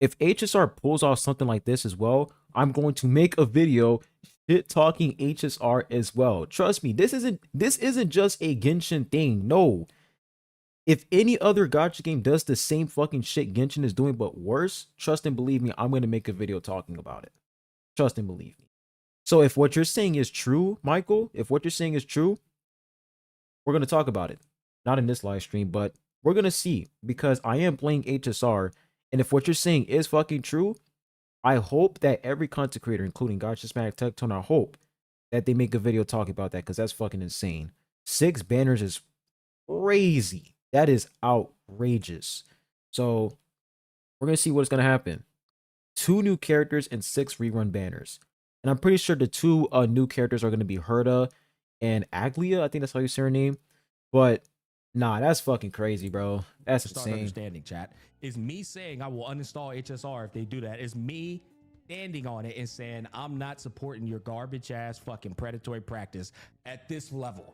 If HSR pulls off something like this as well, I'm going to make a video shit talking HSR as well. Trust me, this isn't just a Genshin thing. No. If any other gacha game does the same fucking shit Genshin is doing but worse, trust and believe me, I'm going to make a video talking about it. Trust and believe me. So if what you're saying is true, Michael, if what you're saying is true, we're going to talk about it. Not in this live stream, but we're going to see, because I am playing HSR, and if what you're saying is fucking true, I hope that every content creator, including Gotcha Smack, Tectone, I hope that they make a video talking about that because that's fucking insane. 6 banners is crazy. That is outrageous. So we're gonna see what's gonna happen. 2 new characters and 6 rerun banners. And I'm pretty sure the 2 new characters are gonna be Herda and Aglia. I think that's how you say her name. But nah, that's fucking crazy, bro. That's Start insane. understanding, chat. Is me saying I will uninstall HSR if they do that. Is me standing on it and saying I'm not supporting your garbage ass fucking predatory practice at this level.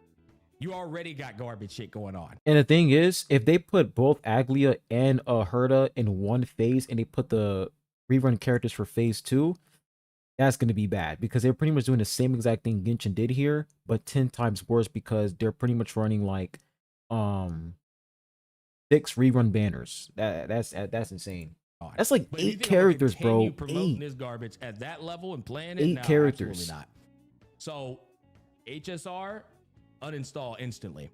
You already got garbage shit going on. And the thing is, if they put both Aglia and Herda in one phase and they put the rerun characters for phase 2, that's going to be bad because they're pretty much doing the same exact thing Genshin did here, but 10 times worse because they're pretty much running like 6 rerun banners. That's insane. That's like But if you 8 think I'm gonna characters, bro. continue promoting 8. this garbage at that level and playing it, 8 no, characters. absolutely not. So HSR, uninstall instantly.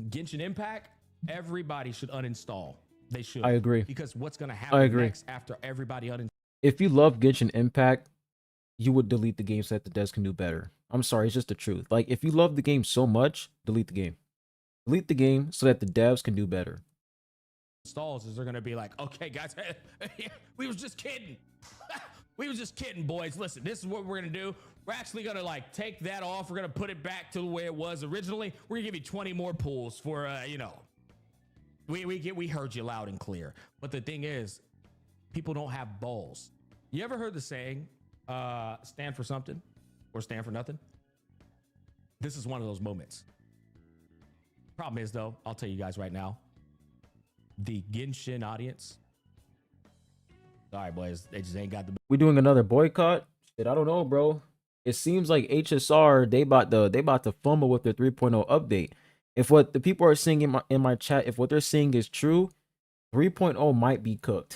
Genshin Impact, everybody should uninstall. They should. I agree. Because what's going to I happen agree. next after everybody uninstalls? If you love Genshin Impact, you would delete the game so that the devs can do better. I'm sorry, it's just the truth. Like, if you love the game so much, delete the game. Delete the game so that the devs can do better. Installs is they're going to be like, okay, guys, we was just kidding. We was just kidding, boys. Listen, this is what we're going to do. We're actually going to like take that off. We're going to put it back to the way it was originally. We're going to give you 20 more pools for, you know, we heard you loud and clear. But the thing is, people don't have balls. You ever heard the saying, stand for something or stand for nothing? This is one of those moments. Problem is, though, I'll tell you guys right now, the Genshin audience, sorry, boys, they just ain't got the. We doing another boycott? Shit, I don't know, bro. It seems like HSR they about to fumble with their 3.0 update. If what the people are saying in my chat, if what they're saying is true, 3.0 might be cooked.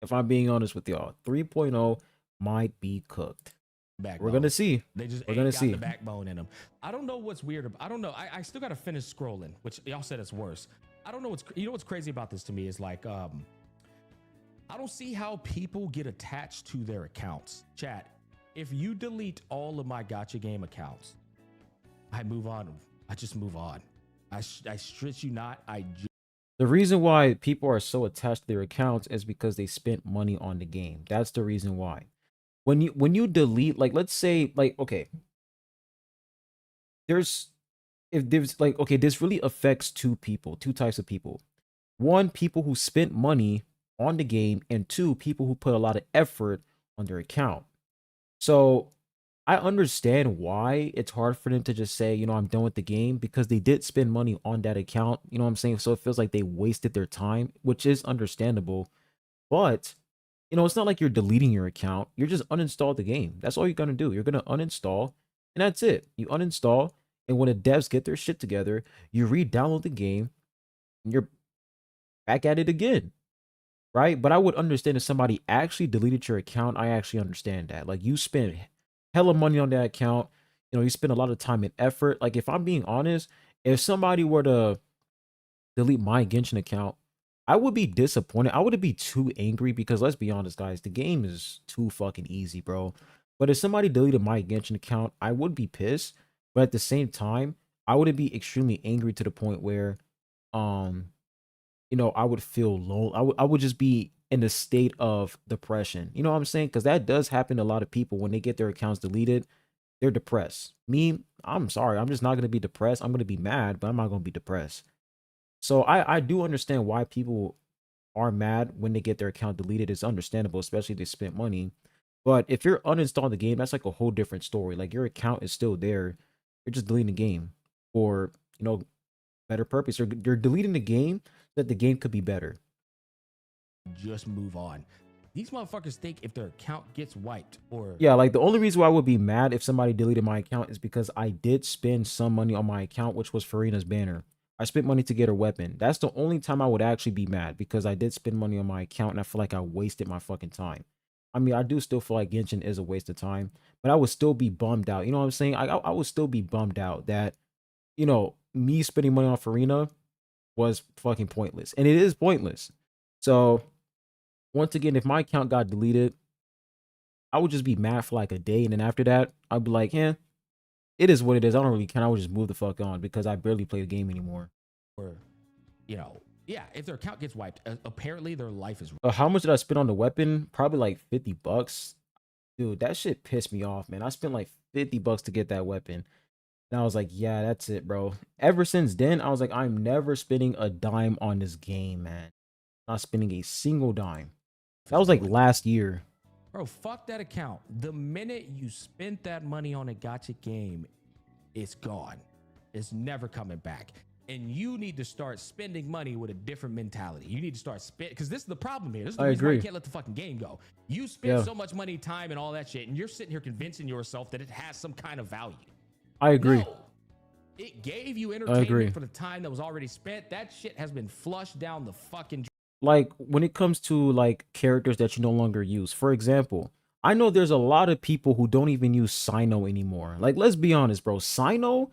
If I'm being honest with y'all, 3.0 might be cooked. Backbone. We're gonna see. They just We're ain't gonna got see. the backbone in them. I don't know what's weird. I don't know. I still got to finish scrolling, which y'all said it's worse. I don't know what's crazy about this to me is like I don't see how people get attached to their accounts. Chat, if you delete all of my gacha game accounts, I move on. I just move on. I stretch you not. The reason why people are so attached to their accounts is because they spent money on the game. That's the reason why. When you delete, like, let's say, like, okay, this really affects two types of people. One, people who spent money on the game, and 2, people who put a lot of effort on their account. So I understand why it's hard for them to just say, you know, I'm done with the game, because they did spend money on that account. You know what I'm saying? So it feels like they wasted their time, which is understandable. But, you know, it's not like you're deleting your account. You're just uninstall the game. That's all you're going to do. You're going to uninstall, and that's it. You uninstall, and when the devs get their shit together, you re-download the game, and you're back at it again. Right? But I would understand if somebody actually deleted your account. I actually understand that. Like, you spent hella money on that account. You know, you spend a lot of time and effort. Like, if I'm being honest, if somebody were to delete my Genshin account, I would be disappointed. I wouldn't be too angry because, let's be honest, guys, the game is too fucking easy, bro. But if somebody deleted my Genshin account, I would be pissed. But at the same time, I wouldn't be extremely angry to the point where, you know, I would feel low. I would just be in a state of depression. You know what I'm saying? Because that does happen to a lot of people when they get their accounts deleted. They're depressed. Me, I'm sorry. I'm just not going to be depressed. I'm going to be mad, but I'm not going to be depressed. So I do understand why people are mad when they get their account deleted. It's understandable, especially if they spent money. But if you're uninstalling the game, that's like a whole different story. Like, your account is still there. You're just deleting the game for, you know, better purpose. You're deleting the game so that the game could be better. Just move on. These motherfuckers think if their account gets wiped or yeah, like, the only reason why I would be mad if somebody deleted my account is because I did spend some money on my account, which was Farina's banner. I spent money to get her weapon. That's the only time I would actually be mad, because I did spend money on my account and I feel like I wasted my fucking time. I mean, I do still feel like Genshin is a waste of time, but I would still be bummed out. You know what I'm saying? I would still be bummed out that, you know, me spending money on Farina was fucking pointless. And it is pointless. So, once again, if my account got deleted, I would just be mad for like a day. And then after that, I'd be like, yeah, it is what it is. I don't really care. I would just move the fuck on because I barely play the game anymore. Or, you know, yeah, if their account gets wiped, apparently their life is. How much did I spend on the weapon? Probably like $50. Dude, that shit pissed me off, man. I spent like $50 to get that weapon. And I was like, yeah, that's it, bro. Ever since then, I was like, I'm never spending a dime on this game, man. Not spending a single dime. That was like last year. Bro, fuck that account. The minute you spent that money on a gotcha game, it's gone. It's never coming back. And you need to start spending money with a different mentality. You need to start spend because this is the problem here. This is the reason why you can't let the fucking game go. You spend so much money, time, and all that shit, and you're sitting here convincing yourself that it has some kind of value. I agree. No. It gave you entertainment for the time that was already spent. That shit has been flushed down the fucking. Like when it comes to like characters that you no longer use. For example, I know there's a lot of people who don't even use Sino anymore. Like, let's be honest, bro. Sino,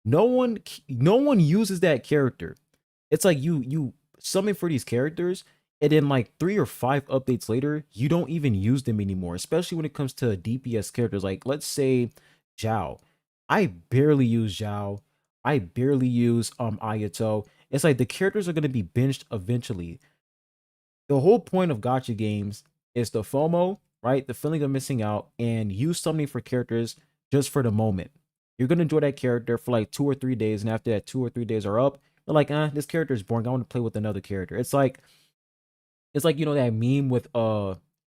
no one uses that character. It's like you summon for these characters, and then like 3 or 5 updates later, you don't even use them anymore. Especially when it comes to DPS characters. Like, let's say Zhao. I barely use Zhao. I barely use Ayato. It's like the characters are gonna be binged eventually. The whole point of gacha games is the FOMO, right? The feeling of missing out, and use something for characters just for the moment. You're gonna enjoy that character for like 2 or 3 days, and after that 2 or 3 days are up, you're like, this character is boring. I want to play with another character. It's like you know that meme with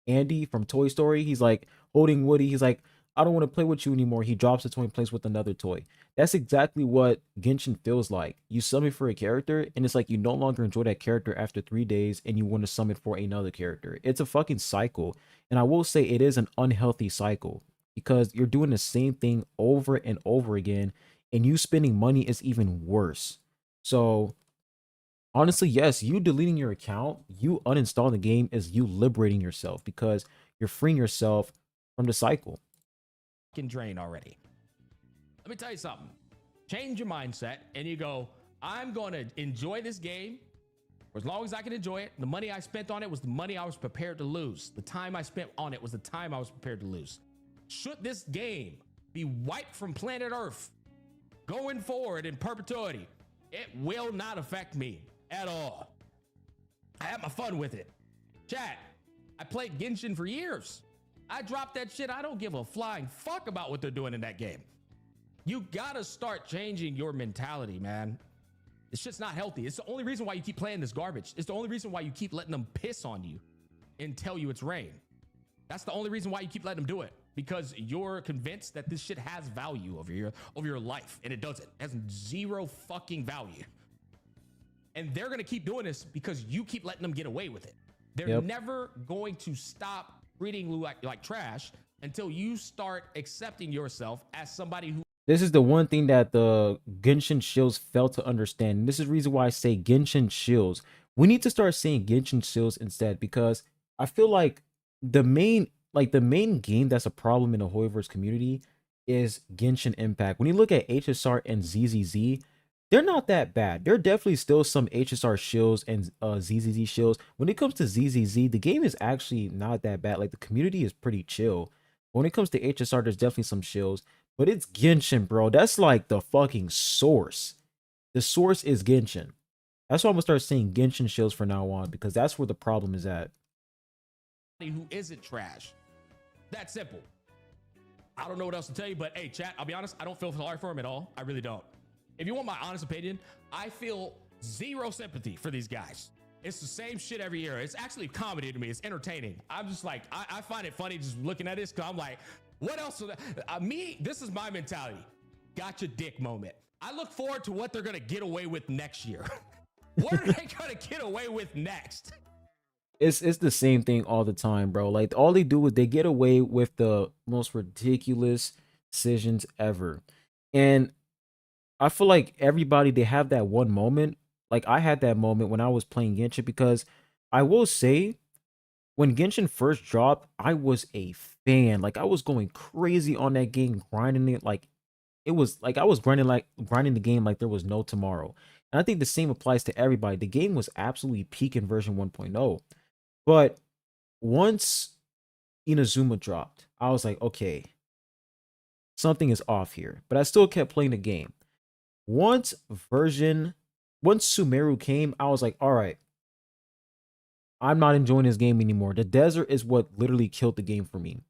Andy from Toy Story. He's like holding Woody. He's like, I don't want to play with you anymore. He drops the toy and plays with another toy. That's exactly what Genshin feels like. You summon for a character, and it's like you no longer enjoy that character after 3 days, and you want to summon for another character. It's a fucking cycle. And I will say it is an unhealthy cycle because you're doing the same thing over and over again, and you spending money is even worse. So honestly, yes, you deleting your account, you uninstalling the game is you liberating yourself because you're freeing yourself from the cycle. Drain already. Let me tell you something. Change your mindset and you go, I'm going to enjoy this game for as long as I can enjoy it. The money I spent on it was the money I was prepared to lose. The time I spent on it was the time I was prepared to lose. Should this game be wiped from planet Earth going forward in perpetuity, it will not affect me at all. I had my fun with it. Chat, I played Genshin for years. I dropped that shit. I don't give a flying fuck about what they're doing in that game. You gotta start changing your mentality, man. It's just not healthy. It's the only reason why you keep playing this garbage. It's the only reason why you keep letting them piss on you and tell you it's rain. That's the only reason why you keep letting them do it, because you're convinced that this shit has value over your life, and it doesn't. It has zero fucking value. And they're gonna keep doing this because you keep letting them get away with it. They're never going to stop treating you like trash until you start accepting yourself as somebody who. This is the one thing that the Genshin shills fail to understand. And this is the reason why I say Genshin shills. We need to start saying Genshin shills instead, because I feel like the main game that's a problem in the Hoyoverse community is Genshin Impact. When you look at HSR and ZZZ, they're not that bad. There are definitely still some HSR shills and ZZZ shills. When it comes to ZZZ, the game is actually not that bad. Like, the community is pretty chill. When it comes to HSR, there's definitely some shills. But it's Genshin, bro. That's like the fucking source. The source is Genshin. That's why I'm gonna start saying Genshin shills from now on, because that's where the problem is at. Who isn't trash. That simple. I don't know what else to tell you, but hey, chat, I'll be honest, I don't feel sorry for him at all. I really don't. If you want my honest opinion, I feel zero sympathy for these guys. It's the same shit every year. It's actually comedy to me. It's entertaining. I'm just like, I find it funny just looking at this, because I'm like, what else? This is my mentality. Gotcha dick moment. I look forward to what they're going to get away with next year. What are they going to get away with next? It's the same thing all the time, bro. Like, all they do is they get away with the most ridiculous decisions ever. And I feel like everybody, they have that one moment. Like, I had that moment when I was playing Genshin, because I will say, when Genshin first dropped, I was a fan. Like, I was going crazy on that game, grinding it. Like, it was like I was grinding the game like there was no tomorrow. And I think the same applies to everybody. The game was absolutely peak in version 1.0. But once Inazuma dropped, I was like, okay, something is off here. But I still kept playing the game. Once Sumeru came, I was like, all right, I'm not enjoying this game anymore. The desert is what literally killed the game for me.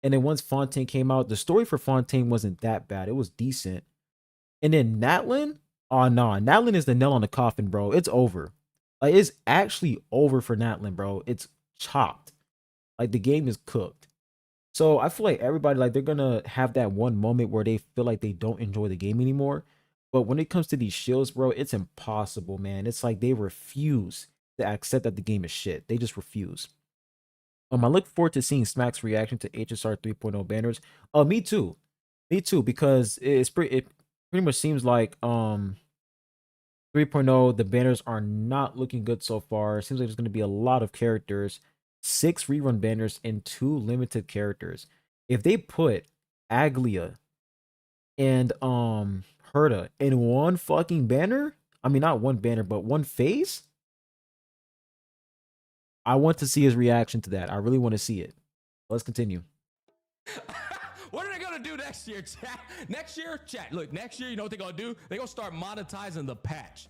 And then once Fontaine came out, the story for Fontaine wasn't that bad. It was decent. And then Natlin, oh no, Natlin is the nail on the coffin, bro. It's over. Like, it's actually over for Natlin, bro. It's chopped. Like, the game is cooked. So I feel like everybody, like, they're gonna have that one moment where they feel like they don't enjoy the game anymore. But when it comes to these shields, bro, it's impossible, man. It's like they refuse to accept that the game is shit. They just refuse. I look forward to seeing Smack's reaction to HSR 3.0 banners. Me too. Me too, because it pretty much seems like 3.0, the banners are not looking good so far. It seems like there's going to be a lot of characters, 6 rerun banners and 2 limited characters. If they put Aglia and Herta in one fucking banner, I mean not one banner, but one phase, I want to see his reaction to that. I really want to see it. Let's continue. What are they gonna do next year, chat? Next year, chat. Look, next year, you know what they're gonna do? They're gonna start monetizing the patch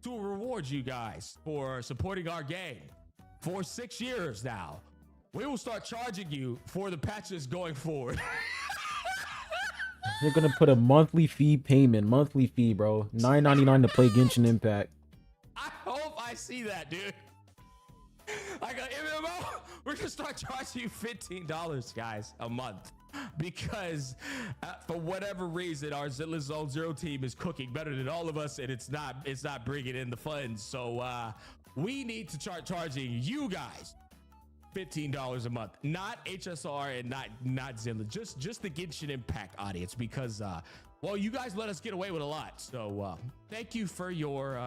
to reward you guys for supporting our game for 6 years now. We will start charging you for the patches going forward. They're gonna put a monthly fee, bro. $9.99 to play Genshin Impact. I hope I see that, dude. Like an MMO, we're gonna start charging you $15, guys, a month, because for whatever reason, our Zilla Zone Zero team is cooking better than all of us, and it's not bringing in the funds. So we need to start charging you guys $15 a month, not HSR and not Zilla, just the Genshin Impact audience, because well, you guys let us get away with a lot. So thank you for your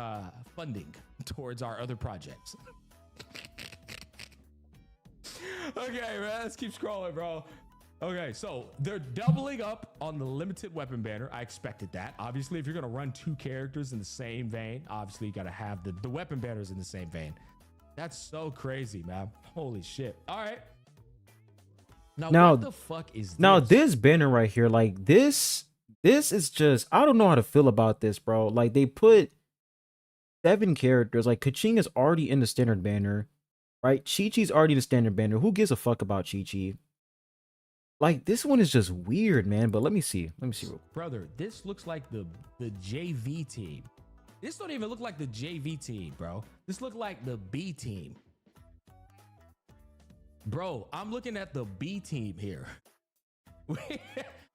funding towards our other projects. Okay, man, let's keep scrolling, bro. Okay, so they're doubling up on the limited weapon banner. I expected that. Obviously, if you're gonna run 2 characters in the same vein, obviously you gotta have the weapon banners in the same vein. That's so crazy, man. Holy shit. All right. Now what the fuck is this? Now this banner right here, like this is just, I don't know how to feel about this, bro. Like, they put 7 characters. Like, Kaching is already in the standard banner, right? Chi-Chi's already in the standard banner. Who gives a fuck about Chi-Chi? Like, this one is just weird, man. But let me see. Brother, this looks like the JV team. This don't even look like the JV team, bro. This look like the B team. Bro, I'm looking at the B team here.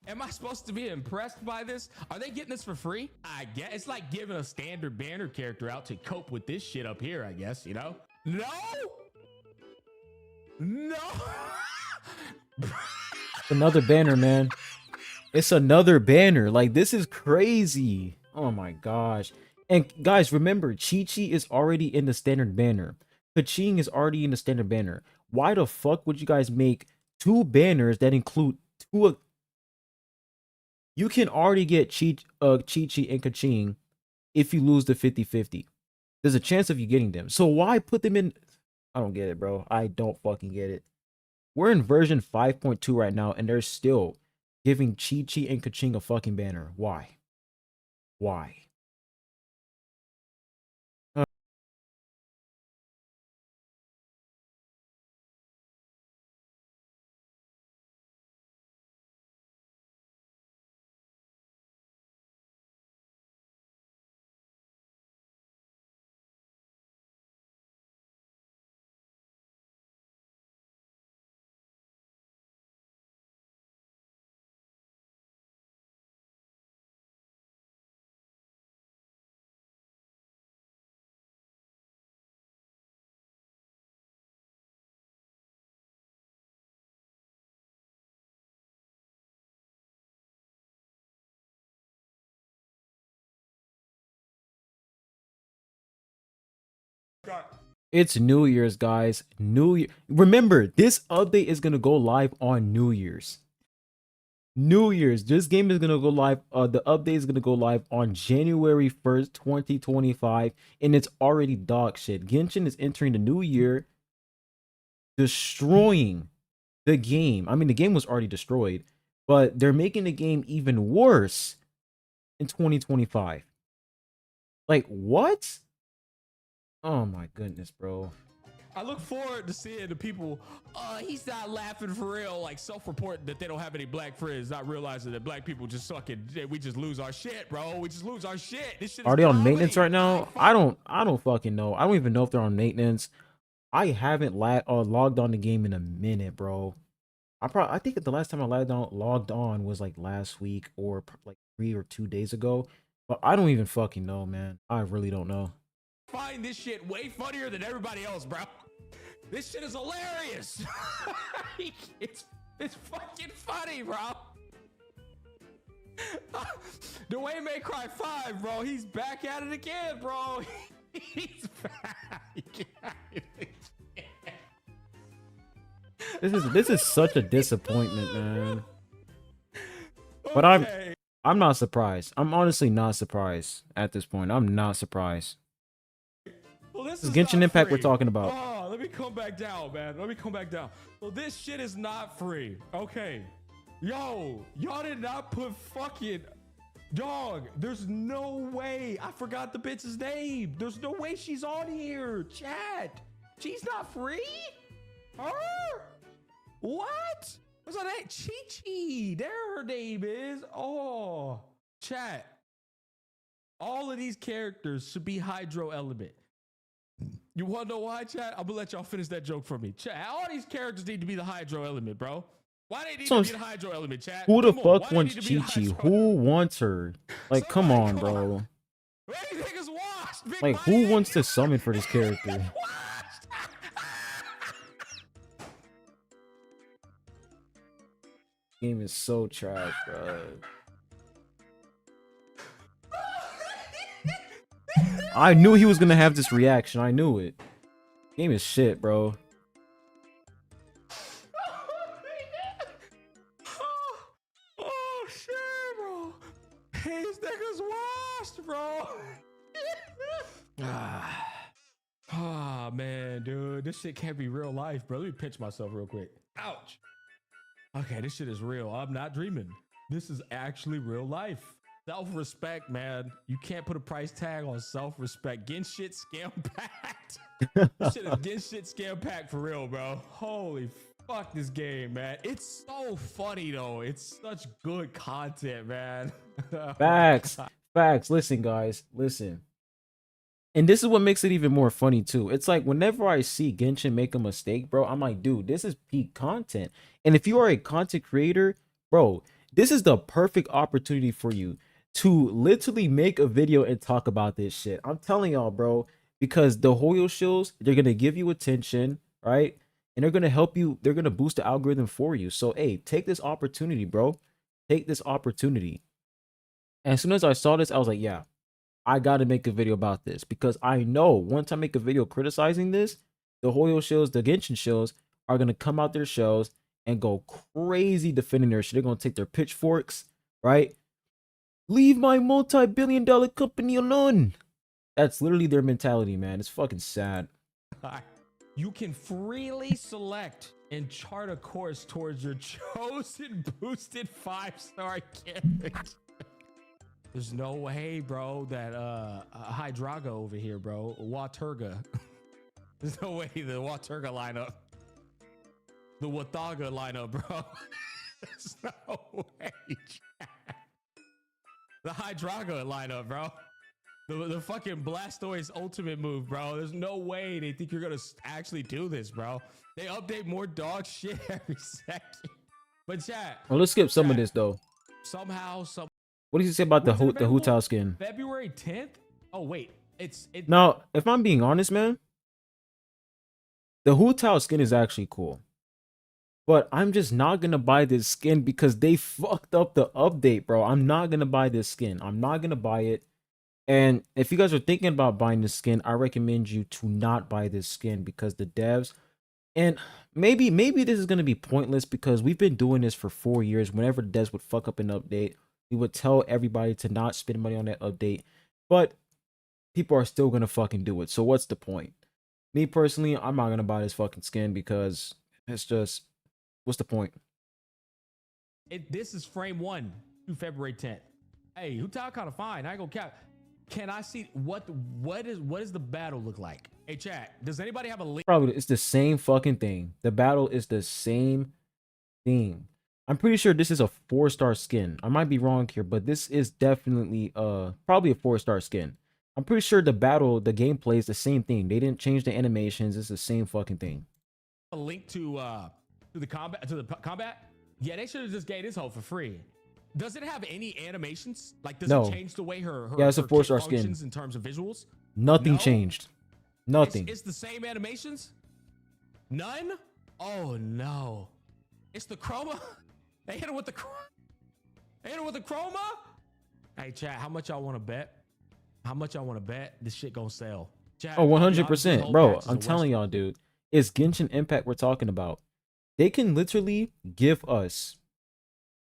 Am I supposed to be impressed by this? Are they getting this for free? I guess it's like giving a standard banner character out to cope with this shit up here, I guess, you know? No! Another banner, man. It's another banner. Like, this is crazy. Oh my gosh. And guys, remember, Chi-Chi is already in the standard banner. Kaching is already in the standard banner. Why the fuck would you guys make 2 banners that include 2? You can already get Chi-Chi and Kaching if you lose the 50-50. There's a chance of you getting them. So why put them in? I don't get it, bro. I don't fucking get it. We're in version 5.2 right now, and they're still giving Chi-Chi and Kaching a fucking banner. Why? Why? It's New Year's, guys. New Year. Remember, this update is gonna go live on New Year's. New Year's. This game is gonna go live. The update is gonna go live on January 1st, 2025, and it's already dog shit. Genshin is entering the new year, destroying the game. I mean, the game was already destroyed, but they're making the game even worse in 2025. Like, what? Oh my goodness, bro. I look forward to seeing the people. He's not laughing for real, like self-reporting that they don't have any black friends, not realizing that black people just suck and we just lose our shit, bro. We just lose our shit. This shit is Are they on comedy. maintenance right now? I don't fucking know. I don't even know if they're on maintenance. I haven't logged on the game in a minute, bro. I think the last time I logged on was like last week or like 3 or 2 days ago. But I don't even fucking know, man. I really don't know. Find this shit way funnier than everybody else, bro. This shit is hilarious. it's fucking funny, bro. The way May Cry 5, bro. He's back at it again, bro. He's back at it again. This is such a disappointment, man. But Okay. I'm not surprised. I'm honestly not surprised at this point. I'm not surprised. Well, this This is is Genshin not Impact free. we're talking about. Oh, let me come back down, man. Let me come back down. Well, this shit is not free. Okay. Yo, y'all did not put fucking dog. There's no way. I forgot the bitch's name. There's no way she's on here. Chat. She's not free? Her? What? What's her name? Chi-Chi. There her name is. Oh, chat. All of these characters should be Hydro Element. You want to know why, chat? I'm gonna let y'all finish that joke for me. Chat, all these characters need to be the Hydro Element, bro. Why they need to be the Hydro Element, chat? Who the Come on, fuck why they wants need to be the Chi-Chi? Hydro Who Element? wants her? Like, come Somebody on, bro. Hey, niggas washed, big Like, money. who wants to summon for this character? Washed. Game is so trash, bro. I knew he was gonna have this reaction. I knew it. Game is shit, bro. Oh shit, bro. These niggas washed, bro. Ah, man, dude. This shit can't be real life, bro. Let me pinch myself real quick. Ouch. Okay, this shit is real. I'm not dreaming. This is actually real life. Self-respect, man. You can't put a price tag on self-respect. Getting shit scam packed. This shit is getting shit scam packed for real, bro. Holy fuck this game, man. It's so funny though. It's such good content, man. Facts. Facts. Listen, guys. Listen. And this is what makes it even more funny too. It's like whenever I see Genshin make a mistake, bro, I'm like, dude, this is peak content. And if you are a content creator, bro, this is the perfect opportunity for you to literally make a video and talk about this shit. I'm telling y'all, bro, because the Hoyo shills, they're gonna give you attention, right? And they're gonna help you, they're gonna boost the algorithm for you. So hey, take this opportunity, bro. Take this opportunity. And as soon as I saw this, I was like, yeah, I got to make a video about this because I know once I make a video criticizing this, the Hoyo shows, the Genshin shows are going to come out their shows and go crazy defending their shit. They're going to take their pitchforks, right? Leave my multi-billion-dollar company alone. That's literally their mentality, man. It's fucking sad. You can freely select and chart a course towards your chosen boosted 5-star character. There's no way, bro, that Hydraga over here, bro, Waturga. There's no way the Waturga lineup, the Wathaga lineup, bro. There's no way. The Hydraga lineup, bro. The fucking Blastoise ultimate move, bro. There's no way they think you're gonna actually do this, bro. They update more dog shit every second. But chat. Well, let's skip some of this though. Somehow, what did you say about the When's it Hu available? Tao skin? February 10th? Oh wait, it. Now, if I'm being honest, man, the Hu Tao skin is actually cool. But I'm just not gonna buy this skin because they fucked up the update, bro. I'm not gonna buy this skin. I'm not gonna buy it. And if you guys are thinking about buying this skin, I recommend you to not buy this skin because the devs, and maybe this is gonna be pointless because we've been doing this for 4 years. Whenever the devs would fuck up an update, we would tell everybody to not spend money on that update, but people are still gonna fucking do it. So what's the point? Me personally, I'm not gonna buy this fucking skin because it's just, what's the point? This is frame 1 to February 10th. Hey, Hutao kind of fine. I ain't gonna cap. Can I see what does the battle look like? Hey, chat. Does anybody have a link? Probably it's the same fucking thing. The battle is the same thing. I'm pretty sure this is a 4-star skin. I might be wrong here, but this is definitely probably a 4-star skin. I'm pretty sure the gameplay is the same thing. They didn't change the animations. It's the same fucking thing. A link to the combat? Yeah, they should have just gave this hoe for free. Does it have any animations? Like, does No. it change the way her Yeah, it's a her 4-star kit skin. functions in terms of visuals? Nothing No? changed. Nothing. It's the same animations? None? Oh no. It's the chroma? They hit it with the They hit it with the chroma? Hey chat, how much y'all want to bet? How much y'all want to bet this shit gonna sell? Chat, Oh, I'll be honest, this 100%. whole Bro, patch is I'm a telling Western. y'all, dude. It's Genshin Impact we're talking about. They can literally give us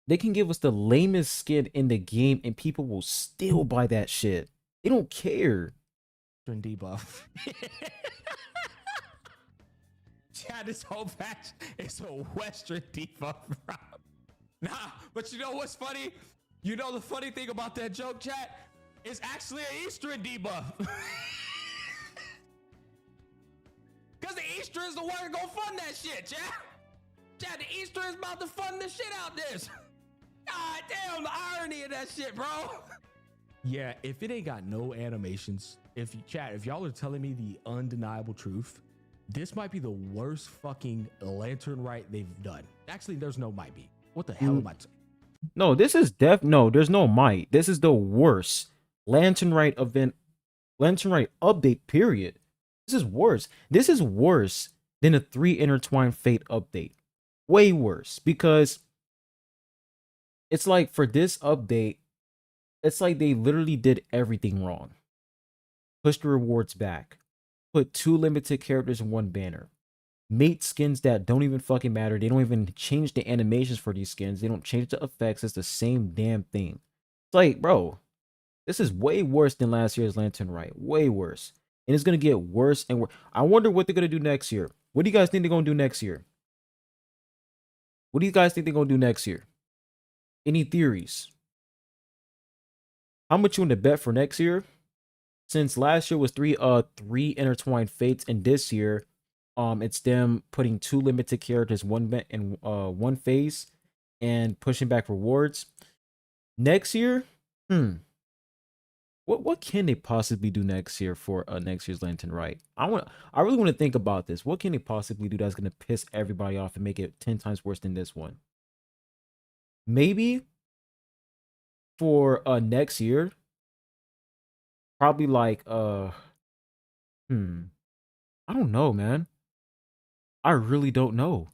the lamest skin in the game and people will still buy that shit. They don't care. Debuff. Chat, this whole patch is a Western debuff, bro. Nah, but you know what's funny? You know the funny thing about that joke, chat? It's actually an Eastern debuff. Because the Easter is the one gonna fund that shit, chat. Chat, the Easter is about to fund the shit out this. God damn, the irony of that shit, bro. Yeah, if it ain't got no animations, if y'all are telling me the undeniable truth, this might be the worst fucking lantern right they've done. Actually, there's no might be. What the hell am I? No, this is no, there's no might. This is the worst Lantern Rite update, period. This is worse. This is worse than a 3 Intertwined Fate update. Way worse, because it's like for this update, it's like they literally did everything wrong. Pushed the rewards back. Put 2 limited characters in 1 banner. Made skins that don't even fucking matter. They don't even change the animations for these skins. They don't change the effects. It's the same damn thing. It's like, bro, this is way worse than last year's Lantern Rite. Way worse. And it's going to get worse and worse. I wonder what they're going to do next year. What do you guys think they're going to do next year? What do you guys think they're going to do next year? Any theories? How much you want to bet for next year? Since last year was three intertwined fates, and this year, it's them putting 2 limited characters in one phase and pushing back rewards. Next year, what can they possibly do next year for next year's Lantern Rite? I really want to think about this. What can they possibly do that's gonna piss everybody off and make it 10 times worse than this one? Maybe for next year, probably like I don't know, man. I really don't know.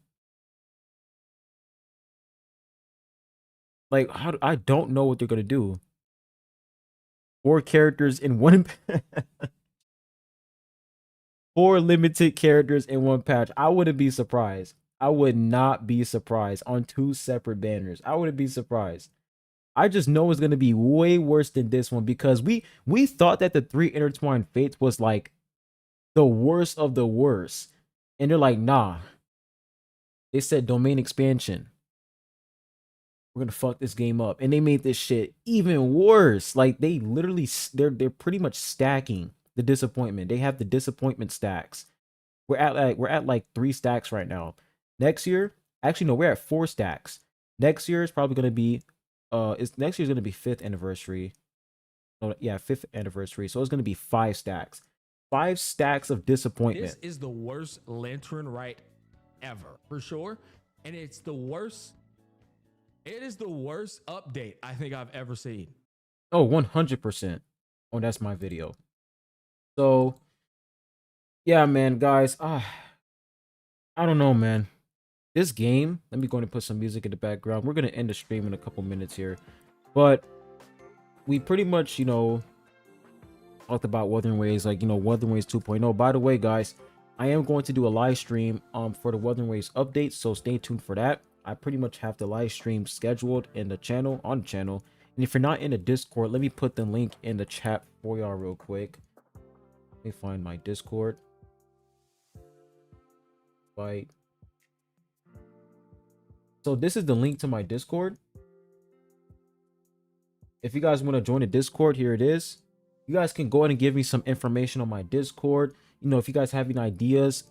Like, I don't know what they're gonna do. 4 characters in one 4 limited characters in one patch. I wouldn't be surprised. I would not be surprised on 2 separate banners. I wouldn't be surprised. I just know it's gonna be way worse than this one, because we thought that the 3 intertwined fates was like the worst of the worst, and they're like, nah. They said domain expansion. We're gonna fuck this game up, and they made this shit even worse. Like, they literally they're pretty much stacking the disappointment. They have the disappointment stacks. We're at like 3 stacks right now. Next year, actually no, we're at 4 stacks. Next year is probably gonna be next year's gonna be 5th anniversary. Oh yeah, 5th anniversary. So it's gonna be 5 stacks. 5 stacks of disappointment. This is the worst Lantern Rite ever, for sure. And it's the worst. It is the worst update I think I've ever seen. Oh, 100%. Oh, that's my video. So, yeah, man, guys. I don't know, man. This game, let me go and put some music in the background. We're going to end the stream in a couple minutes here. But we pretty much, talked about Wuthering Waves, like, Wuthering Waves 2.0. By the way, guys, I am going to do a live stream for the Wuthering Waves update, so stay tuned for that. I pretty much have the live stream scheduled on the channel. And if you're not in the Discord, let me put the link in the chat for y'all real quick. Let me find my Discord. Fight. So this is the link to my Discord. If you guys want to join the Discord, here it is. You guys can go ahead and give me some information on my Discord. You know, if you guys have any ideas,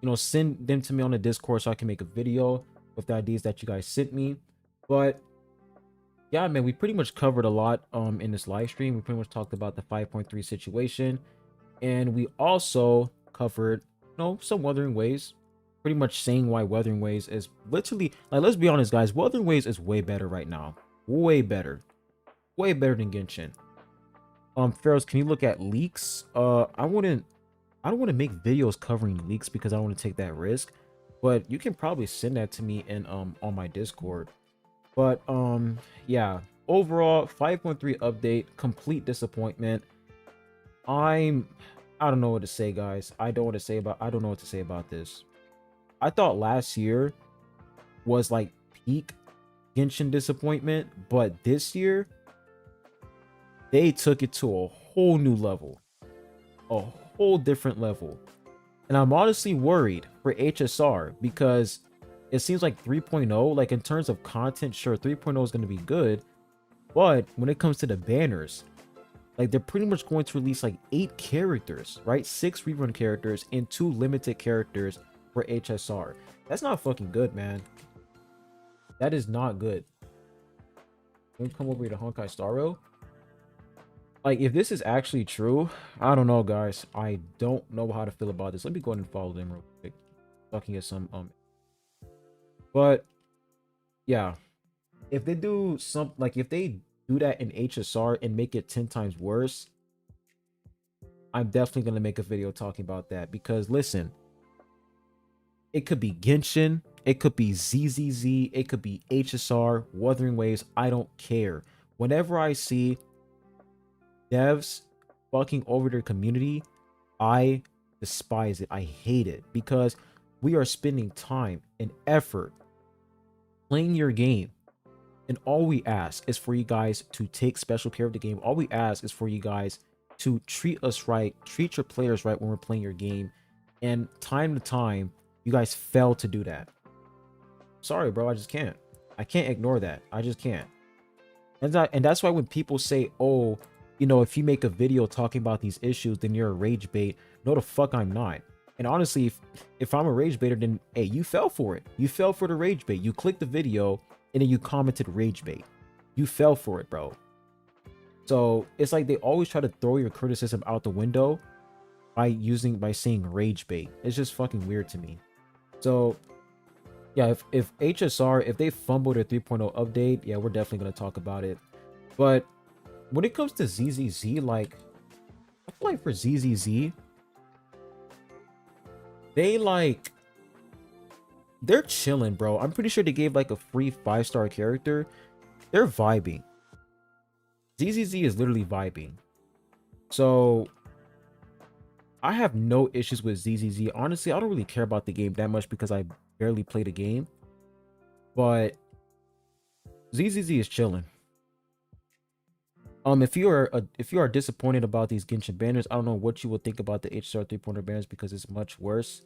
you know, send them to me on the Discord so I can make a video with the ideas that you guys sent me. But yeah, man, we pretty much covered a lot in this live stream. We pretty much talked about the 5.3 situation, and we also covered, you know, some Wuthering Waves. Pretty much saying why Wuthering Waves is literally, like, let's be honest, guys, Wuthering Waves is way better right now. Way better than Genshin. Pharaohs, can you look at leaks? I don't want to make videos covering leaks because I don't want to take that risk, but you can probably send that to me in on my Discord. But yeah, overall 5.3 update, complete disappointment. I don't know what to say, guys. I don't know what to say about this. I thought last year was like peak Genshin disappointment, but this year they took it to a whole new level, a whole different level. And I'm honestly worried for HSR because it seems like 3.0, like in terms of content, sure, 3.0 is going to be good, but when it comes to the banners, like they're pretty much going to release like 8 characters, right? 6 rerun characters and 2 limited characters for HSR. That's not fucking good, man. That is not good. Let me come over here to Honkai Star Rail. Like, if this is actually true, I don't know, guys. I don't know how to feel about this. Let me go ahead and follow them real quick. Talking at some but yeah, if they do some, like if they do that in HSR and make it 10 times worse, I'm definitely gonna make a video talking about that. Because listen, it could be Genshin, it could be ZZZ, it could be HSR, Wuthering Waves, I don't care. Whenever I see devs fucking over their community, I despise it. I hate it because we are spending time and effort playing your game, and all we ask is for you guys to take special care of the game. All we ask is for you guys to treat us right, treat your players right when we're playing your game, and time to time you guys fail to do that. Sorry, bro, I just can't. I can't ignore that. I just can't. And that's why when people say, oh, you know, if you make a video talking about these issues, then you're a rage bait. No, the fuck I'm not. And honestly, if I'm a rage baiter, then hey, you fell for it. You fell for the rage bait. You clicked the video and then you commented rage bait. You fell for it, bro. So it's like they always try to throw your criticism out the window by saying rage bait. It's just fucking weird to me. So yeah, if HSR, if they fumble their 3.0 update, yeah, we're definitely gonna talk about it. But when it comes to ZZZ, like, I feel like for ZZZ, they're chilling, bro. I'm pretty sure they gave like a free 5-star character. They're vibing. ZZZ is literally vibing. So I have no issues with ZZZ. Honestly, I don't really care about the game that much because I barely play the game. But ZZZ is chilling. If you are disappointed about these Genshin banners, I don't know what you would think about the HSR 3.0 banners because it's much worse.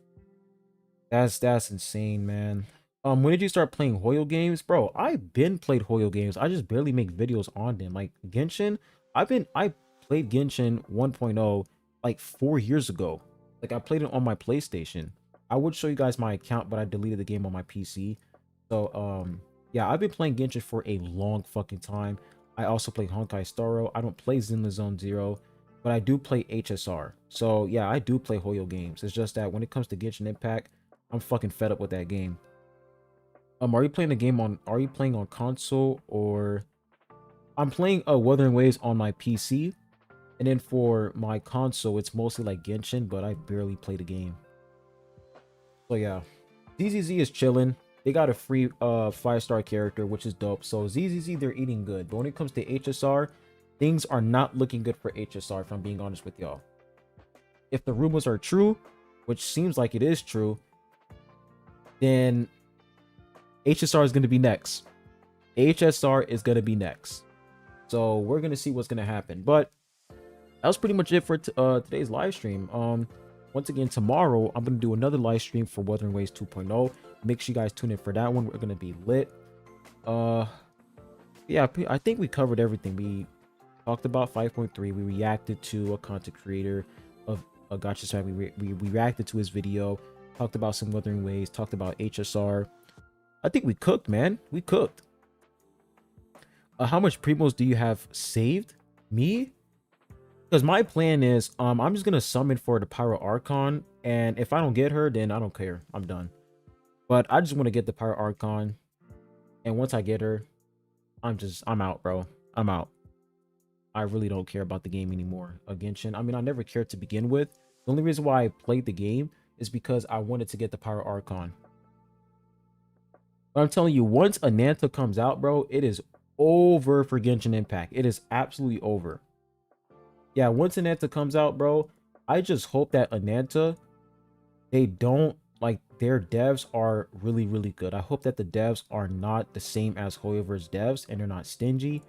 That's insane, man. When did you start playing Hoyo games? Bro, I've been played Hoyo games. I just barely make videos on them. Like Genshin, I played Genshin 1.0 like 4 years ago. Like I played it on my PlayStation. I would show you guys my account, but I deleted the game on my PC. So yeah, I've been playing Genshin for a long fucking time. I also play Honkai Star Rail. I don't play Zenless Zone Zero, but I do play HSR. So yeah, I do play Hoyo games. It's just that when it comes to Genshin Impact, I'm fucking fed up with that game. Are you playing the game on? Are you playing on console or? I'm playing Wuthering Waves on my PC, and then for my console, it's mostly like Genshin, but I barely play the game. So yeah, ZZZ is chilling. They got a free 5-star character, which is dope. So ZZZ, they're eating good. But when it comes to HSR, things are not looking good for HSR, if I'm being honest with y'all. If the rumors are true, which seems like it is true, then HSR is going to be next. HSR is going to be next. So we're going to see what's going to happen. But that was pretty much it for today's live stream. Once again, tomorrow, I'm going to do another live stream for Wuthering Waves 2.0. make sure you guys tune in for that one. We're gonna be lit. Yeah, I think we covered everything. We talked about 5.3. We reacted to a content creator of a Gotcha Smack. We reacted to his video. Talked about some Wuthering Waves. Talked about HSR. I think we cooked, man. We cooked. How much primos do you have saved? Me? Because my plan is, I'm just gonna summon for the Pyro Archon, and if I don't get her, then I don't care. I'm done. But I just want to get the Pyro Archon, and once I get her, I'm out, bro. I'm out. I really don't care about the game anymore. Genshin. I mean, I never cared to begin with. The only reason why I played the game is because I wanted to get the Pyro Archon. But I'm telling you, once Ananta comes out, bro, it is over for Genshin Impact. It is absolutely over. Yeah, once Ananta comes out, bro, I just hope that Ananta, they don't, like, their devs are really, really good. I hope that the devs are not the same as Hoyover's devs and they're not stingy.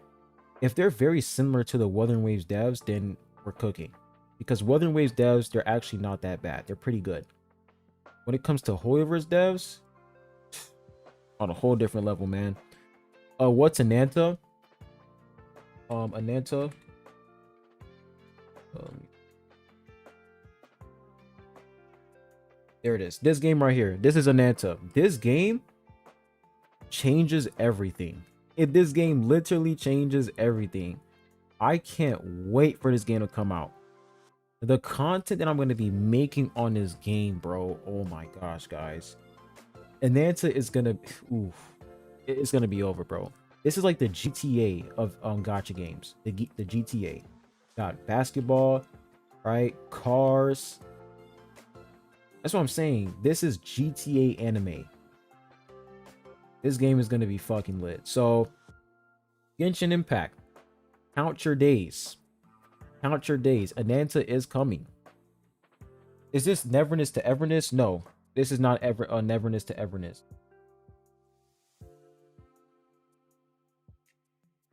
If they're very similar to the Wuthering Waves devs, then we're cooking. Because Wuthering Waves devs, they're actually not that bad. They're pretty good. When it comes to Hoyover's devs, on a whole different level, man. What's Ananta? Ananta. There it is. This game right here. This is Ananta. This game changes everything. This game literally changes everything. I can't wait for this game to come out. The content that I'm going to be making on this game, bro. Oh my gosh, guys. Ananta is going to... Oof. It's going to be over, bro. This is like the GTA of gacha games. The GTA. Got basketball, right? Cars. That's what I'm saying. This is GTA anime. This game is going to be fucking lit. So, Genshin Impact. Count your days. Count your days. Ananta is coming. Is this Neverness to Everness? No. This is not Neverness to Everness.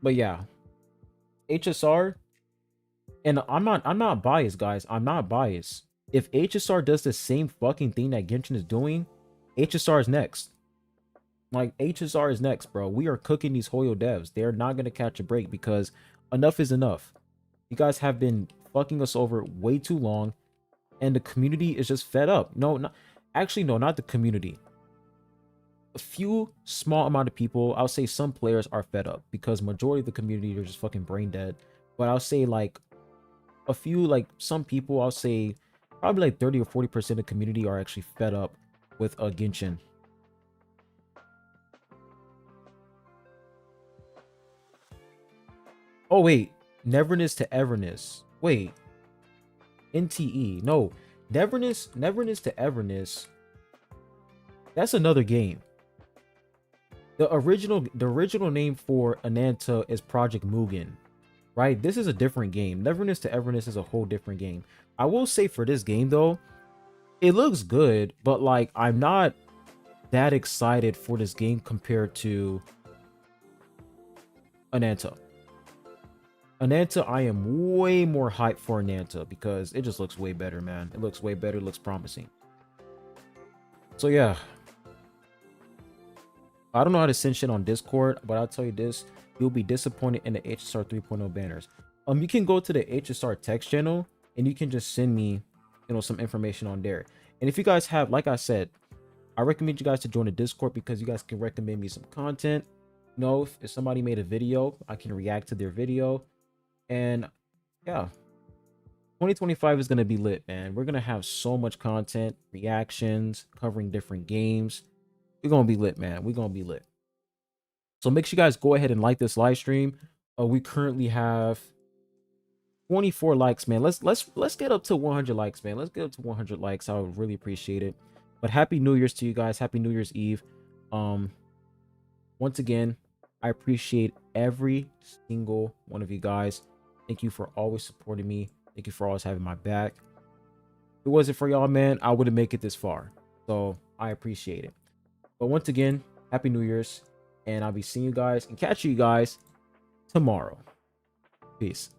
But yeah. HSR. And I'm not biased, guys. I'm not biased. If HSR does the same fucking thing that Genshin is doing, HSR is next. Like, HSR is next, bro. We are cooking these Hoyo devs. They're not going to catch a break because enough is enough. You guys have been fucking us over way too long, and the community is just fed up. No, not the community. A few small amount of people, I'll say some players are fed up because majority of the community are just fucking brain dead. But I'll say like a few, like some people, I'll say probably like 30 or 40% of the community are actually fed up with Genshin. Oh wait, Neverness to Everness. Wait, NTE. No, Neverness to Everness. That's another game. The original name for Ananta is Project Mugen, right? This is a different game. Neverness to Everness is a whole different game. I will say for this game though, it looks good, but like I'm not that excited for this game compared to Ananta. Ananta, I am way more hyped for Ananta because it just looks way better, man. It looks way better. It looks promising. So yeah. I don't know how to send shit on Discord, but I'll tell you this. You'll be disappointed in the HSR 3.0 banners. You can go to the HSR text channel and you can just send me, some information on there. And if you guys have, like I said, I recommend you guys to join the Discord because you guys can recommend me some content. If somebody made a video, I can react to their video. And yeah, 2025 is going to be lit, man. We're going to have so much content, reactions, covering different games. We're going to be lit, man. We're going to be lit. So make sure you guys go ahead and like this live stream. We currently have 24 likes, man. Let's get up to 100 likes, man. Let's get up to 100 likes. I would really appreciate it. But happy New Year's to you guys. Happy New Year's Eve. Once again, I appreciate every single one of you guys. Thank you for always supporting me. Thank you for always having my back. If it wasn't for y'all, man, I wouldn't make it this far. So I appreciate it. But once again, Happy New Year's. And I'll be seeing you guys and catching you guys tomorrow. Peace.